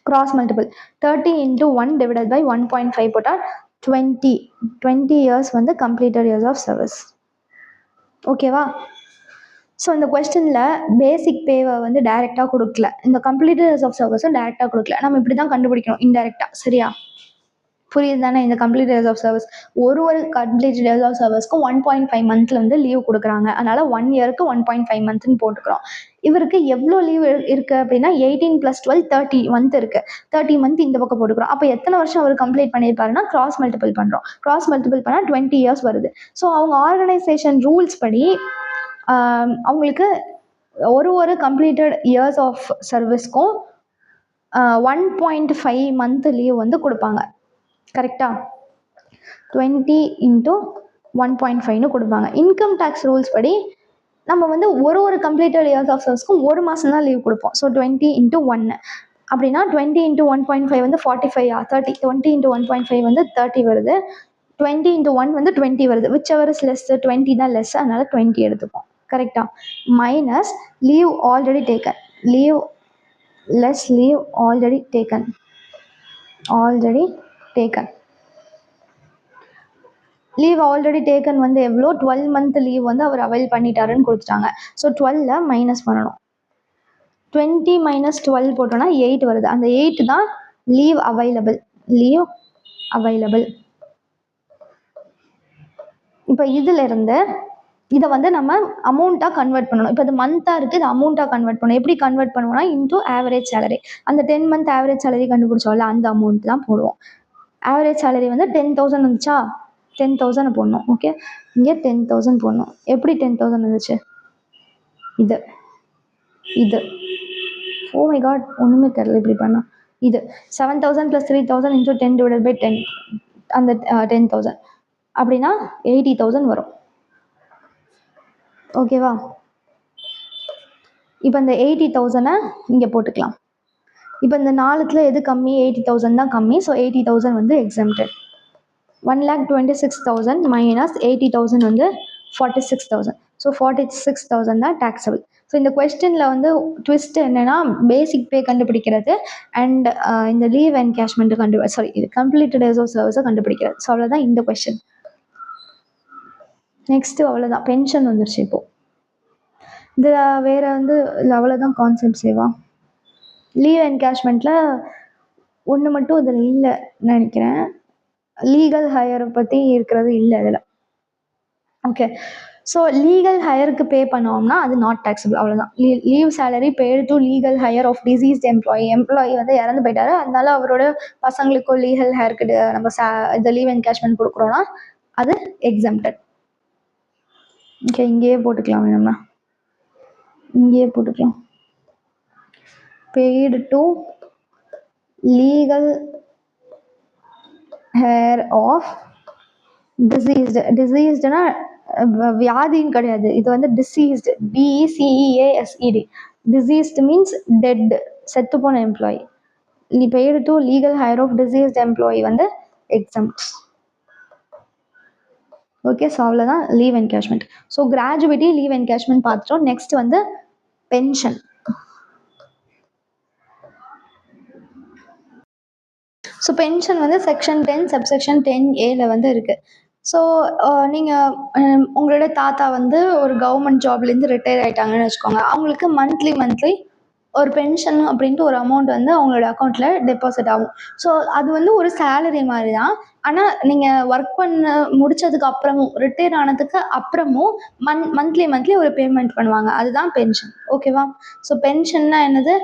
cross multiple 30 into 1 divided by 1.5 போட்டால் 20 years வந்து completed years of service. ஓகேவா? ஸோ இந்த கொஸ்டினில் பேசிக் பேவை வந்து டைரெக்டாக கொடுக்கல, இந்த கம்ப்ளீட்டட் இயர்ஸ் ஆஃப் சர்வீஸும் டைரெக்டாக கொடுக்கல. நம்ம இப்படி தான் கண்டுபிடிக்கணும் இன்டைரக்டாக. சரியா? புரியுது தானே? இந்த கம்ப்ளீட் இயர்ஸ் ஆஃப் சர்வீஸ் ஒரு கம்ப்ளீட்டட் இயர்ஸ் ஆஃப் சர்வீஸ்க்கு 1.5 மந்த்ல வந்து லீவ் கொடுக்குறாங்க. அதனால 1 இயருக்கு 1.5 மந்த்னு போட்டுக்கிறோம். இவருக்கு எவ்வளோ லீவ் இருக்கு அப்படின்னா 18 + 12 30 மந்த் இருக்கு. 30 மந்த் இந்த பக்கம் போட்டுக்கிறோம். அப்போ எத்தனை வருஷம் அவர் கம்ப்ளீட் பண்ணியிருப்பாருன்னா கிராஸ் மல்டிபிள் பண்ணுறோம். கிராஸ் மல்டிபிள் பண்ணால் 20 இயர்ஸ் வருது. ஸோ அவங்க ஆர்கனைசேஷன் ரூல்ஸ் படி அவங்களுக்கு ஒரு கம்ப்ளீட்டட் இயர்ஸ் ஆஃப் சர்வீஸ்க்கும் 1.5 மந்த் லீவ் வந்து கொடுப்பாங்க. கரெக்டா? 20 × 1.5ன்னு கொடுப்பாங்க. இன்கம் டேக்ஸ் ரூல்ஸ் படி நம்ம வந்து ஒரு கம்ப்ளீட்டட் இயர்ஸ் ஆஃப் சர்வீஸ்க்கும் 1 மாதம் தான் லீவ் கொடுப்போம். ஸோ 20 × 1 அப்படின்னா 20 × 1.5 வந்து 45 30. 20 × 1.5 வந்து 30 வருது. 20 × 1 வந்து 20 வருது. விச் எவர் இஸ் லெஸ், 20 தான் லெஸ், அதனால 20 எடுத்துப்போம். கரெக்டா? Minus leave already taken, leave less leave already taken leave already taken வந்து எவ்வளோ? 12 மந்த் லீவ் வந்து அவர் அவைல் பண்ணிட்டாருன்னு கொடுத்துட்டாங்க. ஸோ 12 மைனஸ் பண்ணணும். 20 - 12 போட்டோன்னா 8 வருது. அந்த 8 தான் லீவ் அவைலபிள். இப்போ இதிலிருந்து இதை வந்து நம்ம அமௌண்ட்டாக கன்வெர்ட் பண்ணணும். இப்போ இது மந்த்தாக இருக்குது, இது அமௌண்ட்டாக கன்வெர்ட் பண்ணணும். எப்படி கன்வெர்ட் பண்ணுவோம்னா இன்டூ ஆவரேஜ் சேலரி. அந்த 10 மந்த் ஆவரேஜ் சேலரி கண்டுபிடிச்சோம்ல, அந்த அமௌண்ட் தான் போடுவோம். ஆவரேஜ் சேலரி வந்து 10,000 இருந்துச்சா? 10,000 போடணும். ஓகே, இங்கே 10,000 போடணும். எப்படி 10,000 இருந்துச்சு? இது ஓ மை காட், ஒன்றுமே தெரியல இப்படி பண்ணால். இது 7,000 + 3,000 × 10 / 10, அந்த 10,000 அப்படின்னா 80,000 வரும். ஓகேவா? இப்போ இந்த 80,000 இங்கே போட்டுக்கலாம். இப்போ இந்த 4த்துல எது கம்மி? 80,000 தான் கம்மி. ஸோ 80,000 வந்து எக்ஸம்ப்டட். 1,26,000 மைனஸ் 80,000 வந்து 46,000. ஸோ 46,000 தான் டேக்ஸபிள். ஸோ இந்த கொஸ்டினில் வந்து ட்விஸ்ட் என்னென்னா பேசிக் பே கண்டுபிடிக்கிறது அண்ட் இந்த லீவ் என்கேஷ்மெண்ட்டு இது கம்ப்ளீட்டட் இயர்ஸ் ஆஃப் சர்வீஸை கண்டுபிடிக்கிறது. ஸோ அவ்வளோதான் இந்த கொஸ்டின். நெக்ஸ்ட்டு அவ்வளோதான், பென்ஷன் வந்துருச்சு. இப்போது இதில் வேறு வந்து இல்லை, அவ்வளோதான் கான்செப்ட் சேவா. லீவ் என்கேஷ்மெண்ட்டில் ஒன்று மட்டும் இதில் இல்லை நினைக்கிறேன், லீகல் ஹையரை பற்றி இருக்கிறது இல்லை இதில். ஓகே, ஸோ லீகல் ஹையருக்கு பே பண்ணோம்னா அது நாட் டேக்ஸபிள். அவ்வளோதான். Leave salary paid to legal heir of deceased employee வந்து இறந்து போயிட்டாரு, அதனால அவரோட பசங்களுக்கோ லீகல் ஹையருக்கு நம்ம இந்த லீவ் என்கேஷ்மெண்ட் கொடுக்குறோன்னா அது எக்ஸம்ப்டட். ஓகே, இங்கேயே போட்டுக்கலாம். நம்ம இங்கேயே போட்டுக்கலாம். Paid to legal heir of டிசீஸ்டுனா வியாதின்னு கிடையாது, இது வந்து deceased, DECEASED. Deceased means dead, செத்து போன employee. Paid to legal heir of deceased employee வந்து எக்ஸம்ப்ட். ஓகே, ஸோ அவ்வளோதான் leave encashment. So gratuity leave encashment பார்த்துட்டோம். நெக்ஸ்ட் வந்து பென்ஷன். ஸோ பென்ஷன் வந்து செக்ஷன் 10 சப்செக்ஷன் 10A வந்து இருக்குது. ஸோ நீங்கள் உங்களோட தாத்தா வந்து ஒரு கவர்மெண்ட் ஜாப்லேருந்து ரிட்டையர் ஆகிட்டாங்கன்னு வச்சுக்கோங்க. அவங்களுக்கு மந்த்லி ஒரு பென்ஷன் அப்படின்ட்டு ஒரு அமௌண்ட் வந்து அவங்களோட அக்கௌண்ட்டில் டெபாசிட் ஆகும். ஸோ அது வந்து ஒரு சேலரி மாதிரி தான். ஆனால் நீங்கள் ஒர்க் பண்ண முடித்ததுக்கு அப்புறமும், ரிட்டையர் ஆனதுக்கு அப்புறமும் மந்த்லி ஒரு பேமெண்ட் பண்ணுவாங்க. அதுதான் பென்ஷன். ஓகேவா? ஸோ பென்ஷன்னா என்னது?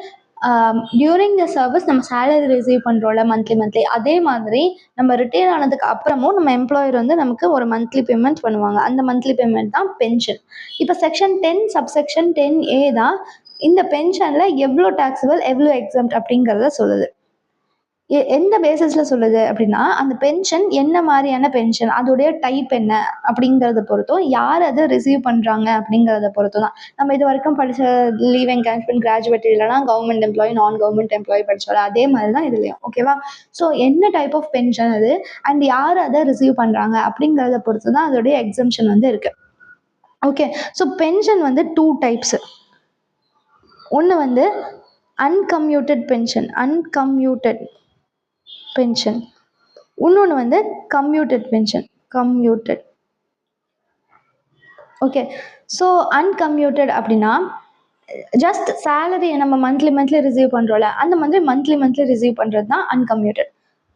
டியூரிங் த சர்வீஸ் நம்ம சேலரி ரிசீவ் பண்ணுறோம்ல மந்த்லி, அதே மாதிரி நம்ம ரிட்டையர் ஆனதுக்கு அப்புறமும் நம்ம எம்ப்ளாயர் வந்து நமக்கு ஒரு மந்த்லி பேமெண்ட் பண்ணுவாங்க. அந்த மந்த்லி பேமெண்ட் தான் பென்ஷன். இப்போ செக்ஷன் 10 சப்செக்ஷன் 10A தான் இந்த பென்ஷனில் எவ்வளோ டேக்ஸபிள் எவ்வளோ எக்ஸம்ப்ட் அப்படிங்கிறத சொல்லுது. எந்த பேசிஸில் சொல்லுது அப்படின்னா, அந்த பென்ஷன் என்ன மாதிரியான பென்ஷன், அதோடைய டைப் என்ன அப்படிங்கிறத பொறுத்தும், யார் அதை ரிசீவ் பண்ணுறாங்க அப்படிங்கிறத பொறுத்தும் தான். நம்ம இது வரைக்கும் படித்த லீவ் என்கேஷ்மெண்ட் கிராஜுவேட் இல்லைனா government employee, non government employee படித்தோம், அதே மாதிரி தான் இதுலையும். ஓகேவா? ஸோ என்ன டைப் ஆஃப் பென்ஷன் அது அண்ட் யார் அதை ரிசீவ் பண்ணுறாங்க அப்படிங்கிறத பொறுத்து தான் அதோடைய எக்ஸம்ஷன் வந்து இருக்குது. ஓகே, ஸோ பென்ஷன் வந்து 2 டைப்ஸு. ஒன்று வந்து அன்கம்யூட்டட் பென்ஷன். இன்னொன்று வந்து கம்யூட்டட் பென்ஷன். ஓகே. ஸோ அன்கம்யூட்டட் அப்படின்னா ஜஸ்ட் சேலரியை நம்ம மந்த்லி ரிசீவ் பண்ணுறோம்ல, அந்த மாதிரி மந்த்லி ரிசீவ் பண்ணுறது தான் அன்கம்யூட்டட்.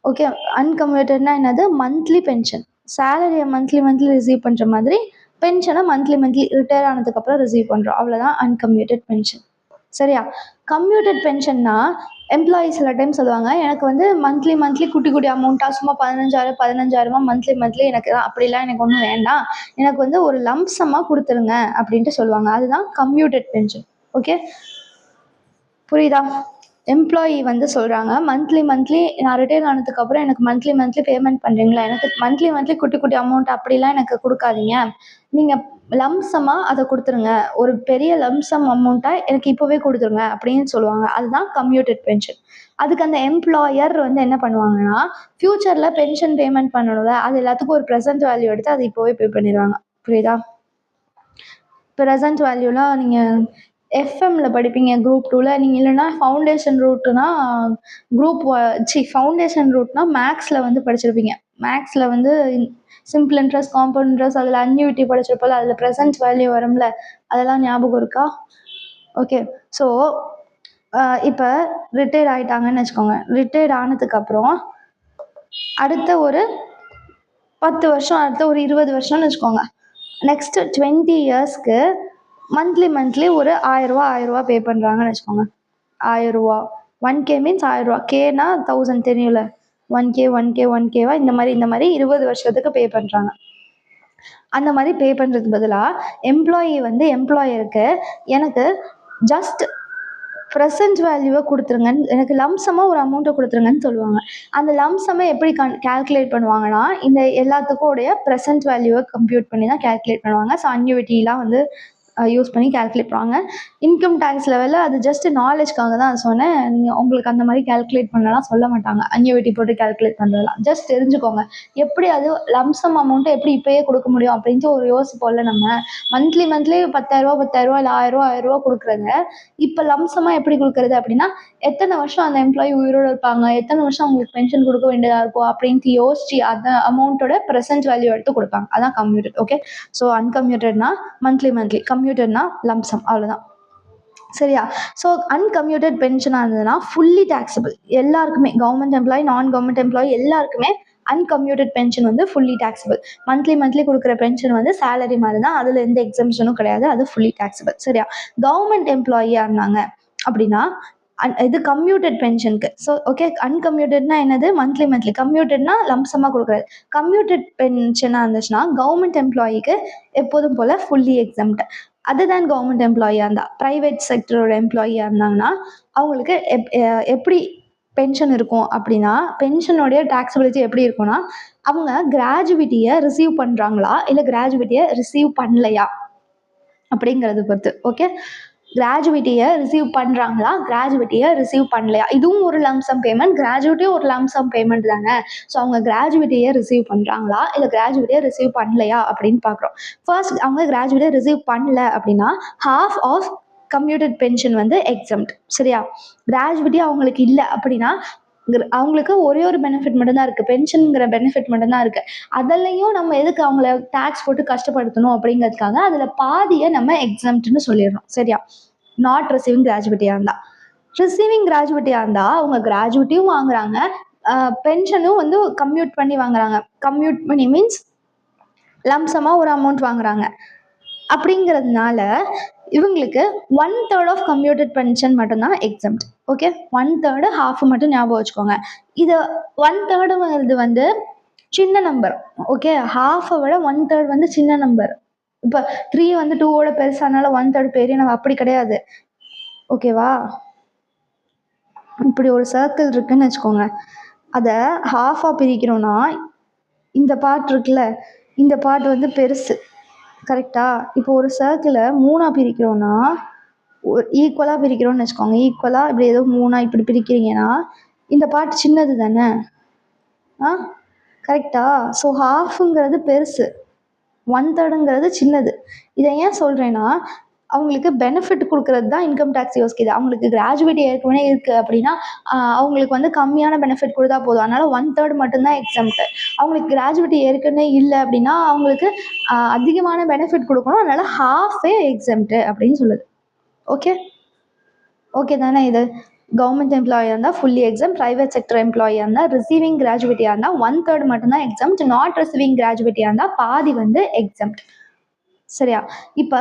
ஓகே. அன்கம்யூட்டட்னா என்னது? Monthly pension. சேலரியை மந்த்லி ரிசீவ் பண்ணுற மாதிரி பென்ஷனை மந்த்லி ரிட்டையர் ஆனதுக்கப்புறம் ரிசீவ் பண்ணுறோம். அவ்வளோதான் அன்கம்யூட்டட் பென்ஷன். சரியா? கம்யூட்டட் பென்ஷன்னா எம்ப்ளாயீஸ் சில டைம் சொல்லுவாங்க, எனக்கு வந்து மந்த்லி குட்டி அமௌண்ட்டாக சும்மா 15,000 மந்த்லி எனக்கு அப்படிலாம் எனக்கு ஒன்றும் வேண்டாம், எனக்கு வந்து ஒரு லம்சமாக கொடுத்துருங்க அப்படின்ட்டு சொல்லுவாங்க. அதுதான் கம்யூட்டட் பென்ஷன். ஓகே, புரியுதா? எம்ப்ளாயி வந்து சொல்கிறாங்க, மந்த்லி நான் ரிட்டையர் ஆனதுக்கப்புறம் எனக்கு மந்த்லி பேமெண்ட் பண்ணுறீங்களா, எனக்கு மந்த்லி குட்டி அமௌண்ட் அப்படிலாம் எனக்கு கொடுக்காதீங்க, நீங்கள் லம்சமாக அதை கொடுத்துருங்க, ஒரு பெரிய லம்சம் அமௌண்ட்டாக எனக்கு இப்போவே கொடுத்துருங்க அப்படின்னு சொல்லுவாங்க. அதுதான் கம்யூட்டட் பென்ஷன். அதுக்கு அந்த எம்ப்ளாயர் வந்து என்ன பண்ணுவாங்கன்னா, ஃப்யூச்சரில் பென்ஷன் பேமெண்ட் பண்ணணும்ல, அது எல்லாத்துக்கும் ஒரு ப்ரெசன்ட் வேல்யூ எடுத்து அதை இப்போவே பே பண்ணிடுவாங்க. புரியுதா? ப்ரெசன்ட் வேல்யூலாம் நீங்கள் எஃப்எம்ல படிப்பீங்க குரூப் 2ல. நீங்கள் இல்லைன்னா ஃபவுண்டேஷன் ரூட்னா மேக்ஸில் வந்து படிச்சிருப்பீங்க. மேக்ஸில் வந்து சிம்பிள் இன்ட்ரெஸ்ட், காம்பவுண்ட் இன்ட்ரெஸ்ட், அதில் அன்யூட்டி படிச்சிருப்போம்ல, அதில் ப்ரெசன்ட் வேல்யூ வரும்ல, அதெல்லாம் ஞாபகம் இருக்கா? ஓகே. ஸோ இப்போ ரிட்டையர்ட் ஆகிட்டாங்கன்னு வச்சுக்கோங்க. ரிட்டையர்ட் ஆனதுக்கப்புறம் அடுத்த ஒரு 10 வருஷம், அடுத்த ஒரு 20 வருஷம்னு வச்சுக்கோங்க. நெக்ஸ்ட் 20 இயர்ஸ்க்கு மந்த்லி ஒரு 1000 ரூபா பே பண்ணுறாங்கன்னு வச்சுக்கோங்க. 1000 ரூபா. 1K மீன்ஸ் 1000 ரூபா. கேனா 1000 தெரியும்ல, 1K இந்த மாதிரி 20 வருஷத்துக்கு பே பண்ணுறாங்க. அந்த மாதிரி பே பண்ணுறதுக்கு பதிலாக எம்ப்ளாயி வந்து எம்ப்ளாயருக்கு எனக்கு ஜஸ்ட் ப்ரெசன்ட் வேல்யூவை கொடுத்துருங்கன்னு, எனக்கு லம்சமாக ஒரு அமௌண்ட்டை கொடுத்துருங்கன்னு சொல்லுவாங்க. அந்த லம்சமாக எப்படி கால்குலேட் பண்ணுவாங்கன்னா, இந்த எல்லாத்துக்கும் உடைய ப்ரெசன்ட் வேல்யூவை கம்ப்யூட் பண்ணி தான் கால்குலேட் பண்ணுவாங்க. ஸோ அன்யூட்டிலாம் வந்து யூஸ் பண்ணி கால்குலேட் பண்ணுவாங்க. இன்கம் டேக்ஸ் லெவலில் அது ஜஸ்ட் நாலேஜ்க்காக தான் சொன்னேன். நீங்கள் உங்களுக்கு அந்த மாதிரி கால்குலேட் பண்ணலாம் சொல்ல மாட்டாங்க. அன்யூட்டி போட்டு கால்குலேட் பண்ணுறதுலாம் ஜஸ்ட் தெரிஞ்சுக்கோங்க. எப்படி அது லம்சம் அமௌண்ட்டை எப்படி இப்போயே கொடுக்க முடியும் அப்படின்ட்டு ஒரு யோசிப்போம்ல நம்ம. மந்த்லி 10,000 இல்லை 1000 ரூபா கொடுக்குறத இப்போ லம்சமாக எப்படி கொடுக்குறது அப்படின்னா, எத்தனை வருஷம் அந்த எம்ப்ளாயி உயிரோடு இருப்பாங்க, எத்தனை வருஷம் அவங்களுக்கு பென்ஷன் கொடுக்க வேண்டியதாக இருக்கும் அப்படின்ட்டு யோசிச்சு அந்த அமௌண்ட்டோட ப்ரெசன்ட் வேல்யூ எடுத்து கொடுப்பாங்க. அதான் கம்யூட்டட். ஓகே. ஸோ அன்கம்யூட்டட்னா மந்த்லி கம்யூட்டட்னா லம்சம். அவ்வளோதான். சரியா? ஸோ அன்கம்யூட்டட் பென்ஷனாக இருந்ததுன்னா ஃபுல்லி டேக்ஸபிள். எல்லாருக்குமே, government employee, non government employee எல்லாருக்குமே அன்கம்யூட்டட் பென்ஷன் வந்து ஃபுல்லி டேக்ஸபிள். மந்த்லி கொடுக்குற பென்ஷன் வந்து சேலரி மாதிரி தான், அதில் எந்த எக்ஸம்ஷனும் கிடையாது, அது ஃபுல்லி டேக்ஸபிள். சரியா? கவர்மெண்ட் எம்ப்ளாயியாக இருந்தாங்க அப்படின்னா இது கம்யூட்டட் பென்ஷனுக்கு. ஸோ ஓகே, அன்கம்யூட்டட்னா என்னது? மந்த்லி கம்யூட்டட்னா லம்சமாக கொடுக்குறது. கம்யூட்டட் பென்ஷனாக இருந்துச்சுன்னா கவர்மெண்ட் எம்ப்ளாயிக்கு எப்போதும் போல் ஃபுல்லி எக்ஸம்ட். அதுதான் கவர்மெண்ட் எம்ப்ளாயியாக இருந்தால். ப்ரைவேட் செக்டரோட எம்ப்ளாயியாக இருந்தாங்கன்னா அவங்களுக்கு எப்படி பென்ஷன் இருக்கும் அப்படின்னா, பென்ஷனுடைய டேக்ஸபிலிட்டி எப்படி இருக்கும்னா, அவங்க கிராஜுவிட்டியை ரிசீவ் பண்ணுறாங்களா இல்லை கிராஜுவிட்டியை ரிசீவ் பண்ணலையா அப்படிங்கிறது பொறுத்து. ஓகே, கிராஜுவிட்டியை ரிசீவ் பண்ணுறாங்களா, கிராஜுவிட்டியை ரிசீவ் பண்ணலையா, இதுவும் ஒரு லம்சம் பேமெண்ட், கிராஜுவிட்டியும் ஒரு லம்சம் பேமெண்ட் தானே. ஸோ அவங்க கிராஜுவிட்டியை ரிசீவ் பண்ணுறாங்களா இல்லை கிராஜுவிட்டியை ரிசீவ் பண்ணலையா அப்படின்னு பார்க்குறோம். ஃபர்ஸ்ட் அவங்க கிராஜுவிட்டியை ரிசீவ் பண்ணல அப்படின்னா half ஆஃப் கம்யூட்டட் பென்ஷன் வந்து எக்ஸம்ட். சரியா? கிராஜுவிட்டி அவங்களுக்கு இல்லை அப்படின்னா அவங்களுக்கு ஒரே ஒரு பெனிஃபிட் மட்டும்தான் இருக்குது, பென்ஷனுங்கிற பெனிஃபிட் மட்டும்தான் இருக்குது. அதிலையும் நம்ம எதுக்கு அவங்கள டேக்ஸ் போட்டு கஷ்டப்படுத்தணும் அப்படிங்கிறதுக்காக அதில் பாதியை நம்ம எக்ஸம்ட்னு சொல்லிடுறோம். சரியா? நாட் ரிசீவிங் கிராஜுவிட்டியாக இருந்தால். ரிசீவிங் கிராஜுவிட்டியாக இருந்தால் அவங்க கிராஜுவிட்டியும் வாங்குறாங்க, பென்ஷனும் வந்து கம்யூட் பண்ணி வாங்குறாங்க. கம்யூட் பண்ணி மீன்ஸ் லம்சமாக ஒரு அமௌண்ட் வாங்குறாங்க. அப்படிங்கிறதுனால இவங்களுக்கு 1/3 ஆஃப் கம்யூட்டட் பென்ஷன் மட்டும்தான் எக்ஸம்ட். ஓகே, 1/3 half மட்டும் ஞாபகம் வச்சுக்கோங்க. இது 1/3 வந்து சின்ன நம்பர். ஓகே, ஹாஃபை விட 1/3 வந்து சின்ன நம்பர். இப்போ 3 வந்து 2ஓட பெருசானால 1/3 பெரிய நம்பர் அப்படி கிடையாது. ஓகேவா? இப்படி ஒரு சர்க்கிள் இருக்குன்னு வச்சுக்கோங்க. அதை ஹாஃபாக பிரிக்கிறோன்னா இந்த பார்ட் இருக்குல்ல, இந்த பார்ட் வந்து பெருசு. கரெக்டா? இப்போ ஒரு சர்க்கிளை 3ஆக பிரிக்கிறோன்னா, ஈக்குவலாக பிரிக்கிறோன்னு வச்சுக்கோங்க. ஈக்குவலாக இப்படி ஏதோ 3ஆக இப்படி பிரிக்கிறீங்கன்னா இந்த பார்ட் சின்னது தானே. கரெக்டா? ஸோ ஹாஃபுங்கிறது பெருசு, 1/3ங்கிறது சின்னது. இதை ஏன் சொல்கிறேன்னா, அவங்களுக்கு பெனிஃபிட் கொடுக்கறது தான் இன்கம் டேக்ஸ் யோசிக்குது. அவங்களுக்கு கிராஜுவேட்டி ஏற்கனவே இருக்குது அப்படின்னா அவங்களுக்கு வந்து கம்மியான பெனிஃபிட் கொடுத்தா போதும். அதனால் 1/3 மட்டும்தான் எக்ஸம்ட். அவங்களுக்கு கிராஜுவேட்டி ஏற்கனவே இல்லை அப்படின்னா அவங்களுக்கு அதிகமான பெனிஃபிட் கொடுக்கணும். அதனால் ஹாஃபே எக்ஸம்ட் அப்படின்னு சொல்லுது. ஓகே தானே? இது கவர்மெண்ட் எம்ப்ளாயாக இருந்தால் ஃபுல்லி எக்ஸாம், ப்ரைவேட் செக்டர் எம்ப்ளாயாக இருந்தால் ரிசீவிங் கிராஜுவேட்டியாக இருந்தால் 1/3 மட்டும்தான் எக்ஸாம், நாட் ரிசீவிங் கிராஜுவேட்டியாக இருந்தால் பாதி வந்து எக்ஸாம். சரியா? இப்போ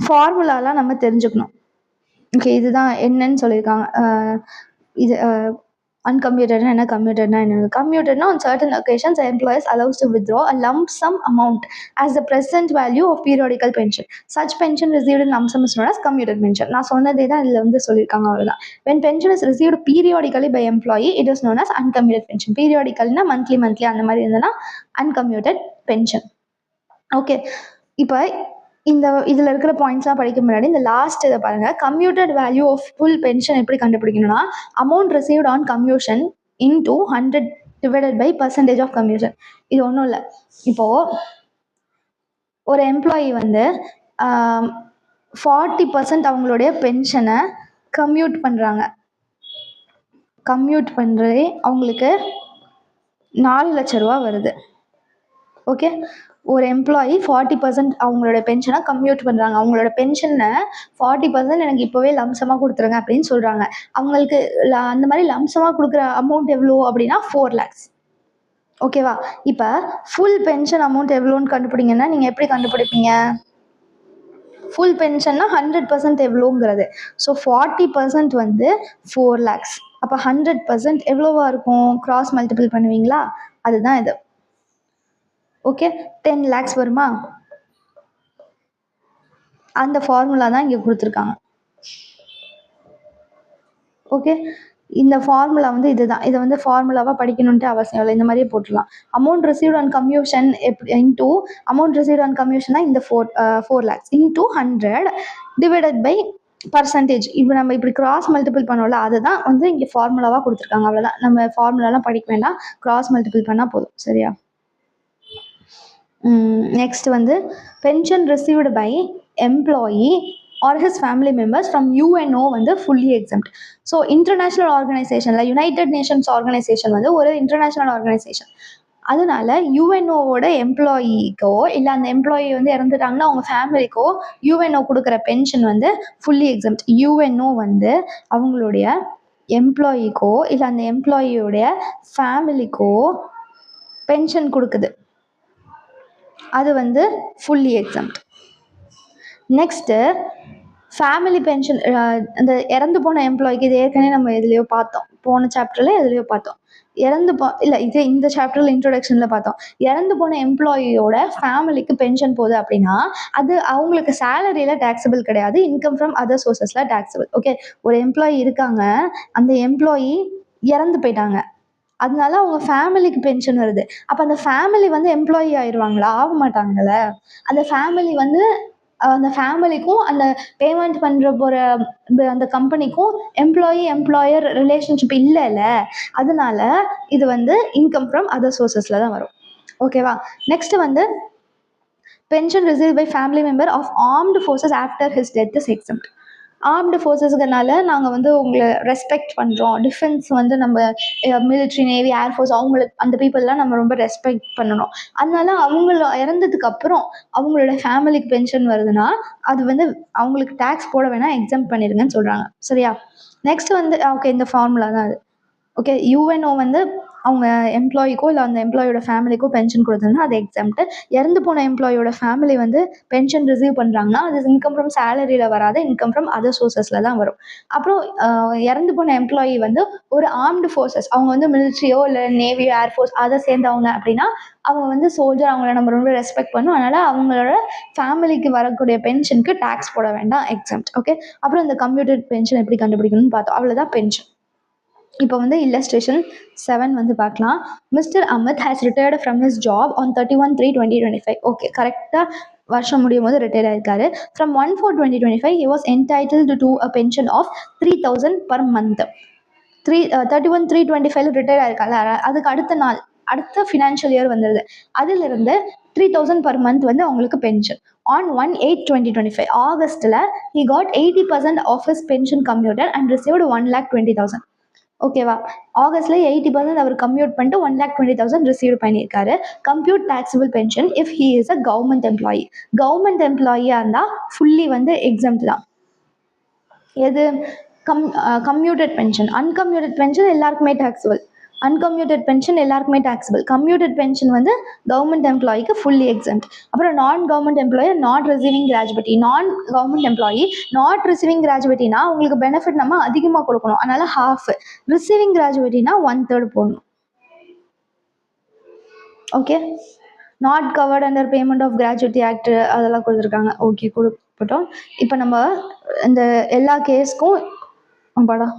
ஃபார்முலாலாம் நம்ம தெரிஞ்சுக்கணும். ஓகே, இதுதான் என்னன்னு சொல்லியிருக்காங்க. இது uncommuted என்ன, commuted என்ன? Commuted on certain occasions employers allows to withdraw a lump sum amount as the present value of periodical pension. Such pension received in lump sum is known as commuted pension. நான் சொன்னதே தான் இதில் வந்து சொல்லியிருக்காங்க, அவ்வளோதான். When pension is received periodically by employee, it is known as uncommuted pension. Periodicalனா monthly அந்த மாதிரி இருந்ததுன்னா uncommuted pension. ஓகே, இப்போ இதில் இருக்கிற பாயிண்ட்ஸ்லாம் படிக்க முன்னாடி இந்த லாஸ்ட் இதை பாருங்கள். Commuted value of full pension எப்படி கண்டுபிடிக்கணும்னா, amount received on commutation into 100 divided by percentage of commutation. இது ஒன்றும் இல்லை. இப்போது ஒரு எம்ப்ளாயி வந்து 40% அவங்களுடைய பென்ஷனை கம்யூட் பண்ணுறாங்க. கம்யூட் பண்ணுறதே அவங்களுக்கு 4 லட்ச ரூபா வருது. ஓகே, ஒரு எம்ப்ளாயி 40% அவங்களோட பென்ஷனை கம்யூட் பண்ணுறாங்க. அவங்களோட பென்ஷனை 40% எனக்கு இப்போவே லம்சமாக கொடுத்துருங்க அப்படின்னு சொல்கிறாங்க. அவங்களுக்கு அந்த மாதிரி லம்சமாக கொடுக்குற அமௌண்ட் எவ்வளோ அப்படின்னா 4 lakhs. ஓகேவா? இப்போ ஃபுல் பென்ஷன் அமௌண்ட் எவ்வளோன்னு கண்டுபிடிங்கன்னா நீங்கள் எப்படி கண்டுபிடிப்பீங்க? ஃபுல் பென்ஷன்னா 100% எவ்வளோங்கிறது. ஸோ 40% வந்து 4 lakhs. அப்போ 100% எவ்வளோவா இருக்கும்? கிராஸ் மல்டிபிள் பண்ணுவீங்களா? அதுதான் இது. ஓகே, 10 lakhs வருமா? அந்த ஃபார்முலா தான் இங்கே கொடுத்துருக்காங்க. ஓகே, இந்த ஃபார்முலா வந்து இதுதான். இதை வந்து ஃபார்முலாவாக படிக்கணுன்ட்டு அவசியம் இல்லை, இந்த மாதிரியே போட்டுடலாம். Amount received on commutation into amount received on கம்யூஷனா இந்த 4 lakhs into 100 divided by percentage. இப்போ நம்ம இப்படி கிராஸ் மல்டிபிள் பண்ணோம்ல, அதுதான் வந்து இங்கே ஃபார்முலாவாக கொடுத்துருக்காங்க. அவ்வளோதான். நம்ம ஃபார்முலாலாம் படிக்க வேண்டாம், கிராஸ் மல்டிபிள் பண்ணால் போதும். சரியா? நெக்ஸ்ட் வந்து pension received by employee or his family members from UNO வந்து fully exempt. ஸோ இன்டர்நேஷ்னல் ஆர்கனைசேஷனில் யுனைடெட் நேஷன்ஸ் ஆர்கனைசேஷன் வந்து ஒரு இன்டர்நேஷ்னல் ஆர்கனைசேஷன். அதனால யுஎன்ஓவோட எம்ப்ளாயிக்கோ இல்லை அந்த எம்ப்ளாயி வந்து இறந்துட்டாங்கன்னா அவங்க ஃபேமிலிக்கோ யுஎன்ஓ கொடுக்குற பென்ஷன் வந்து ஃபுல்லி எக்ஸம்ட். யுஎன்ஓ வந்து அவங்களுடைய எம்ப்ளாயிக்கோ இல்லை அந்த எம்ப்ளாயியோடைய ஃபேமிலிக்கோ பென்ஷன் கொடுக்குது. அது வந்து fully exempt. Next family pension. அந்த இறந்து போன எம்ப்ளாய்க்கு இது ஏற்கனவே நம்ம எதுலேயோ பார்த்தோம், போன சாப்டரில் எதுலேயோ பார்த்தோம். இந்த சாப்டரில் இன்ட்ரோடக்ஷனில் பார்த்தோம். இறந்து போன எம்ப்ளாயியோட ஃபேமிலிக்கு பென்ஷன் போகுது அப்படின்னா அது அவங்களுக்கு சேலரியில் டேக்ஸபிள் கிடையாது, இன்கம் ஃப்ரம் அதர் சோர்சஸில் டேக்ஸபிள். ஓகே, ஒரு எம்ப்ளாயி இருக்காங்க, அந்த எம்ப்ளாயி இறந்து போயிட்டாங்க, அதனால அவங்க ஃபேமிலிக்கு பென்ஷன் வருது. அப்போ அந்த ஃபேமிலி வந்து எம்ப்ளாயி ஆயிடுவாங்களா? ஆக மாட்டாங்கல்ல. அந்த ஃபேமிலி வந்து அந்த ஃபேமிலிக்கும் அந்த பேமெண்ட் பண்ணுற போகிற அந்த கம்பெனிக்கும் எம்ப்ளாயர் ரிலேஷன்ஷிப் இல்லைல்ல. அதனால இது வந்து இன்கம் ஃப்ரம் அதர் சோர்சஸில் தான் வரும். ஓகேவா? நெக்ஸ்ட் வந்து pension receive by family member of armed forces after his death is exempt. Armed ஃபோர்ஸஸ்னால நாங்கள் வந்து உங்களை ரெஸ்பெக்ட் பண்ணுறோம். டிஃபென்ஸ் வந்து நம்ம மிலிட்ரி, நேவி, ஏர்ஃபோர்ஸ் அவங்களுக்கு அந்த பீப்புளெலாம் நம்ம ரொம்ப ரெஸ்பெக்ட் பண்ணணும். அதனால அவங்கள இறந்ததுக்கு அப்புறம் அவங்களோட ஃபேமிலிக்கு பென்ஷன் வருதுன்னா அது வந்து அவங்களுக்கு டேக்ஸ் போட வேணாம், எக்ஸாம் பண்ணிடுங்கன்னு சொல்கிறாங்க. சரியா? நெக்ஸ்ட் வந்து ஓகே, இந்த ஃபார்முலா தான் அது. ஓகே, யுஎன்ஓ வந்து அவங்க எம்ப்ளாயிக்கோ இல்லை அந்த எம்ப்ளாயோட ஃபேமிலிக்கோ பென்ஷன் கொடுத்ததுன்னா அது எக்ஸாம்ட்டு. இறந்து போன எம்ப்ளாயோட ஃபேமிலி வந்து பென்ஷன் ரிசீவ் பண்ணுறாங்கன்னா அது இன்கம் ஃப்ரம் சேலரியில் வராது, இன்கம் ஃப்ரம் அதர் சோர்சஸில் தான் வரும். அப்புறம் இறந்து போன எம்ப்ளாயி வந்து ஒரு ஆர்ம்டு ஃபோர்ஸஸ், அவங்க வந்து மிலிட்ரியோ இல்லை நேவியோ ஏர்ஃபோர்ஸ் அதை சேர்ந்தவங்க அப்படின்னா அவங்க வந்து சோல்ஜர், அவங்கள நம்ம ரொம்ப ரெஸ்பெக்ட் பண்ணும். அதனால் அவங்களோட ஃபேமிலிக்கு வரக்கூடிய பென்ஷனுக்கு டேக்ஸ் போட வேண்டாம், எக்ஸாம்ட். ஓகே, அப்புறம் இந்த கம்ப்யூட்டர் பென்ஷன் எப்படி கண்டுபிடிக்கணும்னு பார்த்தோம். அவ்வளோதான் பென்ஷன். இப்போ வந்து இல்லஸ்ட்ரேஷன் 7 வந்து பார்க்கலாம். Mister Amit has retired from his job on 31/3/2025. Okay, கரெக்டாக வருஷம் முடியும் போது ரிட்டையர் ஆயிருக்காரு. From 1/4/2025 he was entitled to a pension of 3,000 per month. 31/3/25 retire ஆயிருக்காரு. அதுக்கு அடுத்த நாள் அடுத்த ஃபினான்ஷியல் இயர் வந்துடுது. அதிலிருந்து 3,000 per month வந்து அவங்களுக்கு pension. On 1/8/2025 ஆகஸ்ட்ல he got 80% of his pension commuted and received 1,20,000. ஓகேவா? ஆகஸ்ட்ல 80% அவர் கம்யூட் பண்ணிட்டு 1,20,000 ரிசீவ் பண்ணியிருக்காரு. Compute taxable pension if he is a government employee. Government எம்ப்ளாயியா இருந்தால் ஃபுல்லி வந்து எக்ஸம்ட் தான். எது? Commuted pension. அன்கம்யூட்டட் பென்ஷன் எல்லாருக்குமே டாக்ஸபிள். அன்கம்யூட்டட் பென்ஷன் எல்லாருக்குமே டாக்ஸபிள். கம்யூட்டட் பென்ஷன் வந்து கவர்மெண்ட் எம்ப்ளாயிக்கு ஃபுல்லி எக்ஸம்ட். அப்புறம் non government employee not receiving gratuity. Non government employee not receiving கிராஜுவிட்டினா உங்களுக்கு பெனிஃபிட் நம்ம அதிகமாக கொடுக்கணும், அதனால ஹாஃப். ரிசீவிங் கிராஜுவிட்டினா 1/3 போடணும். Okay, not covered under payment of gratuity act அதெல்லாம் கொடுத்துருக்காங்க. ஓகே, கொடுப்பட்டோம். இப்போ நம்ம இந்த எல்லா கேஸ்க்கும்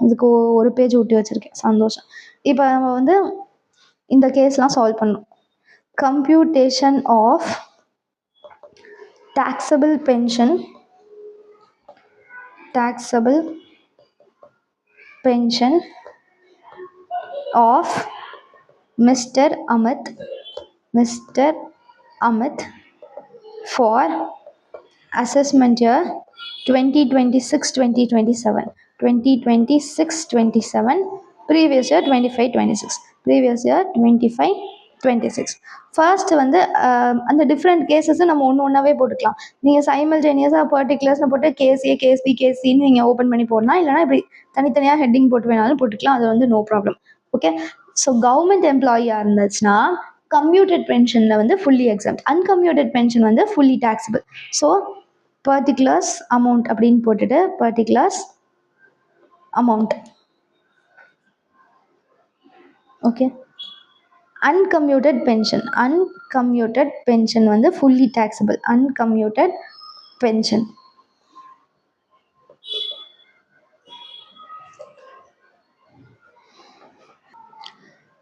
இதுக்கு ஒரு பேஜ் விட்டு வச்சுருக்கேன், சந்தோஷம். இப்போ நம்ம வந்து இந்த கேஸ்லாம் சால்வ் பண்ணணும். Computation of taxable pension of Mr. Amit for assessment year 2026-2027, 2026-27, previous year 25-26, previous year 25-26. First வந்து அந்த டிஃப்ரெண்ட் கேஸஸை நம்ம ஒன்று ஒன்றாவே போட்டுக்கலாம். நீங்கள் சைமல்டேனியஸாக பர்டிகுலர்ஸ்னு போட்டு கேஸ்ஏ கேஸ்பி கேஸ்சின்னு நீங்கள் ஓப்பன் பண்ணி போடலாம், இல்லைனா இப்படி தனித்தனியாக ஹெட்டிங் போட்டு வேணாலும் போட்டுக்கலாம், அது வந்து no problem. Okay, so government எம்ப்ளாயியாக இருந்துச்சுன்னா கம்யூட்டட் பென்ஷனில் வந்து ஃபுல்லி எக்ஸம்ட், அன்கம்யூட்டட் பென்ஷன் வந்து fully taxable. So particulars amount அப்படின்னு போட்டுட்டு particulars amount. Okay, uncommuted pension வந்து fully taxable. uncommuted pension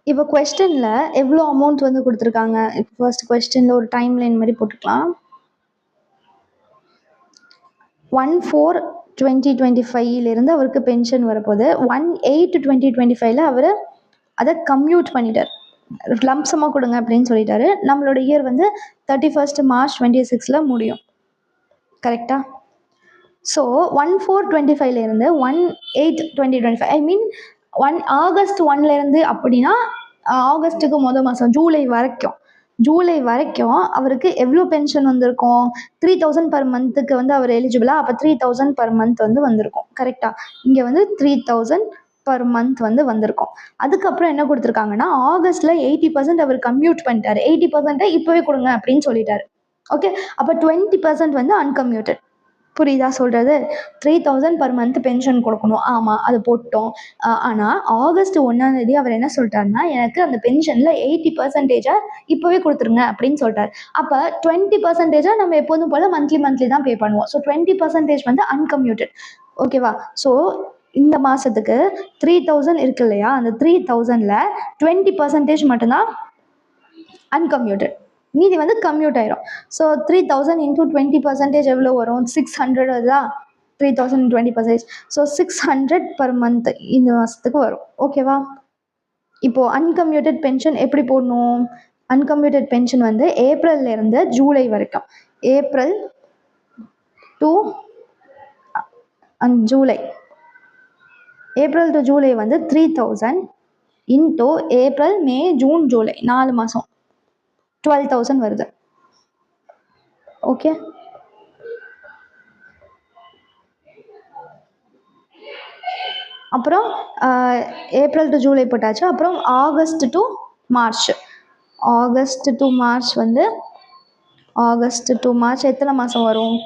இப்போ கொஸ்டின்ல எவ்வளோ அமௌண்ட் வந்து கொடுத்துருக்காங்க. இப்போ ஃபர்ஸ்ட் கொஸ்டின்ல ஒரு டைம் லைன் மாதிரி போட்டுக்கலாம். 1/4/2025 அவருக்கு பென்ஷன் வரப்போகுது. 1/8/2025 அவர் அதை கம்யூட் பண்ணிட்டார், லம்சமாக கொடுங்க அப்படின்னு சொல்லிட்டாரு. நம்மளோட இயர் வந்து 31 March 2026 முடியும், கரெக்டாக? ஸோ 1/4/25 1/8/2025 ஐ மீன் August 1 அப்படின்னா ஆகஸ்ட்டுக்கு மாதம் ஜூலை வரைக்கும் அவருக்கு எவ்வளோ பென்ஷன் வந்திருக்கும்? 3,000 per monthக்கு வந்து அவர் எலிஜிபிளா? அப்போ 3,000 per month வந்து வந்திருக்கும், கரெக்டாக? இங்கே வந்து 3,000 per month வந்து வந்திருக்கும். அதுக்கப்புறம் என்ன கொடுத்துருக்காங்கன்னா ஆகஸ்ட்ல 80% அவர் கம்யூட் பண்ணிட்டாரு. 80% இப்போவே கொடுங்க அப்படின்னு சொல்லிட்டாரு. ஓகே, அப்போ 20% வந்து அன்கம்யூட்டட். புரியுதா சொல்கிறது? 3,000 per month பென்ஷன் கொடுக்கணும், ஆமாம், அது போட்டோம். ஆனால் August 1 அவர் என்ன சொல்லிட்டாருன்னா எனக்கு அந்த பென்ஷனில் 80% இப்போவே கொடுத்துருங்க அப்படின்னு சொல்லிட்டார். அப்போ 20% நம்ம எப்போதும் போல் மந்த்லி தான் பே பண்ணுவோம். ஸோ 20% வந்து அன்கம்யூட்டட். ஓகேவா? ஸோ இந்த மாதத்துக்கு 3,000 இருக்கு இல்லையா, அந்த 3,000ல் 20% மட்டும்தான் அன்கம்யூட்டட், மீதி வந்து கம்யூட் ஆயிரும். ஸோ 3,000 into 20% எவ்வளோ வரும்? 600 தான். 3,000 20%, ஸோ 600 per month இந்த மாதத்துக்கு வரும். ஓகேவா? இப்போது அன்கம்யூட்டட் பென்ஷன் எப்படி போடணும்? அன்கம்யூட்டட் பென்ஷன் வந்து ஏப்ரல்லேருந்து ஜூலை வரைக்கும், ஏப்ரல் டு ஜூலை வந்து 3,000 into April May June July 4 மாதம் 12,000 வருது. ஓகே, அப்புறம் ஏப்ரல் டு ஜூலை போட்டாச்சு. அப்புறம் ஆகஸ்ட் டு மார்ச் வந்து எத்தனை மாதம் வரும்?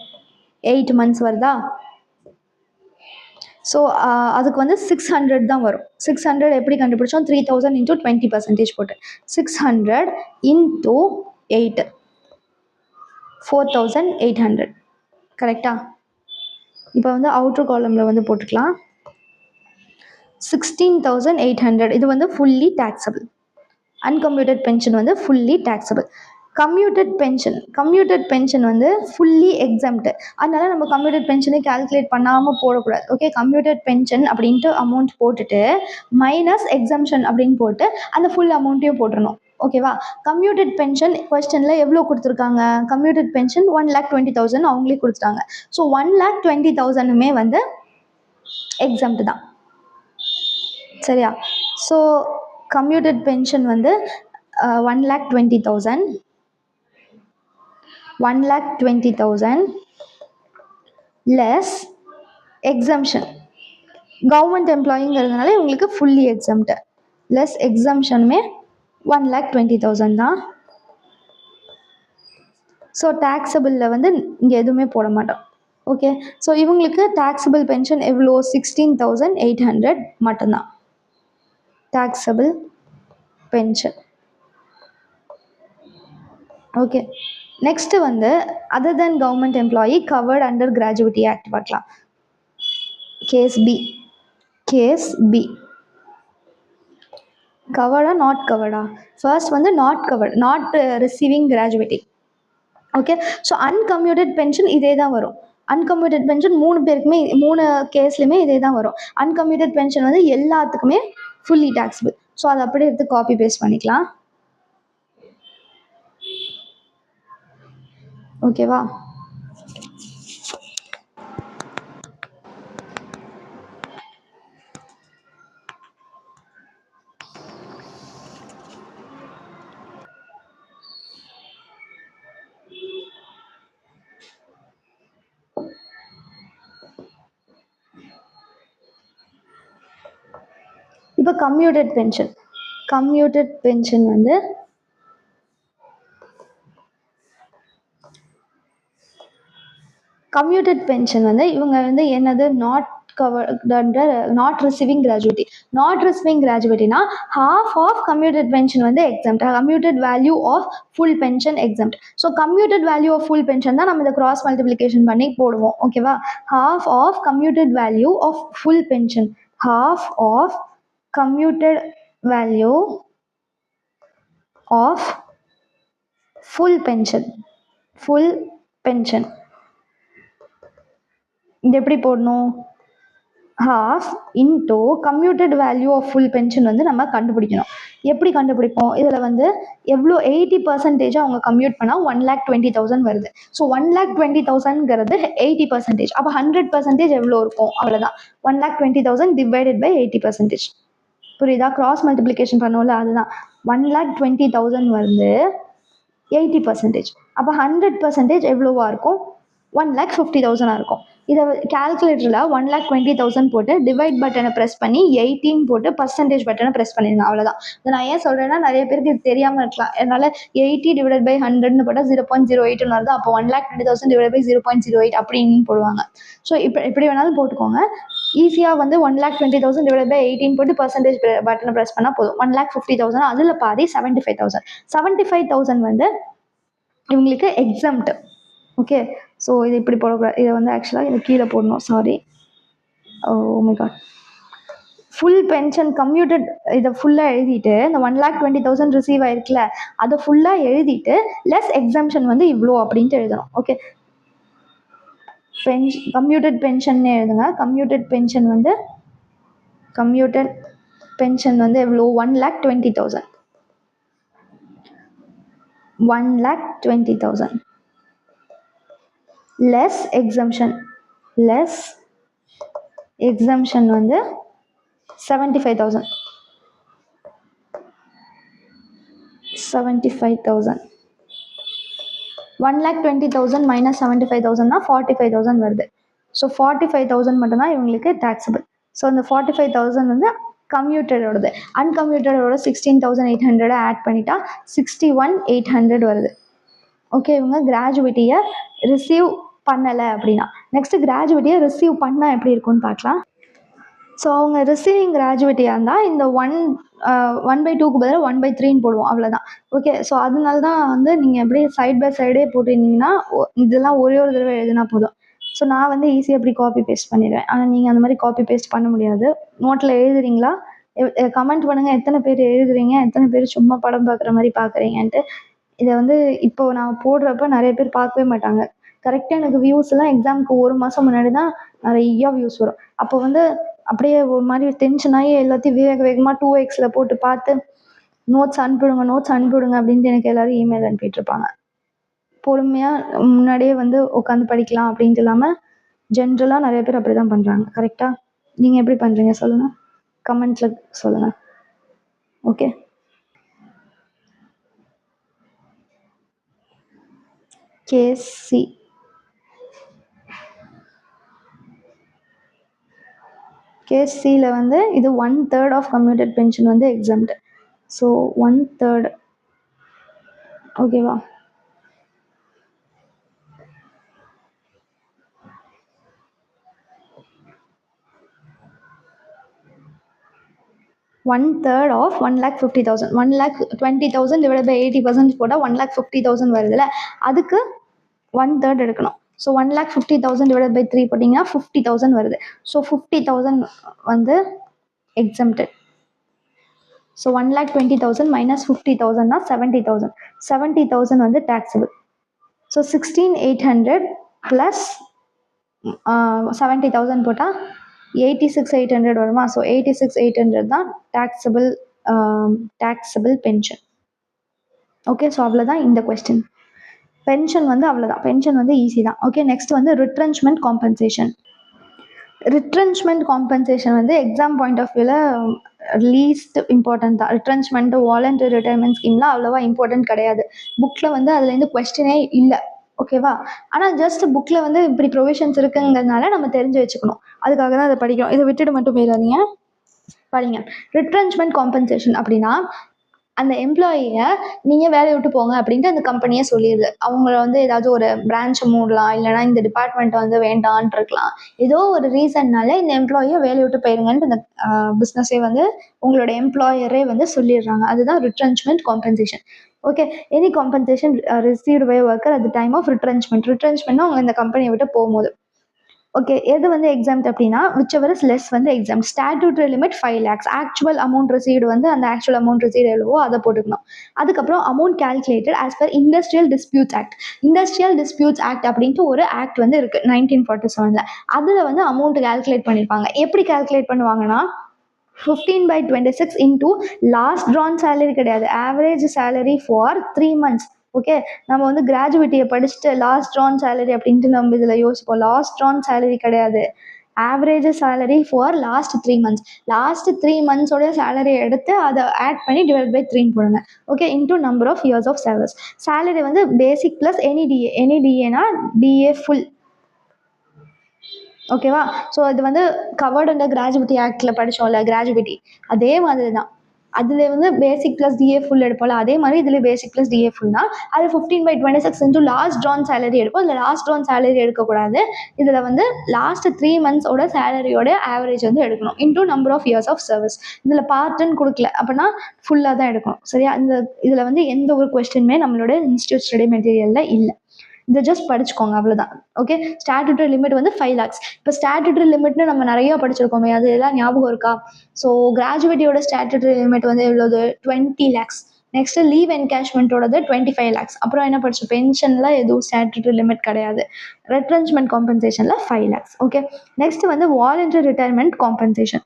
8 months வருதா? ஸோ அதுக்கு வந்து 600 தான் வரும். 600 எப்படி கண்டுபிடிச்சோம்? 3,000 into 20% போட்டு 600 into 8 4,800, கரெக்டா? இப்போ வந்து அவுட்டர் காலமில் வந்து போட்டுக்கலாம் 16,800. இது வந்து ஃபுல்லி டாக்ஸபிள். அன்கம்யூட்டட் பென்ஷன் வந்து ஃபுல்லி டாக்ஸபிள். கம்யூட்டட் பென்ஷன் வந்து ஃபுல்லி எக்ஸம்ப்ட். அதனால நம்ம கம்யூட்டட் பென்ஷனை கால்குலேட் பண்ணாமல் போடக்கூடாது. ஓகே, கம்யூட்டட் பென்ஷன் அப்படின்ட்டு அமௌண்ட் போட்டுட்டு மைனஸ் எக்ஸம்ஷன் அப்படின்னு போட்டு அந்த ஃபுல் அமௌண்ட்டையும் போட்டுடணும். ஓகேவா? கம்யூட்டட் பென்ஷன் கொஸ்டினில் எவ்வளோ கொடுத்துருக்காங்க? கம்யூட்டட் பென்ஷன் 1,20,000 அவங்களே கொடுத்துட்டாங்க. ஸோ 1,20,000மே வந்து எக்ஸாம்ட் தான். சரியா? ஸோ கம்யூட்டட் பென்ஷன் வந்து 1,20,000 லெஸ் எக்ஸம்ஷன். கவர்மெண்ட் எம்ப்ளாயிங்கிறதுனால இவங்களுக்கு ஃபுல்லி எக்ஸம்ட். லெஸ் எக்ஸம்ஷனுமே 1,20,000 தான். ஸோ டேக்ஸபிளில் வந்து இங்கே எதுவுமே போட மாட்டோம். ஓகே, ஸோ இவங்களுக்கு டேக்ஸபிள் பென்ஷன் எவ்வளோ? 16,800 மட்டும்தான் டேக்ஸபிள் பென்ஷன். ஓகே, நெக்ஸ்ட் வந்து other than government employee covered under gratuity act பார்க்கலாம். கேஸ் பி கவர்டா நாட் கவர்டா? ஃபர்ஸ்ட் வந்து not covered, not receiving gratuity. Okay, so uncommuted pension இதே தான் வரும். அன்கம்யூட்டட் பென்ஷன் 3 பேருக்குமே 3 கேஸ்லையுமே இதே தான் வரும். அன்கம்யூட்டட் பென்ஷன் வந்து எல்லாத்துக்குமே ஃபுல்லி டேக்ஸபிள். ஸோ அதை அப்படியே எடுத்து காப்பி பேஸ்ட் பண்ணிக்கலாம். ஓகேவா? இப்போ கம்யூட்டட் பென்ஷன் வந்து இவங்க வந்து என்னது? Not covered under not receiving gratuity. Not receiving கிராஜுவிட்டினா ஹாஃப் ஆஃப் கம்யூட்டட் பென்ஷன் வந்து exempt. Commuted value of full pension exempt. So commuted value of full pension தான் நம்ம இதை கிராஸ் மல்டிப்ளிகேஷன் பண்ணி போடுவோம். ஓகேவா? Half of commuted value of full pension, half of commuted value of full pension. இது எப்படி போடணும்? half into commuted value of full pension வந்து நம்ம கண்டுபிடிக்கணும். எப்படி கண்டுபிடிப்போம்? இதில் வந்து எவ்வளோ 80% அவங்க கம்யூட் பண்ணால் 1,20,000 வருது. ஸோ 1,20,000ங்கிறது 80%. அப்போ 100% எவ்வளோ இருக்கும்? அவ்வளோதான். 1,20,000 டிவைடட் பை 80%. புரியுதா? கிராஸ் மல்டிப்ளிகேஷன் பண்ணுவோம்ல, அதுதான். 1,20,000 வந்து 80%. அப்போ 100% எவ்வளோவா இருக்கும்? 1,50,000 இருக்கும். இதை கால்குலேட்டரில் 1,20,000 போட்டு டிவைட் பட்டனை ப்ரெஸ் பண்ணி 18 போட்டு பர்சன்டேஜ் பட்டனை ப்ரெஸ் பண்ணிடுங்க. அவ்வளோதான். இதை நான் ஏன் சொல்கிறேன்னா, நிறைய பேருக்கு இது தெரியாமல் இருக்கலாம். அதனால் 80 டிவைட் பை 100ன்னு போட்டால் 0.08 வருது. அப்போ 1,20,000 டிவைட் பை 0.08 அப்படின்னு போடுவாங்க. ஸோ இப்போ எப்படி வேணாலும் போட்டுக்கோங்க. ஈஸியாக வந்து 1,20,000 டிவைட் பை 18 போட்டு பர்சன்டேஜ் பட்டனை ப்ரெஸ் பண்ணால் போதும். 1,50,000 அதில் பாதி 75,000 வந்து இவங்களுக்கு எக்ஸம்ட். ஓகே, ஸோ இது இப்படி போடக்கூடாது. இதை வந்து ஆக்சுவலாக இதை கீழே போடணும். Sorry. Oh my God. Full pension commuted இதை ஃபுல்லாக எழுதிட்டு, இந்த 1,20,000 ரிசீவ் ஆயிருக்குல்ல, அதை ஃபுல்லாக எழுதிட்டு லெஸ் எக்ஸம்ஷன் வந்து இவ்வளோ அப்படின்ட்டு எழுதணும். ஓகே, கம்யூட்டட் பென்ஷன் எழுதுங்க. கம்யூட்டட் பென்ஷன் வந்து எவ்வளோ? 1,20,000. 1,20,000 less exemption வந்து 75,000. 1,20,000 minus 75,000 45,000 வருது. ஸோ 45,000 மட்டும்தான் இவங்களுக்கு டேக்ஸபிள். ஸோ அந்த 45,000 வந்து கம்யூட்டடோடது. அன்கம்யூட்டடோட 16,800 ஆட் பண்ணிட்டா 61,800 வருது. ஓகே, இவங்க கிராஜுவிட்டியை ரிசீவ் பண்ணலை அப்படின்னா. நெக்ஸ்ட் கிராஜுவிட்டியை ரிசீவ் பண்ணால் எப்படி இருக்கும்னு பார்க்கலாம். ஸோ அவங்க ரிசீவிங் கிராஜுவிட்டியாக இருந்தால் இந்த 1/2க்கு பதிலாக 1/3ன்னு போடுவோம். அவ்வளோதான். ஓகே, ஸோ அதனால தான் வந்து நீங்கள் எப்படி சைட் பை சைடே போட்டிருந்தீங்கன்னா இதெல்லாம் ஒரே ஒரு தடவை எழுதினா போதும். ஸோ நான் வந்து ஈஸியாக அப்படி காப்பி பேஸ்ட் பண்ணிடுவேன். ஆனால் நீங்கள் அந்த மாதிரி காப்பி பேஸ்ட் பண்ண முடியாது. நோட்டில் எழுதுறீங்களா? கமெண்ட் பண்ணுங்கள். எத்தனை பேர் எழுதுறீங்க, எத்தனை பேர் சும்மா படம் பார்க்குற மாதிரி பார்க்குறீங்கன்ட்டு. இதை வந்து இப்போ நான் போடுறப்ப நிறைய பேர் பார்க்கவே மாட்டாங்க. கரெக்டாக எனக்கு வியூஸ் எல்லாம் எக்ஸாமுக்கு 1 மாதம் முன்னாடி தான் நிறையா வியூஸ் வரும். அப்போ வந்து அப்படியே ஒரு மாதிரி டென்ஷன் ஆகி எல்லாத்தையும் வேகமாக 2xல போட்டு பார்த்து நோட்ஸ் அனுப்பிவிடுங்க அப்படின்ட்டு எனக்கு எல்லாரும் இமெயில் அனுப்பிட்டு இருப்பாங்க. பொறுமையாக முன்னாடியே வந்து உட்காந்து படிக்கலாம் அப்படின்ட்டு இல்லாமல் ஜென்ரலாக நிறைய பேர் அப்படி தான் பண்ணுறாங்க. கரெக்டாக? நீங்கள் எப்படி பண்ணுறீங்க சொல்லுங்கள், கமெண்ட்ஸில் சொல்லுங்கள். ஓகே, கேசி கேசியில் வந்து இது 1/3 ஆஃப் கம்யூட்டட் பென்ஷன் வந்து எக்ஸாம்ட். ஸோ 1/3, ஓகேவா? One third of 1,50,000, 1,20,000 divide by 80% போட்டால் 1,50,000 வருதுல்ல, அதுக்கு 1/3 எடுக்கணும். ஸோ 1,50,000 டிவைட் பை 3 போட்டிங்கன்னா 50,000 வருது. ஸோ 50,000 வந்து எக்ஸம்டட். So 1,20,000 minus 50,000னா 70,000. 70,000 வந்து டேக்ஸபிள். ஸோ 16,800 ப்ளஸ் 70,000 போட்டால் 86,800 வருமா? ஸோ 86,800 தான் டேக்ஸபிள் பென்ஷன். ஓகே, ஸோ அவ்வளோதான் இந்த கொஸ்டின். பென்ஷன் வந்து அவ்வளோதான், பென்ஷன் வந்து ஈஸி தான். ஓகே, நெக்ஸ்ட் வந்து ரிட்ரென்ச்மெண்ட் காம்பன்சேஷன். ரிட்ரென்ச்மெண்ட் காம்பன்சேஷன் வந்து எக்ஸாம் பாயிண்ட் ஆஃப் வியூவில் லீஸ்ட் இம்பார்ட்டன்ட் தான். ரிட்ரென்ச்மெண்ட், வாலண்டரி ரிட்டைர்மெண்ட் ஸ்கீம்லாம் அவ்வளோவா இம்பார்ட்டன்ட் கிடையாது. புக்கில் வந்து அதுலேருந்து கொஸ்டினே இல்லை. ஓகேவா? ஆனால் ஜஸ்ட் புக்கில் வந்து இப்படி ப்ரொவிஷன்ஸ் இருக்குங்கிறதுனால நம்ம தெரிஞ்சு வச்சுக்கணும். அதுக்காக தான் அதை படிக்கணும். இதை விட்டுட்டு மட்டும் போயிடாதீங்க, படிங்க. ரிட்ரென்ச்மெண்ட் காம்பன்சேஷன் அப்படின்னா அந்த எம்ப்ளாயியை நீங்கள் வேலையை விட்டு போங்க அப்படின்ட்டு அந்த கம்பெனியே சொல்லிடுது. அவங்கள வந்து ஏதாவது ஒரு பிரான்ச்சை மூடலாம், இல்லைனா இந்த டிபார்ட்மெண்ட்டை வந்து வேண்டான்ட்டு இருக்கலாம். ஏதோ ஒரு ரீசன்னால இந்த எம்ப்ளாயியை வேலையை விட்டு போயிருங்கன்ட்டு இந்த பிஸ்னஸே வந்து உங்களோட எம்ப்ளாயரே வந்து சொல்லிடுறாங்க. அதுதான் retrenchment compensation. Okay, any compensation received by worker at the time of ரிட்ரென்ச்மெண்ட்னா அவங்க இந்த கம்பெனியை விட்டு போகும்போது. ஓகே, எது வந்து எக்ஸாம்ட் அப்படின்னா விச் எவர் இஸ் லெஸ் வந்து exam. Statutory limit 5 lakhs. Actual amount received வந்து அந்த ஆக்சுவல் அமௌண்ட் ரிசீவ் எவ்வளவோ அதை போட்டுக்கணும். அதுக்கப்புறம் amount calculated as per industrial disputes act. Industrial disputes act அப்படின்ட்டு ஒரு ஆக்ட் வந்து இருக்கு 1947. அதில் வந்து அமௌண்ட் கால்குலேட் பண்ணியிருப்பாங்க. எப்படி கால்குலேட் பண்ணுவாங்கன்னா 15/26 இன்டூ லாஸ்ட் ட்ரான் சேலரி கிடையாது, average salary for 3 months. Okay, நம்ம வந்து கிராஜுவேட்டியை படிச்சுட்டு லாஸ்ட் ட்ரான் சேலரி அப்படின்ட்டு நம்ம இதில் யோசிப்போம். லாஸ்ட் ட்ரான் சேலரி கிடையாது, average salary for last 3 months. Last 3 monthsோட சேலரி எடுத்து அதை ஆட் பண்ணி டிவைட் பை 3 போடுங்க. Okay, into number of years of service. Salary வந்து பேசிக் ப்ளஸ் எனி டிஏனா டிஏ ஃபுல். ஓகேவா? ஸோ இது வந்து கவர்டு அண்டர் கிராஜுவிட்டி ஆக்டில் படித்தோம்ல, கிராஜுவிட்டி அதே மாதிரி தான். அதில் வந்து பேசிக் ப்ளஸ் டிஏ ஃபுல் எடுப்போம்ல, அதே மாதிரி இதில் பேசிக் ப்ளஸ் டிஏ ஃபுல்னா அது 15/26 இன்டூ லாஸ்ட் ட்ரான் சேலரி எடுப்போம். இதில் லாஸ்ட் ட்ரான் சேலரி எடுக்கக்கூடாது. இதில் வந்து லாஸ்ட் 3 monthsோட சேலரியோட ஆவரேஜ் வந்து எடுக்கணும் into number of years of service. இதில் பார்ட்டுன்னு கொடுக்கல அப்படின்னா ஃபுல்லாக தான் எடுக்கணும். சரியா? இதில் வந்து எந்த ஒரு கொஸ்டினுமே நம்மளோட இன்ஸ்டியூட் ஸ்டடி மெட்டீரியலில் இல்லை. இதை ஜஸ்ட் படிச்சுக்கோங்க, அவ்வளோதான். ஓகே, ஸ்டாட்யூட்டரி லிமிட் வந்து 5 lakhs. இப்போ ஸ்டாட்யூட்டரி லிமிட்னு நம்ம நிறைய படிச்சிருக்கோமே, அது எல்லாம் ஞாபகம் இருக்கா? ஸோ கிராஜுவேட்டியோட ஸ்டாட்யூட்டரி லிமிட் வந்து எவ்வளோது? 20 lakhs. நெக்ஸ்ட் லீவ் என்கேஷ்மெண்ட்டோடது 25 lakhs. அப்புறம் என்ன படிச்சு? பென்ஷன்ல எதுவும் ஸ்டாட்யூட்டரி லிமிட் கிடையாது. ரெட்ரென்ச்மெண்ட் காம்பன்சேஷன்ல 5 lakhs. ஓகே, நெக்ஸ்ட் வந்து வாலண்டரி ரிட்டைர்மெண்ட் காம்பன்சேஷன்.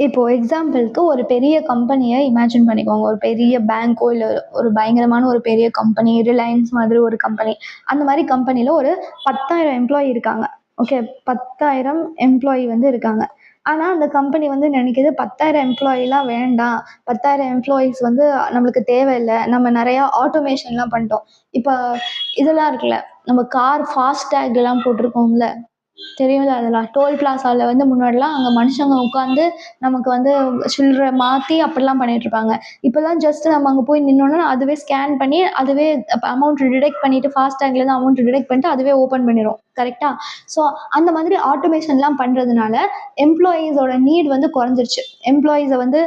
இப்போது எக்ஸாம்பிளுக்கு ஒரு பெரிய கம்பெனியை இமேஜின் பண்ணிக்கோங்க. ஒரு பெரிய பேங்க்கோ இல்லை ஒரு பயங்கரமான ஒரு பெரிய கம்பெனி, ரிலையன்ஸ் மாதிரி ஒரு கம்பெனி. அந்த மாதிரி கம்பெனியில் ஒரு 10,000 எம்ப்ளாயி இருக்காங்க. ஓகே, 10,000 எம்ப்ளாயி வந்து இருக்காங்க. ஆனால் அந்த கம்பெனி வந்து நினைக்கிது 10,000 எம்ப்ளாயிலாம் வேண்டாம், 10,000 எம்ப்ளாயீஸ் வந்து நம்மளுக்கு தேவையில்லை, நம்ம நிறையா ஆட்டோமேஷன்லாம் பண்ணிட்டோம். இப்போ இதெல்லாம் இருக்குல்ல, நம்ம கார் ஃபாஸ்டேக்லாம் போட்டிருக்கோம்ல, தெரியும்ல, அதெல்லாம் டோல் பிளாசாவில் வந்து முன்னாடிலாம் அங்கே மனுஷங்க உட்காந்து நமக்கு வந்து சில்லறை மாற்றி அப்படிலாம் பண்ணிட்டு இருப்பாங்க. இப்போல்லாம் ஜஸ்ட் நம்ம அங்கே போய் நின்னோன்னா அதுவே ஸ்கேன் பண்ணி அதுவே அமௌண்ட் டிடெக்ட் பண்ணிட்டு ஃபாஸ்டேக்லேருந்து அமௌண்ட் டிடெக்ட் பண்ணிட்டு அதுவே ஓப்பன் பண்ணிடும். கரெக்டாக? ஸோ அந்த மாதிரி ஆட்டோமேஷன்லாம் பண்ணுறதுனால எம்ப்ளாயீஸோட நீட் வந்து குறைஞ்சிருச்சு. எம்ப்ளாயீஸை வந்து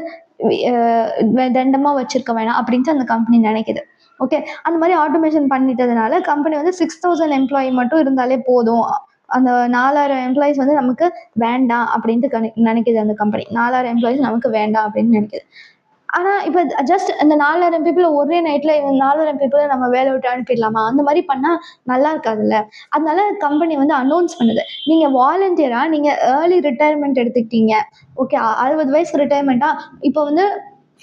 தண்டமாக வச்சிருக்க வேணாம் அப்படின்ட்டு அந்த கம்பெனி நினைக்குது. ஓகே, அந்த மாதிரி ஆட்டோமேஷன் பண்ணிட்டதுனால கம்பெனி வந்து 6,000 எம்ப்ளாயி மட்டும் இருந்தாலே போதும், அந்த 4,000 எம்ப்ளாயீஸ் வந்து நமக்கு வேண்டாம் அப்படின்ட்டு நினைக்குது அந்த கம்பெனி. 4,000 எம்ப்ளாயீஸ் நமக்கு வேண்டாம் அப்படின்னு நினைக்குது. ஆனால் இப்போ ஜஸ்ட் அந்த 4,000 பீப்புளை ஒரே நைட்டில் 4,000 பீப்புளை நம்ம வேலை விட்டு அனுப்பிடலாமா? அந்த மாதிரி பண்ணால் நல்லா இருக்காதுல்ல. அதனால கம்பெனி வந்து அனௌன்ஸ் பண்ணுது, நீங்கள் வாலண்டியராக நீங்கள் ஏர்லி ரிட்டையர்மெண்ட் எடுத்துக்கிட்டீங்க, ஓகே, 60 வயசு ரிட்டையர்மெண்ட்டாக இப்போ வந்து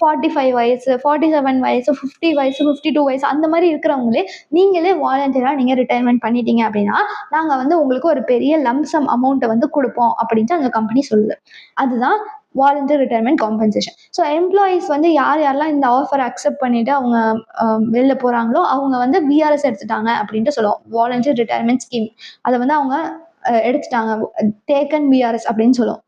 45 வயசு, 47 வயசு, 50 வயசு, 52 வயசு அந்த மாதிரி இருக்கிறவங்களே நீங்களே வாலண்டியராக நீங்கள் ரிட்டையர்மெண்ட் பண்ணிட்டீங்க அப்படின்னா நாங்கள் வந்து உங்களுக்கு ஒரு பெரிய லம்சம் அமௌண்ட்டை வந்து கொடுப்போம் அப்படின்ட்டு அந்த கம்பெனி சொல்லுது. அதுதான் volunteer retirement compensation. So employees வந்து யாரெல்லாம் இந்த ஆஃபர் அக்செப்ட் பண்ணிட்டு அவங்க வெளில போகிறாங்களோ அவங்க வந்து விஆர்எஸ் எடுத்துட்டாங்க அப்படின்ட்டு சொல்லுவோம். வாலண்டியர் ரிட்டையர்மெண்ட் ஸ்கீம் அதை வந்து அவங்க எடுத்துட்டாங்க, டேக்கன் விஆர்எஸ் அப்படின்னு சொல்லுவோம்.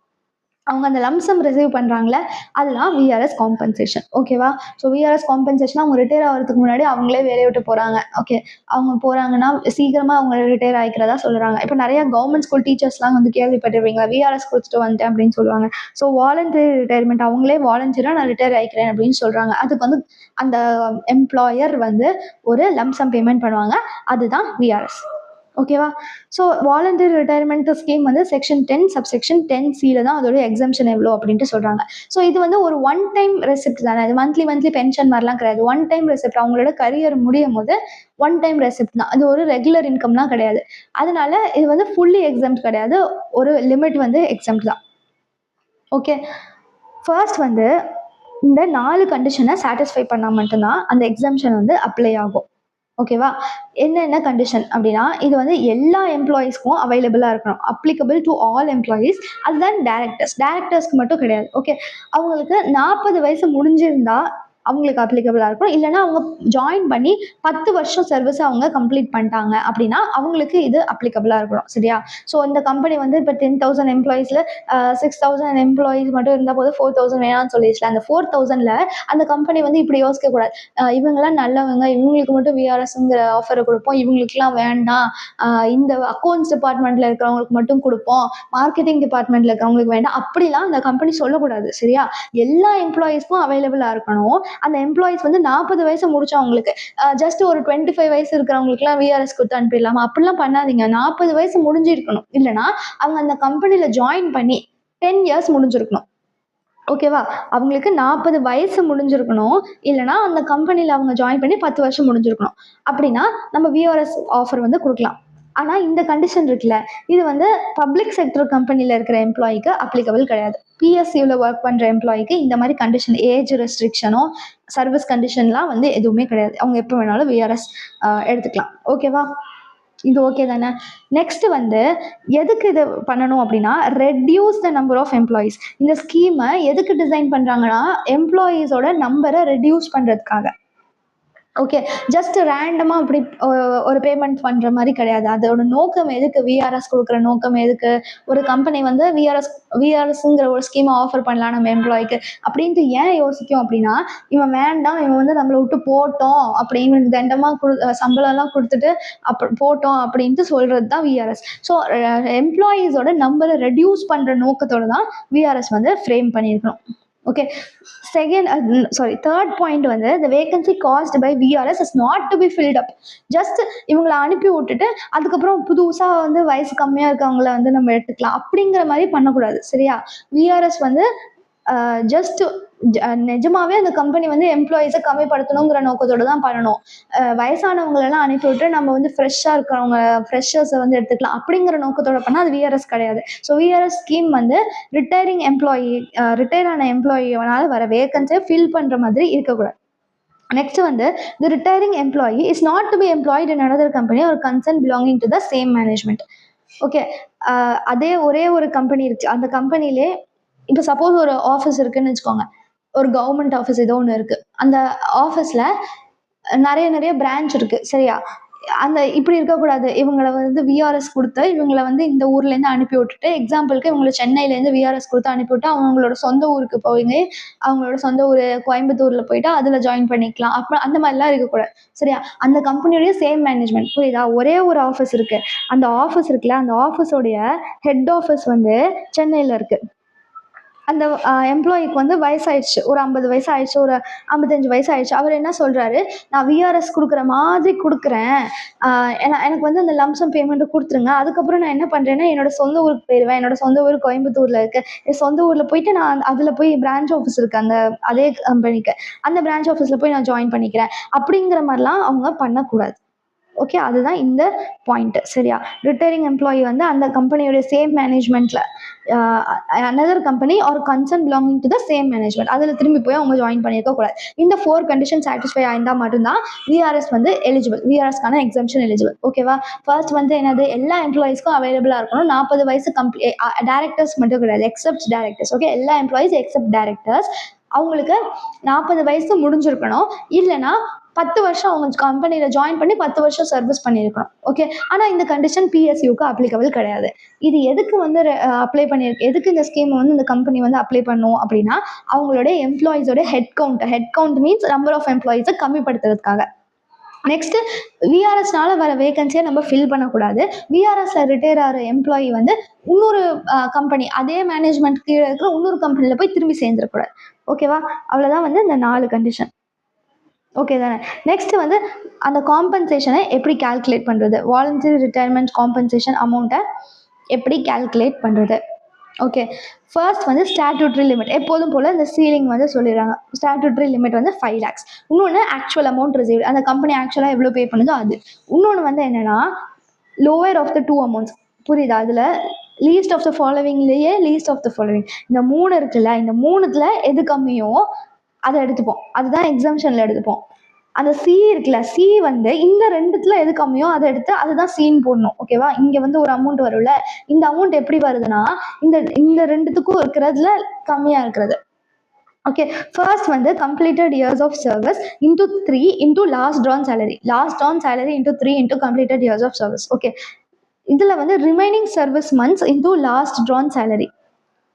அவங்க அந்த லம்சம் ரிசீவ் பண்ணுறாங்களே அதுதான் விஆர்எஸ் காம்பன்சேஷன். ஓகேவா? ஸோ விஆர்எஸ் காம்பன்சேஷன் அவங்க ரிட்டையர் ஆகிறதுக்கு முன்னாடி அவங்களே வேலையை விட்டு போகிறாங்க. ஓகே, அவங்க போகிறாங்கன்னா சீக்கிரமாக அவங்க ரிட்டையர் ஆகிக்கிறதா சொல்கிறாங்க. இப்போ நிறைய கவர்மெண்ட் ஸ்கூல் டீச்சர்ஸ்லாம் வந்து கேள்விப்பட்டிருப்பீங்களா, விஆர்எஸ் கொடுத்துட்டு வந்துட்டேன் அப்படின்னு சொல்லுவாங்க. ஸோ வாலண்டரி ரிட்டையர்மெண்ட் அவங்களே வாலண்டியராக நான் ரிட்டையர் ஆகிக்கிறேன் அப்படின்னு சொல்கிறாங்க. அதுக்கு வந்து அந்த எம்ப்ளாயர் வந்து ஒரு லம்சம் பேமெண்ட் பண்ணுவாங்க, அதுதான் விஆர்எஸ். ஓகேவா? ஸோ வாலண்டரி ரிட்டையர்மெண்ட் ஸ்கீம் வந்து செக்ஷன் 10 சப்செக்ஷன் 10C தான் அதோட எக்ஸம்ஷன் எவ்வளோ அப்படின்ட்டு சொல்கிறாங்க. ஸோ இது வந்து ஒரு ஒன் டைம் ரெசிப்ட் தானே, இது மந்த்லி பென்ஷன் மாதிரிலாம் கிடையாது. ஒன் டைம் ரெசிப்ட், அவங்களோட கரியர் முடியும் போது ஒன் டைம் ரெசிப்ட் தான், அது ஒரு ரெகுலர் இன்கம்லாம் கிடையாது. அதனால இது வந்து ஃபுல்லி எக்ஸம்ட் கிடையாது, ஒரு லிமிட் வந்து எக்ஸம்ட் தான். ஓகே, ஃபர்ஸ்ட் வந்து இந்த 4 கண்டிஷனை சாட்டிஸ்ஃபை பண்ணால் மட்டும்தான் அந்த எக்ஸம்ஷன் வந்து அப்ளை ஆகும். ஓகேவா? என்னென்ன கண்டிஷன் அப்படின்னா, இது வந்து எல்லா எம்ப்ளாயீஸ்க்கும் அவைலபிளாக இருக்கணும், அப்ளிகபிள் டு ஆல் எம்ப்ளாயீஸ். அதுதான் டேரக்டர்ஸ்க்கு மட்டும் கிடையாது. ஓகே, அவங்களுக்கு 40 வயசு முடிஞ்சிருந்தா அவங்களுக்கு அப்ளிகபிளாக இருக்கணும். இல்லைனா அவங்க ஜாயின் பண்ணி 10 வருஷம் சர்வீஸ் அவங்க கம்ப்ளீட் பண்ணிட்டாங்க அப்படின்னா அவங்களுக்கு இது அப்ளிகபிளாக இருக்கணும். சரியா? ஸோ இந்த கம்பெனி வந்து இப்போ 10,000 எம்ப்ளாயீஸில் 6,000 எம்ப்ளாயீஸ் மட்டும் இருந்தால் போது 4,000 வேணாம்னு சொல்லிடுச்சுல. அந்த 4,000ல் அந்த கம்பெனி வந்து இப்படி யோசிக்கக்கூடாது, இவங்கெல்லாம் நல்லவங்க, இவங்களுக்கு மட்டும் விஆர்எஸ்ங்கிற ஆஃபரை கொடுப்போம், இவங்களுக்குலாம் வேண்டாம், இந்த அக்கௌண்ட்ஸ் டிபார்ட்மெண்ட்டில் இருக்கிறவங்களுக்கு மட்டும் கொடுப்போம், மார்க்கெட்டிங் டிபார்ட்மெண்ட்டில் இருக்கிறவங்களுக்கு வேண்டாம், அப்படிலாம் அந்த கம்பெனி சொல்லக்கூடாது. சரியா? எல்லா எம்ப்ளாயீஸ்க்கும் அவைலபிளாக இருக்கணும். அந்த எம்ப்ளாயீஸ் வந்து 40 வயசு முடிச்சவங்களுக்கு ஜஸ்ட் ஒரு 25 வயசு இருக்கிறவங்களுக்குலாம் விஆர்எஸ் கொடுத்து அனுப்பிடலாமா? அப்படிலாம் பண்ணாதீங்க. 40 வயசு முடிஞ்சிருக்கணும், இல்லைனா அவங்க அந்த கம்பெனியில் ஜாயின் பண்ணி 10 இயர்ஸ் முடிஞ்சிருக்கணும். ஓகேவா? அவங்களுக்கு 40 வயசு முடிஞ்சிருக்கணும், இல்லைனா அந்த கம்பெனியில் அவங்க ஜாயின் பண்ணி 10 வருஷம் முடிஞ்சிருக்கணும். அப்படின்னா நம்ம விஆர்எஸ் ஆஃபர் வந்து கொடுக்கலாம். ஆனால் இந்த கண்டிஷன் இருக்குல்ல, இது வந்து பப்ளிக் செக்டர் கம்பெனியில் இருக்கிற எம்ப்ளாய்க்கு அப்ளிகபிள் கிடையாது. பிஎஸ்சியில் ஒர்க் பண்ணுற எம்ப்ளாய்க்கு இந்த மாதிரி கண்டிஷன், ஏஜ் ரெஸ்ட்ரிக்ஷனோ சர்வீஸ் கண்டிஷன்லாம் வந்து எதுவுமே கிடையாது. அவங்க எப்போ வேணாலும் விஆர்எஸ் எடுத்துக்கலாம். ஓகேவா? இது ஓகே தானே? நெக்ஸ்ட் வந்து எதுக்கு இது பண்ணணும் அப்படின்னா, reduce the number of employees. இந்த ஸ்கீமை எதுக்கு டிசைன் பண்ணுறாங்கன்னா, எம்ப்ளாயீஸோட நம்பரை ரெடியூஸ் பண்ணுறதுக்காக. ஓகே, ஜஸ்ட் ரேண்டமாக அப்படி ஒரு பேமெண்ட் பண்ணுற மாதிரி கிடையாது. அதோட நோக்கம் எதுக்கு, விஆர்எஸ் கொடுக்குற நோக்கம் எதுக்கு? ஒரு கம்பெனி வந்து விஆர்எஸ்ங்கிற ஒரு ஸ்கீமை ஆஃபர் பண்ணலாம் நம்ம எம்ப்ளாய்க்கு அப்படின்ட்டு ஏன் யோசிக்கும் அப்படின்னா, இவன் வேண்டாம், இவன் வந்து நம்மளை விட்டு போட்டோம் அப்படின்னு தண்டமாக சம்பளம்லாம் கொடுத்துட்டு போட்டோம் அப்படின்ட்டு சொல்கிறது தான் விஆர்எஸ். ஸோ எம்ப்ளாயீஸோட நம்பரை ரெடியூஸ் பண்ணுற நோக்கத்தோடு தான் விஆர்எஸ் வந்து ஃப்ரேம் பண்ணியிருக்கணும். ஓகே, தேர்ட் பாயிண்ட் வந்து the vacancy caused by VRS is not to be filled up. Just இவங்களை அனுப்பி விட்டுட்டு அதுக்கப்புறம் புதுசாக வந்து வயசு கம்மியாக இருக்கவங்கள வந்து நம்ம எடுத்துக்கலாம் அப்படிங்கிற மாதிரி பண்ணக்கூடாது. சரியா? விஆர்எஸ் வந்து ஜஸ்ட் நிஜமாவே அந்த கம்பெனி வந்து எம்ப்ளாயீஸை கம்மிப்படுத்தணுங்கிற நோக்கத்தோடு தான் பண்ணணும். வயசானவங்களெல்லாம் அனுப்பிவிட்டு நம்ம வந்து ஃப்ரெஷ்ஷாக இருக்கிறவங்க ஃப்ரெஷர்ஸை வந்து எடுத்துக்கலாம் அப்படிங்கிற நோக்கத்தோட பண்ணால் அது விஆர்எஸ் கிடையாது. ஸோ விஆர்எஸ் ஸ்கீம் வந்து ரிட்டையர் ஆன எம்ப்ளாயினால வர வேகன்சியை ஃபில் பண்ணுற மாதிரி இருக்கக்கூடாது. நெக்ஸ்ட் வந்து the retiring employee is not to be employed in another company or concern belonging to the same management. Okay, அதே ஒரே ஒரு கம்பெனி இருக்கு, அந்த கம்பெனிலே இப்போ சப்போஸ் ஒரு ஆஃபீஸ் இருக்குன்னு வச்சுக்கோங்க, ஒரு கவர்மெண்ட் ஆஃபீஸ் ஏதோ ஒன்று இருக்குது, அந்த ஆஃபீஸில் நிறைய பிரான்ச் இருக்குது. சரியா? அந்த இப்படி இருக்கக்கூடாது, இவங்களை வந்து விஆர்எஸ் கொடுத்து இவங்களை வந்து இந்த ஊர்லேருந்து அனுப்பி விட்டுட்டு, எக்ஸாம்பிளுக்கு இவங்களை சென்னையிலேருந்து விஆர்எஸ் கொடுத்து அனுப்பிவிட்டு அவங்களோட சொந்த ஊருக்கு போய் அவங்களோட சொந்த ஊர் கோயம்புத்தூரில் போயிட்டு அதில் ஜாயின் பண்ணிக்கலாம். அப்புறம் அந்த மாதிரிலாம் இருக்கக்கூடாது. சரியா? அந்த கம்பெனியோடைய சேம் மேனேஜ்மெண்ட், புரியுதா? ஒரே ஒரு ஆஃபீஸ் இருக்குது, அந்த ஆஃபீஸ் இருக்குல்ல, அந்த ஆஃபீஸோடைய ஹெட் ஆஃபீஸ் வந்து சென்னையில் இருக்குது. அந்த எம்ப்ளாயிக்கு வந்து வயசாயிடுச்சு, ஒரு 50 வயசு ஆயிடுச்சு, ஒரு 55 வயசு ஆயிடுச்சு. அவர் என்ன சொல்கிறாரு, நான் விஆர்எஸ் கொடுக்குற மாதிரி கொடுக்குறேன், எனக்கு வந்து அந்த லம்சம் பேமெண்ட்டு கொடுத்துருங்க, அதுக்கப்புறம் நான் என்ன பண்ணுறேன்னா என்னோட சொந்த ஊருக்கு போயிடுவேன், என்னோட சொந்த ஊர் கோயம்புத்தூரில் இருக்குது, என் சொந்த ஊரில் போயிட்டு நான் அதில் போய் பிரான்ச் ஆஃபீஸ் இருக்குது அதே கம்பெனிக்கு, அந்த பிரான்ச் ஆஃபீஸில் போய் நான் ஜாயின் பண்ணிக்கிறேன் அப்படிங்கிற மாதிரிலாம் அவங்க பண்ணக்கூடாது. ஓகே, அதுதான் இந்த பாயிண்ட். சரியா? ரிட்டையரிங் எம்ப்ளாயி வந்து அந்த கம்பெனியோட same மேனேஜ்மெண்ட்ல another company or concern belonging to the same management அதில் திரும்பி போய் அவங்க ஜாயின் பண்ணியிருக்க கூடாது. இந்த 4 கண்டிஷன் சாட்டிஸ்ஃபை ஆயிருந்தா மட்டும்தான் விஆர்எஸ் வந்து எலிஜிபிள், விஆர்எஸ்க்கான எக்ஸம்ஷன் எலிஜிபிள். ஓகேவா? ஃபர்ஸ்ட் வந்து என்னது, எல்லா எம்ப்ளாயிஸ்க்கும் அவைலபிளா இருக்கணும். 40 வயசு டேரக்டர்ஸ் மட்டும் கிடையாது, எக்ஸப்ட் டேரக்டர்ஸ். ஓகே, எல்லா எம்ப்ளாயிஸ் எக்ஸப்ட் டேரக்டர்ஸ் அவங்களுக்கு 40 வயசு முடிஞ்சிருக்கணும். இல்லைன்னா 10 வருஷம் அவங்க கம்பெனியில் ஜாயின் பண்ணி 10 வருஷம் சர்வீஸ் பண்ணியிருக்கணும். ஓகே, ஆனால் இந்த கண்டிஷன் பிஎஸ்யூக்கு அப்ளிகபிள் கிடையாது. இது எதுக்கு வந்து அப்ளை பண்ணியிருக்கு, எதுக்கு இந்த ஸ்கீம் வந்து இந்த கம்பெனி வந்து அப்ளை பண்ணும் அப்படின்னா, அவங்களோட எம்ப்ளாயிஸோட head count means number of எம்ப்ளாயிஸை கம்மிப்படுத்துறதுக்காக. நெக்ஸ்ட், விஆர்எஸ்னால வர வேகன்சியை நம்ம ஃபில் பண்ணக்கூடாது. விஆர்எஸ்ல ரிட்டையர் ஆகிற எம்ப்ளாயி வந்து இன்னொரு கம்பெனி, அதே மேனேஜ்மெண்ட் கீழே இருக்கிற இன்னொரு கம்பெனியில் போய் திரும்பி சேர்ந்துடக்கூடாது. ஓகேவா? அவ்வளோதான் வந்து இந்த 4 கண்டிஷன். ஓகே தானே? நெக்ஸ்ட் வந்து அந்த காம்பன்சேஷனை எப்படி கால்குலேட் பண்ணுறது, வாலண்டரி ரிட்டையர்மெண்ட் காம்பன்சேஷன் அமௌண்ட்டை எப்படி கால்குலேட் பண்ணுறது. ஓகே, ஃபர்ஸ்ட் வந்து ஸ்டாட்யூட்ரி லிமிட். எப்போதும் போல் இந்த சீலிங் வந்து சொல்லிடுறாங்க. ஸ்டாட்யூட்ரி லிமிட் வந்து 5 lakhs. இன்னொன்று ஆக்சுவல் அமௌண்ட் ரிசீவ்டு, அந்த கம்பெனி ஆக்சுவலாக எவ்வளோ பே பண்ணுதோ அது. இன்னொன்று வந்து என்னென்னா லோவர் ஆஃப் த 2 அமௌண்ட்ஸ். புரியுதா? அதில் லீஸ்ட் ஆஃப் த ஃபாலோவிங்லேயே லீஸ்ட் ஆஃப் த ஃபாலோவிங் இந்த 3 இருக்குல்ல, இந்த 3த்துல எது கம்மியோ அதை எடுத்துப்போம். அதுதான் எக்ஸம்ஷனில் எடுத்துப்போம். அந்த சி இருக்குல்ல, சி வந்து இந்த 2த்துல எது கம்மியோ அதை எடுத்து அதுதான் சீன் போடணும். ஓகேவா? இங்கே வந்து ஒரு அமௌண்ட் வரும்ல, இந்த அமௌண்ட் எப்படி வருதுன்னா இந்த 2த்துக்கும் இருக்கிறதுல கம்மியாக இருக்கிறது. ஓகே, ஃபர்ஸ்ட் வந்து completed years of service into 3 into last drawn salary, last drawn salary into 3 into completed years of service. Okay, இதில் வந்து remaining service months into last drawn salary.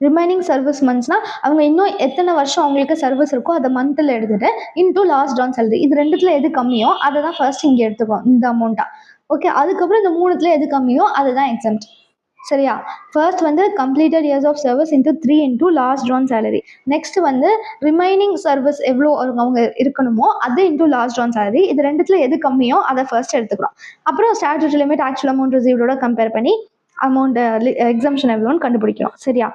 Remaining service மந்த்ஸ்னால் அவங்க இன்னும் எத்தனை வருஷம் அவங்களுக்கு சர்வீஸ் இருக்கோ அதை மந்தில் எடுத்துகிட்டு இன்டூ லாஸ்ட் ட்ரான் சேலரி, இது 2த்துல எது கம்மியோ அதை தான் ஃபர்ஸ்ட் இங்கே எடுத்துக்கணும், இந்த அமௌண்ட்டாக. ஓகே, அதுக்கப்புறம் இந்த 3த்துல எது கம்மியோ அதுதான் எக்ஸம்ட். சரியா? ஃபர்ஸ்ட் வந்து completed years of service into 3 into last drawn salary. Next வந்து ரிமைனிங் சர்வீஸ் எவ்வளோ அவங்க இருக்கணுமோ அது இன்டூ லாஸ்ட் ட்ரான் சேலரி. இது 2த்துல எது கம்மியோ அதை ஃபர்ஸ்ட் எடுத்துக்கிறோம். அப்புறம் ஸ்டாட்யூட்டரி லிமிட் ஆக்சுவல் அமௌண்ட் ரிசீவ்டோட கம்பேர் பண்ணி அமௌண்ட் எக்ஸம்ஷன் எவ்வளோன்னு கண்டுபிடிக்கிறோம். சரியா?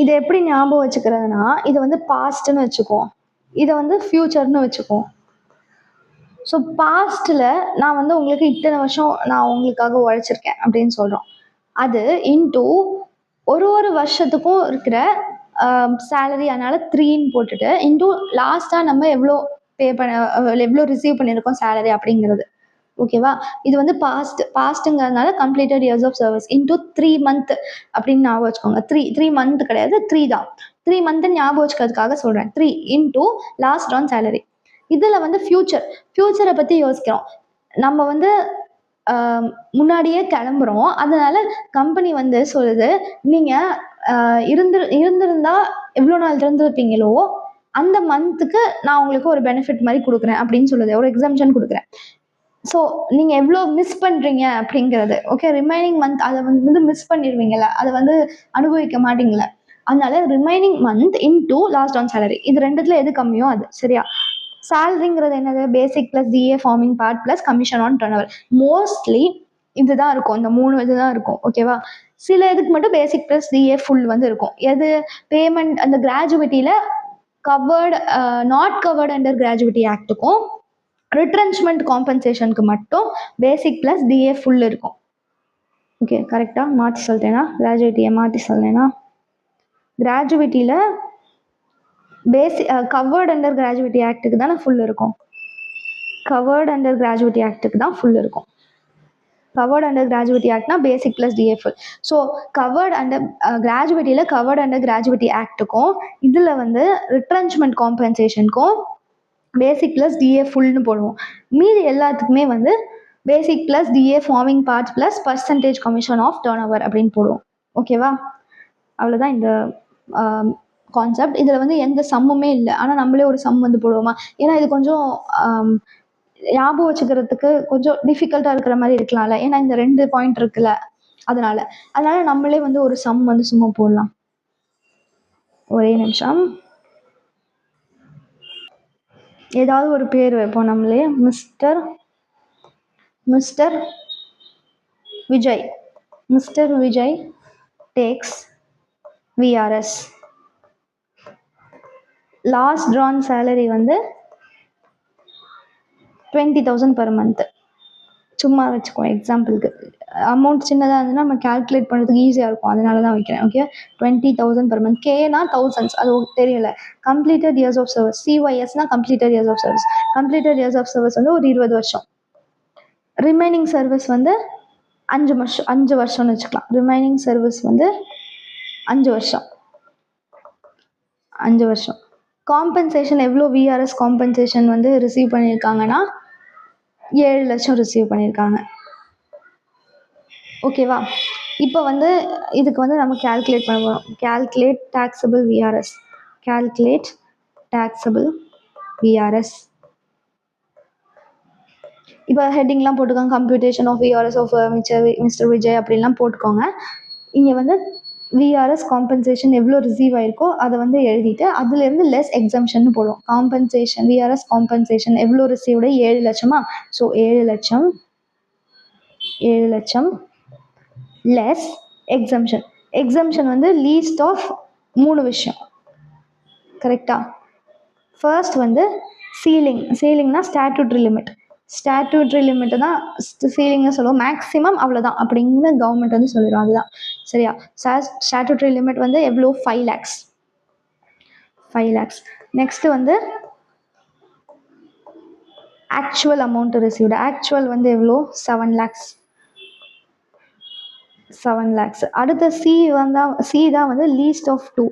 இதை எப்படி ஞாபகம் வச்சுக்கிறதுனா, இதை வந்து பாஸ்ட்னு வச்சுக்குவோம், இதை வந்து ஃபியூச்சர்னு வச்சுக்குவோம். ஸோ பாஸ்ட்டில் நான் வந்து உங்களுக்கு இத்தனை வருஷம் நான் உங்களுக்காக உழைச்சிருக்கேன் அப்படின்னு சொல்கிறோம். அது இன்டூ ஒரு வருஷத்துக்கும் இருக்கிற சேலரி, அதனால் 3ன்னு போட்டுட்டு இன்டூ லாஸ்ட்டாக நம்ம எவ்வளோ எவ்வளோ ரிசீவ் பண்ணியிருக்கோம் சேலரி அப்படிங்கிறது. ஓகேவா? இது வந்து பாஸ்ட்டுங்கிறதுனால completed years of service into 3 month அப்படின்னு ஞாபகம் வச்சுக்கோங்க. 3 month கிடையாது, 3 தான். 3 month ஞாபகம் வச்சுக்கிறதுக்காக சொல்கிறேன். 3 இன்டூ லாஸ்ட் ட்ரான் சேலரி. இதில் வந்து ஃபியூச்சரை பற்றி யோசிக்கிறோம். நம்ம வந்து முன்னாடியே கிளம்புறோம், அதனால கம்பெனி வந்து சொல்லுது, நீங்கள் இருந்திருந்தா எவ்வளோ நாள் இருந்திருப்பீங்களோ அந்த மந்த்துக்கு நான் உங்களுக்கு ஒரு பெனிஃபிட் மாதிரி கொடுக்குறேன் அப்படின்னு சொல்லுது, ஒரு எக்ஸம்ஷன் கொடுக்குறேன். ஸோ நீங்கள் எவ்வளோ மிஸ் பண்ணுறீங்க அப்படிங்கிறது. ஓகே, ரிமைனிங் மந்த் அதை வந்து மிஸ் பண்ணிடுவீங்கள, அதை வந்து அனுபவிக்க மாட்டீங்கள, அதனால ரிமைனிங் மந்த் இன்டூ லாஸ்ட் ஆன் சேலரி, இது 2த்துல எது கம்மியோ அது. சரியா? சேலரிங்கிறது என்னது, basic plus DA forming part plus commission on turn. Mostly இதுதான் இருக்கும், இந்த 3 இதுதான் இருக்கும். ஓகேவா? சில இதுக்கு மட்டும் பேசிக் ப்ளஸ் டிஏ ஃபுல் வந்து இருக்கும். எது பேமெண்ட் அந்த கிராஜுவிட்டியில் covered not covered under gratuity ஆக்டுக்கும் ரிட்ரென்ச்மெண்ட் காம்பன்சேஷனுக்கு மட்டும் பேசிக் ப்ளஸ் டிஏ ஃபுல் இருக்கும். ஓகே, கரெக்டாக மாற்றி சொல்லிட்டேன்னா, கிராஜுவிட்டியை மாற்றி சொல்லலைன்னா, கிராஜுவிட்டியில் கவர்டு அண்டர் கிராஜுவிட்டி ஆக்டுக்கு தானே ஃபுல் இருக்கும். கவர்டு அண்டர் கிராஜுவிட்டி ஆக்டுக்கு தான் ஃபுல் இருக்கும். கவர்டு அண்டர் கிராஜுவிட்டி ஆக்ட்னா basic plus DA full. So covered under கிராஜுவிட்டியில் கவர்டு அண்டர் கிராஜுவிட்டி ஆக்டுக்கும் இதில் வந்து ரிட்ரென்ச்மெண்ட் காம்பன்சேஷனுக்கும் பேசிக் ப்ளஸ் டிஏ ஃபுல்னு போடுவோம். மீதி எல்லாத்துக்குமே வந்து basic plus DA forming part plus percentage commission of turn over அப்படின்னு போடுவோம். ஓகேவா? அவ்வளோதான் இந்த கான்செப்ட். இதில் வந்து எந்த சம்முமே இல்லை, ஆனால் நம்மளே ஒரு சம் வந்து போடுவோமா, ஏன்னா இது கொஞ்சம் ஞாபகம் வச்சுக்கிறதுக்கு கொஞ்சம் டிஃபிகல்ட்டாக இருக்கிற மாதிரி இருக்கலாம்ல, ஏன்னா இந்த 2 பாயிண்ட் இருக்குல்ல, அதனால நம்மளே வந்து ஒரு சம் வந்து சும்மா போடலாம். ஒரே நிமிஷம், ஏதாவது ஒரு பேர் வைப்போம் நம்மளே. Mister Vijay tax VRS. Last drawn salary வந்து 20,000 per month. சும்மா வச்சுக்கோ எக்ஸாம்பிளுக்கு. அமௌண்ட் சின்னதாக இருந்ததுன்னா நம்ம கால்குலேட் பண்ணுறதுக்கு ஈஸியாக இருக்கும், அதனால தான் வைக்கிறேன். Okay, 20,000 per month. கேனா தௌசண்ட்ஸ், அது தெரியல. கம்ப்ளீட்டட் இயர்ஸ் ஆஃப் சர்வீஸ், சிஒய்எஸ்னா completed years of service. Completed years of service வந்து ஒரு 20 வருஷம். ரிமைனிங் சர்வீஸ் வந்து 5 வருஷம்னு வச்சுக்கலாம். ரிமைனிங் சர்வீஸ் வந்து 5 வருஷம். 5 வருஷம். காம்பன்சேஷன் எவ்வளோ விஆர்எஸ் காம்பன்சேஷன் வந்து ரிசீவ் பண்ணியிருக்காங்கன்னா 7 லட்சம் ரிசீவ் பண்ணியிருக்காங்க. ஓகேவா? இப்போ வந்து இதுக்கு வந்து நம்ம கேல்குலேட் பண்ணுவோம். Calculate taxable VRS. Calculate taxable VRS. இப்போ ஹெட்டிங்லாம் போட்டுக்கோங்க, computation of VRS of mister Vijay அப்படின்லாம் போட்டுக்கோங்க. இங்கே வந்து விஆர்எஸ் காம்பன்சேஷன் எவ்வளோ ரிசீவ் ஆயிருக்கோ அதை வந்து எழுதிட்டு அதுலேருந்து லெஸ் எக்ஸம்ஷன் போடுவோம். காம்பன்சேஷன் விஆர்எஸ் காம்பன்சேஷன் எவ்வளோ ரிசீவ்டு 7 லட்சமா? ஸோ 7 லட்சம் லெஸ் எக்ஸம்ஷன். எக்ஸம்ஷன் வந்து லீஸ்ட் ஆஃப் 3 விஷயம். கரெக்டா? ஃபர்ஸ்ட் வந்து சீலிங்னா ஸ்டாட்யூட்ரி லிமிட். ஸ்டாட்யூட்ரி லிமிட்டு தான் சீலிங்னு சொல்லுவோம். மேக்ஸிமம் அவ்வளோதான் அப்படின்னு கவர்மெண்ட் வந்து சொல்லிடும். அதுதான் சரியா? ஸ்டாட்யூட்ரி லிமிட் வந்து எவ்வளோ? 5 lakhs. நெக்ஸ்ட் வந்து ஆக்சுவல் அமௌண்ட் ரிசீவ்டு. ஆக்சுவல் வந்து எவ்வளோ? 7 lakhs. அடுத்த சி தான் வந்து least of 2.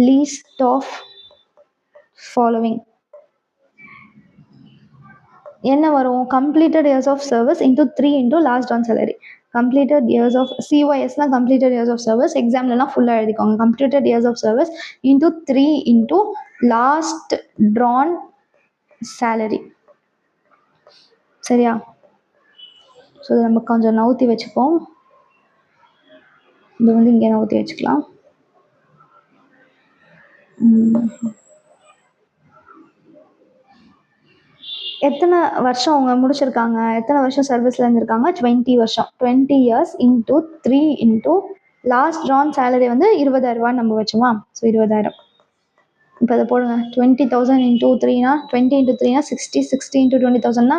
Least of following என்ன வரும்? Completed years of service into 3 into last ஆன் சேலரி. கம்ப்ளீட்டட் இயர்ஸ் ஆஃப் சிஒய்எஸ்னா கம்ப்ளீட்டட் இயர்ஸ் ஆஃப் சர்வீஸ். எக்ஸாம்லாம் ஃபுல்லாக எழுதிக்கோங்க. Completed years of service into 3 into last drawn salary. சரியா? ஸோ இதை நம்ம கொஞ்சம் நவுத்தி வச்சுப்போம். இது வந்து இங்கே நவுத்தி வச்சுக்கலாம். எத்தனை வருஷம் அவங்க முடிச்சிருக்காங்க, எத்தனை வருஷம் சர்வீஸில் இருந்திருக்காங்க? 20 வருஷம். 20 years into 3 into last drawn salary வந்து 20,000 நம்ம வச்சோமா? ஸோ 20,000. இப்போ அதை போடுங்க. 20,000 இன்டூ 3னா 20 இன்டூ 3னா 60. 60 இன்டூ 20,000னா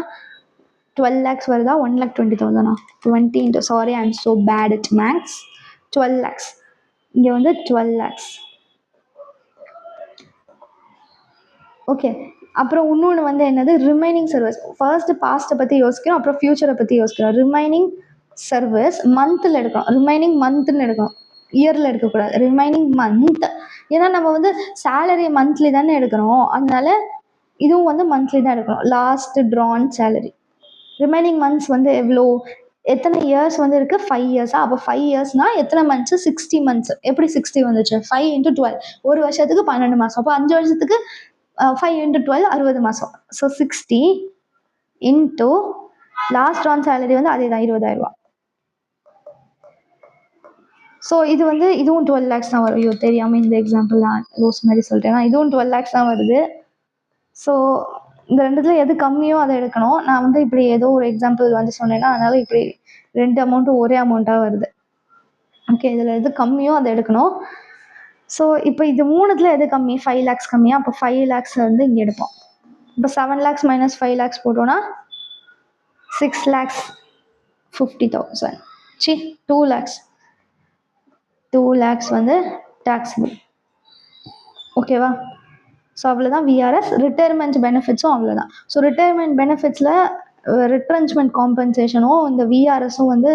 12 lakhs வருதா? 1,20,000. 20 into, sorry I am so bad at maths. 12 lakhs. இங்கே வந்து 12 lakhs. ஓகே, அப்புறம் இன்னொன்று வந்து என்னது? Remaining service. ஃபர்ஸ்ட் பாஸ்ட்டை பற்றி யோசிக்கிறோம், அப்புறம் ஃபியூச்சரை பற்றி யோசிக்கிறோம். ரிமைனிங் சர்வீஸ் மந்தில் எடுக்கணும். ரிமைனிங் மந்த்னு எடுக்கணும், இயரில் எடுக்கக்கூடாது. Remaining month. ஏன்னா நம்ம வந்து சேலரி மந்த்லி தானே எடுக்கிறோம், அதனால இதுவும் வந்து மந்த்லி தான் எடுக்கணும். Last drawn salary. Remaining months வந்து எவ்வளோ? எத்தனை இயர்ஸ் வந்து இருக்குது? 5 years. அப்போ 5 yearsனா எத்தனை மந்த்ஸ்? 60 months. எப்படி 60 வந்துச்சு? 5 into 12. ஒரு வருஷத்துக்கு 12 மாதம். அப்போ 5 வருஷத்துக்கு 5 into 12 60 மாதம். ஸோ 60 இன்டூ லாஸ்ட் ஆன் சேலரி வந்து அதே தான் 20,000. ஸோ இது வந்து இதுவும் 12 lakhs தான் வரும். ஐயோ தெரியாமல் இந்த எக்ஸாம்பிள் நான் லூஸ் மாதிரி சொல்லிட்டேன்னா இதுவும் 12 lakhs தான் வருது. ஸோ இந்த ரெண்டுத்துல எது கம்மியோ அதை எடுக்கணும். நான் வந்து இப்படி ஏதோ ஒரு எக்ஸாம்பிள் வந்து சொன்னேன்னா அதனால இப்படி 2 அமௌண்ட்டும் ஒரே அமௌண்ட்டாக வருது. ஓகே, இதில் எது கம்மியோ அதை எடுக்கணும். ஸோ இப்போ இது மூணுத்துல எது கம்மி? 5 lakhs கம்மியா? அப்போ 5 lakhs வந்து இங்கே எடுப்போம். இப்போ 7 lakhs மைனஸ் 5 lakhs போட்டோன்னா 6,50,000. 2 lakhs. 2 lakhs வந்து டாக்ஸபிள். ஓகேவா? ஸோ அவ்வளோதான் விஆர்எஸ். ரிட்டையர்மெண்ட் பெனிஃபிட்ஸும் அவ்வளோதான். ஸோ ரிட்டையர்மெண்ட் பெனிஃபிட்ஸில் ரிட்ரென்ச்மெண்ட் காம்பன்சேஷனும் இந்த விஆர்எஸும் வந்து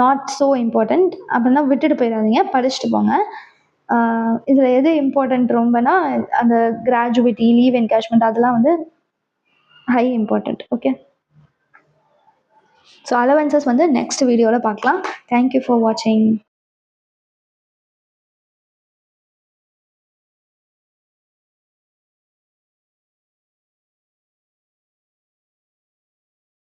நாட் ஸோ இம்பார்ட்டண்ட். அப்படின்னா விட்டுட்டு போயிடாதீங்க, படிச்சுட்டு போங்க. இதில் எது இம்பார்ட்டண்ட் ரொம்பனா அந்த கிராஜுவிட்டி, லீவ் என்கேஷ்மெண்ட் அதெல்லாம் வந்து high important. Okay, so allowances வந்து நெக்ஸ்ட் வீடியோவில் பார்க்கலாம். தேங்க்யூ ஃபார் வாட்சிங்.